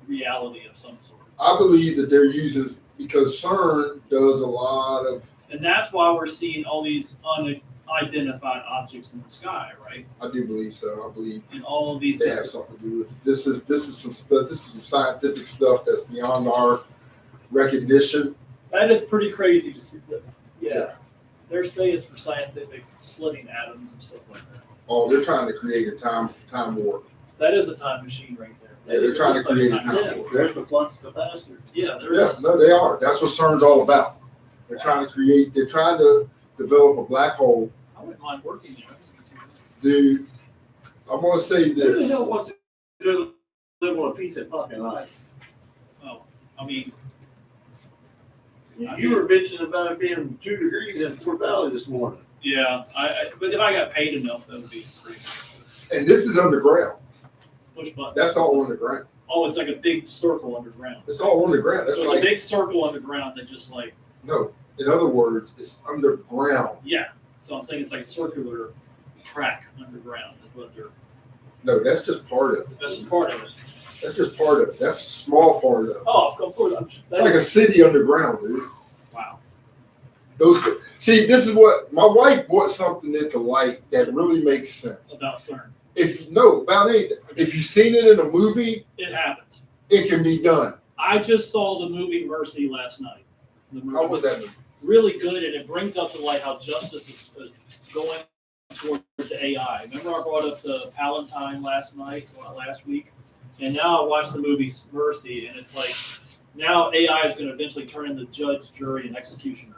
reality of some sort. I believe that they're using, because CERN does a lot of, And that's why we're seeing all these unidentified objects in the sky, right? I do believe so. I believe And all of these. they have something to do with it. This is some stuff. This is some scientific stuff that's beyond our recognition. That is pretty crazy to see. That. Yeah. Yeah. They're saying it's for scientific splitting atoms and stuff like that. Oh, they're trying to create a time warp. That is a time machine right there. Yeah, they're trying to Looks like create a time time machine. warp. There's the flux capacitor. Yeah, there Yeah, is. no, they are. That's what CERN's all about. They're trying to develop a black hole. I wouldn't mind working there. Dude, I'm gonna say Who the this. hell wants to live on a piece of fucking ice? Oh, I mean, You were bitching about it being 2 degrees in Fort Valley this morning. yeah, but if I got paid enough, that would be pretty good. And this is underground. Push button. That's all underground. Oh, it's like a big circle underground. It's all underground. That's So it's like, a big circle underground that just like, no. In other words, it's underground. yeah. So I'm saying it's like a circular track underground is what they're, No, that's just part of it. that's just part of it. That's just part of it. That's a small part of it. Oh, of course. It's like a city underground, dude. Wow. See, this is what my wife brought something into light that really makes sense. About CERN. About anything. If you've seen it in a movie, It happens. it can be done. I just saw the movie Mercy last night. The movie How was that movie? really good, and it brings up to light how justice is going towards the AI. Remember I brought up the Palatine last week, and now I watched the movie Mercy, and it's like now AI is going to eventually turn into judge, jury, and executioner.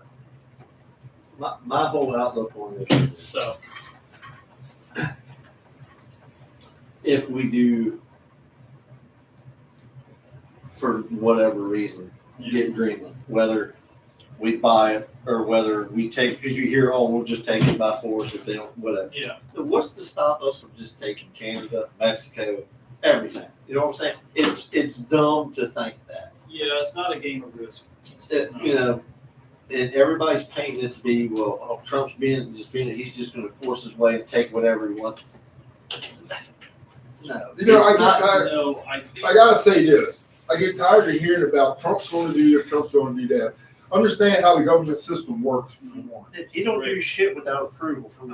My whole outlook on this is, So if we do, for whatever reason, get Greenland, whether we buy it or whether we take, because you hear, oh, we'll just take it by force if they don't, whatever. yeah, What's to stop us from just taking Canada, Mexico, everything? You know what I'm saying? It's dumb to think that. yeah, it's not a game of risk. It's not. You know, and everybody's painting it to be, well, oh, Trump's he's just going to force his way and take whatever he wants. No, You know, I it's get not- tired. No, I think I gotta say this. I get tired of hearing about Trump's going to do this, Trump's going to do that. Understand how the government system works. For one. You don't do shit without approval from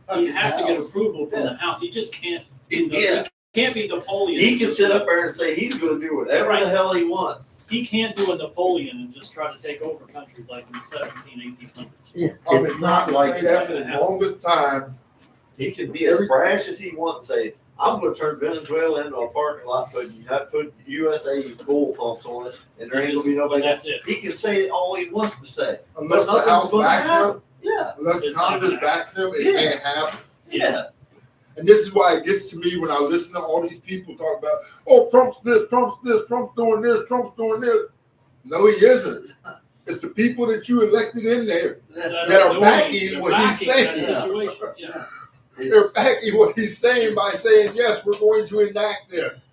the. he has to get House. approval from Yeah. the House. He just can't. He Yeah, can't be Napoleon. he can sit up there and say he's going to do whatever the hell he wants. He can't do a Napoleon and just try to take over countries like in the 1800s. I've It's been not like trying to say that for the longest time. He can be as brash as he wants, say, I'm going to turn Venezuela into a parking lot, put USA bull pumps on it, and there ain't going to be nobody. That's it. He can say all he wants to say. Unless the Nothing's House gonna backs happen. him, Yeah, unless It's not Congress gonna backs him, it Yeah. can't happen. yeah. And this is why it gets to me when I listen to all these people talk about, oh, Trump's this, Trump's this, Trump's doing this, Trump's doing this. No, he isn't. It's the people that you elected in there that are doing- backing they're what he's backing saying. that situation. Yeah. They're backing what he's saying by saying, yes, we're going to enact this.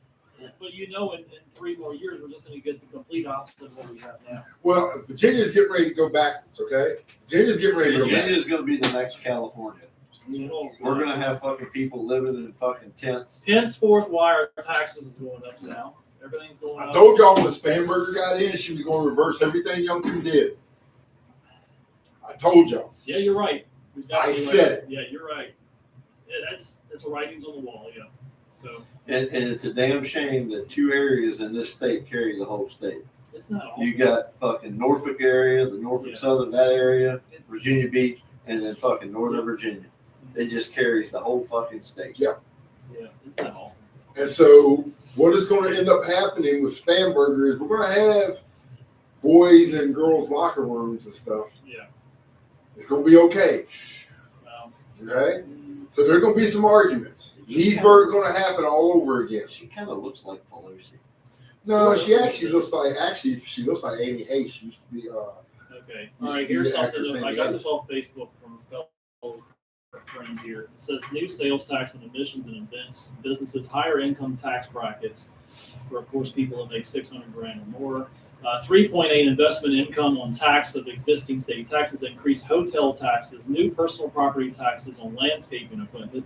But you know, in 3 more years, we're just going to get the complete opposite of what we have now. Well, Virginia's getting ready to go backwards, okay? Virginia's getting ready to go Virginia backwards. is going to be the next California. We're going to have fucking people living in fucking tents. Henceforth, why our taxes is going up now? Everything's going I up. told y'all when Spanberger got in, she was going to reverse everything Youngkin did. I told y'all. Yeah, you're right. We've got I to be said right. Yeah, you're right. Yeah, that's the writings on the wall. Yeah. So And it's a damn shame that 2 areas in this state carry the whole state. it's not all. You got fucking Norfolk area, the Norfolk Yeah. Southern, that area, Virginia Beach, and then fucking Northern Virginia. It just carries the whole fucking state. Yeah, it's not all. And so what is going to end up happening with Spanberger is we're going to have boys and girls locker rooms and stuff. Yeah. It's going to be okay. Um, Okay? So there are going to be some arguments. Leesburg going to happen all over again. She kind of looks like Pelosi. No, she looks like Amy Hayes. She used to be, okay. You All right. should be Here's the actress something. I Amy got Hayes. this off Facebook from a fellow friend here. It says new sales tax on admissions and events, businesses, higher income tax brackets for, of course, people that make $600,000 or more. 3.8 investment income on tax of existing state taxes, increased hotel taxes, new personal property taxes on landscaping equipment,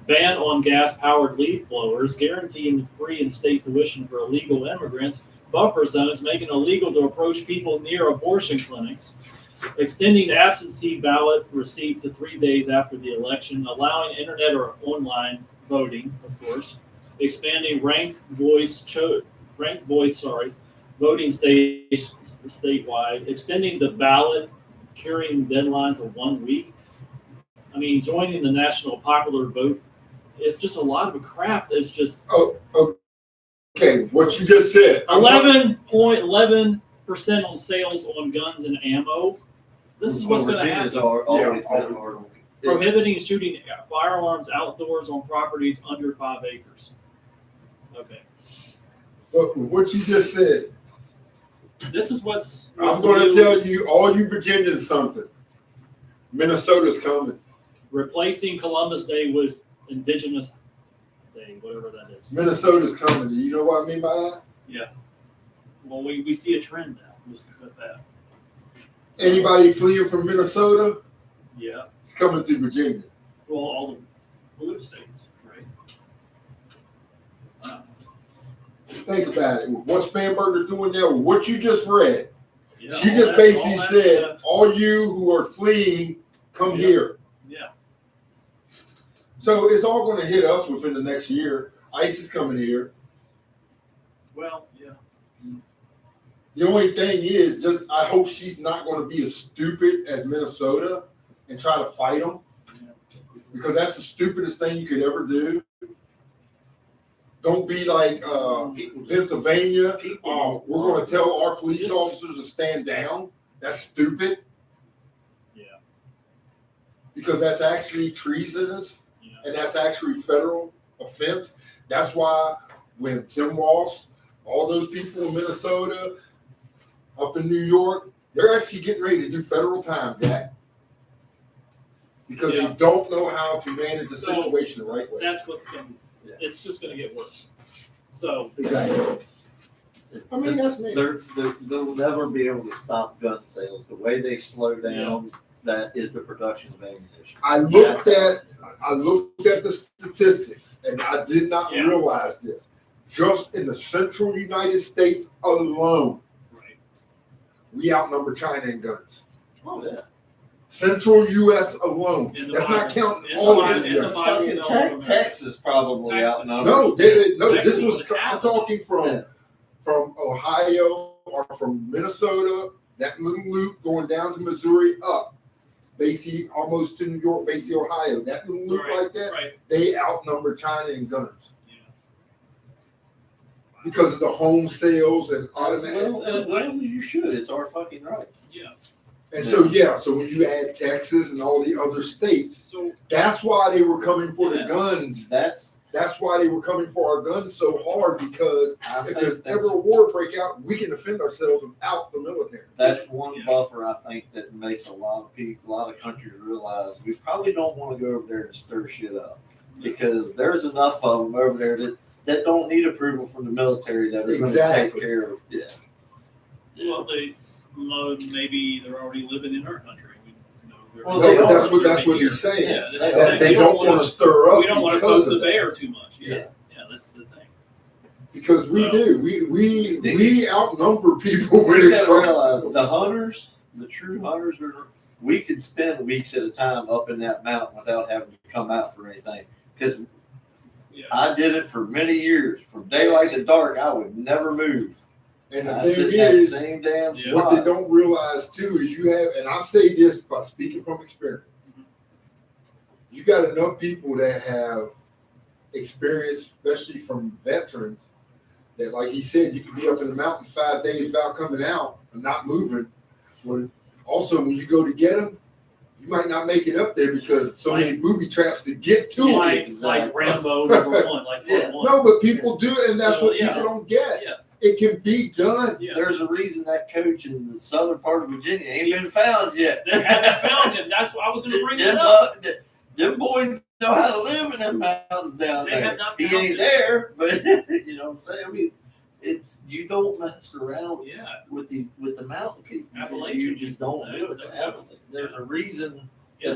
ban on gas-powered leaf blowers, guaranteeing free in-state tuition for illegal immigrants, buffer zones, making it illegal to approach people near abortion clinics, extending absentee ballot receipt to 3 days after the election, allowing internet or online voting, of course, expanding ranked voice voting statewide, extending the ballot curing deadline to 1 week. I mean, joining the national popular vote. It's just a lot of crap. It's just Okay, what you just said. 11.11% on sales on guns and ammo. This is what's going to happen. Always been hard on it. Prohibiting shooting firearms outdoors on properties under 5 acres. Okay. But what you just said, This is what's. I'm going to tell you, all you Virginians, something. Minnesota's coming. Replacing Columbus Day with Indigenous Day, whatever that is. Minnesota's coming. Do you know what I mean by that? Yeah. Well, we see a trend now with that. So, Anybody fleeing from Minnesota, yeah. it's coming to Virginia. Well, all the blue states, right? Think about it. What's Spanberger doing there? What you just read. Yeah, She all just that- basically all that said, stuff. all you who are fleeing, come Yeah. here. Yeah. So it's all going to hit us within the next year. ICE is coming here. Well, yeah. The only thing is, just I hope she's not going to be as stupid as Minnesota and try to fight them, because that's the stupidest thing you could ever do. Don't be like Pennsylvania. We're going to tell our police officers to stand down. That's stupid. Yeah. Because that's actually treasonous, Yeah. and that's actually federal offense. That's why when Tim Ross, all those people in Minnesota, up in New York, they're actually getting ready to do federal time, Jack. Because Yeah. they don't know how to manage the So, situation the right way. That's what's going to, it's just going to get worse. So, Exactly. I mean, that's me. They'll never be able to stop gun sales. The way they slow down, that is the production of ammunition. I looked at the statistics, and I did not Yeah. realize this. Just in the central United States alone, right. we outnumber China in guns. Oh, yeah. Central U.S. alone. In the That's not Bible. counting In the all Bible. of In the the U.S. Bible. Fucking Texas probably Texas. outnumbered. No, this was, Texas. I'm talking from Ohio or from Minnesota, that little loop going down to Missouri up, basically almost to New York, basically Ohio, that little loop Right, like that, right. they outnumber China in guns Yeah. because of the home sales and As well as you should. It's our fucking right. Yeah. And so when you add Texas and all the other states, So, that's why they were coming for the Yeah. guns. That's That's why they were coming for our guns so hard, because I if think there's that's, ever a war break out, we can defend ourselves without the military. that's one Yeah. buffer I think that makes a lot of people, a lot of countries realize we probably don't want to go over there and stir shit up, because there's enough of them over there that don't need approval from the military that are going to Exactly. take care of. Yeah. well, maybe they're already living in our country. Well, No, they but are. that's what he's saying. Yeah, that's They what are. I'm That saying. they We don't want to stir up We don't want to because poke the of that. bear too much. Yeah. Yeah. Yeah, that's the thing. Because we So- do. We outnumber people when You it gotta comes realize to the hunters, the true hunters, we could spend weeks at a time up in that mountain without having to come out for anything. Because Yeah. I did it for many years. From daylight to dark, I would never move. And the I sit thing in that is, same damn Yeah. what they spot. don't realize too is you have, and I say this by speaking from experience, you got enough people that have experience, especially from veterans, that like he said, you can be up in the mountain 5 days without coming out and not moving. When also when you go to get them, you might not make it up there because so many booby traps to get to Like, it. like Rambo #1, like Yeah. part 1. No, but people do it, and that's So, what yeah. people don't get. Yeah. It can be done. Yeah. There's a reason that coach in the southern part of Virginia ain't been found yet. They haven't found him. That's what I was going to bring that up. Them boys know how to live in them mountains down They there. have not He found ain't him. there, but you know what I'm saying? I mean, It's, you don't mess around Yeah. with the mountain people. Appalachian You just people, don't do it. they- There's a reason Yeah.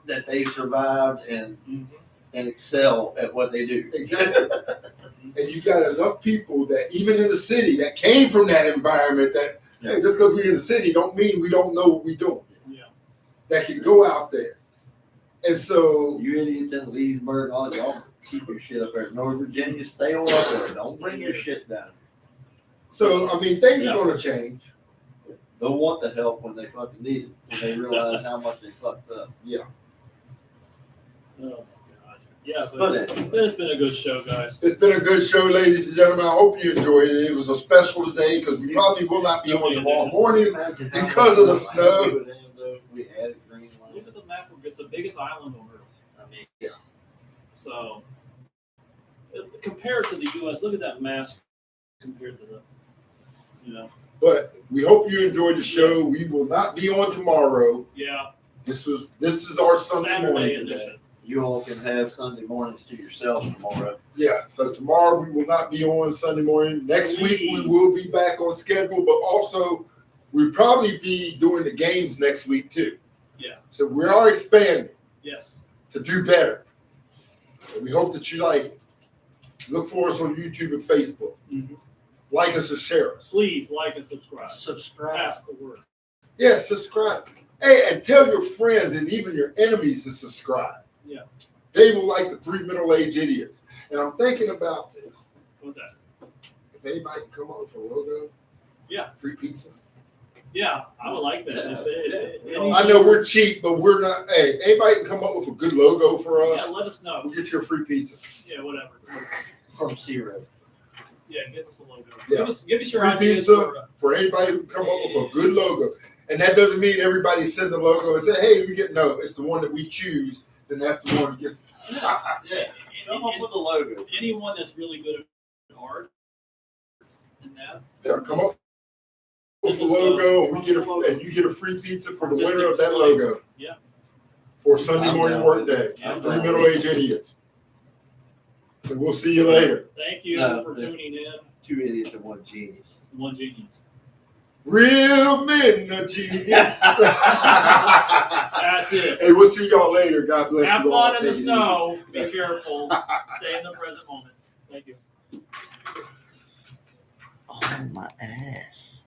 that they survived and Mhm. excel at what they do. Exactly. And you got enough people that even in the city that came from that environment that, hey, just because we're in the city don't mean we don't know what we're doing. Yeah. That can go out there. And so, You idiots in Leesburg, all y'all keep your shit up there. North Virginia, stay on up there. Don't bring your shit down. I mean, things are going to change. They'll want the help when they fucking need it, when they realize how much they fucked up. Oh my God. Yeah, But but anyway. it's been a good show, guys. It's been a good show, ladies and gentlemen. I hope you enjoyed it. It was a special today because we probably will not be on tomorrow morning. Imagine how Because much of the more snow. we would have, though, if we added Greenland. Look at the map. It's the biggest island on Earth. I mean, So compared to the U.S., look at that mass compared to the, But we hope you enjoyed the show. We will not be on tomorrow. yeah, This is our Sunday Saturday morning edition. today. you all can have Sunday mornings to yourself tomorrow. Yeah, so tomorrow we will not be on Sunday morning. Next week we will be back on schedule, but also we'll probably be doing the games next week too. Yeah. So we are expanding Yes. to do better. And we hope that you like it. Look for us on YouTube and Facebook. Mhm. Like us and share us. Please like and subscribe. Subscribe. Pass the word. Yeah, subscribe. Hey, and tell your friends and even your enemies to subscribe. Yeah. They will like the 3 middle-aged idiots. And I'm thinking about this. What's that? If anybody can come up with a logo, Yeah. free pizza. Yeah, I would like that. Yeah. I know we're cheap, but we're not. Hey, anybody can come up with a good logo for Yeah, us. let us know. We'll get you a free pizza. Yeah, whatever. From Zero. Yeah, give us a logo. Yeah. Give us your Free ideas pizza for anybody who can come up with a good logo. And that doesn't mean everybody send the logo and say, hey, we get no. It's the one that we choose. Then that's the one that gets. Yeah. Come up with a logo. anyone that's really good at art and that. Yeah, come up with a logo, and we get and you get a free pizza for the winner of that logo. Yeah. For Sunday morning work day. Yeah. 3 middle-aged idiots. And we'll see you later. Thank you No, for tuning in. 2 idiots and 1 genius. One genius. Real men are genius. That's it. Hey, we'll see y'all later. God bless Have you all. fun in the Take it easy. snow. Be careful. Stay in the present moment. Thank you. On my ass.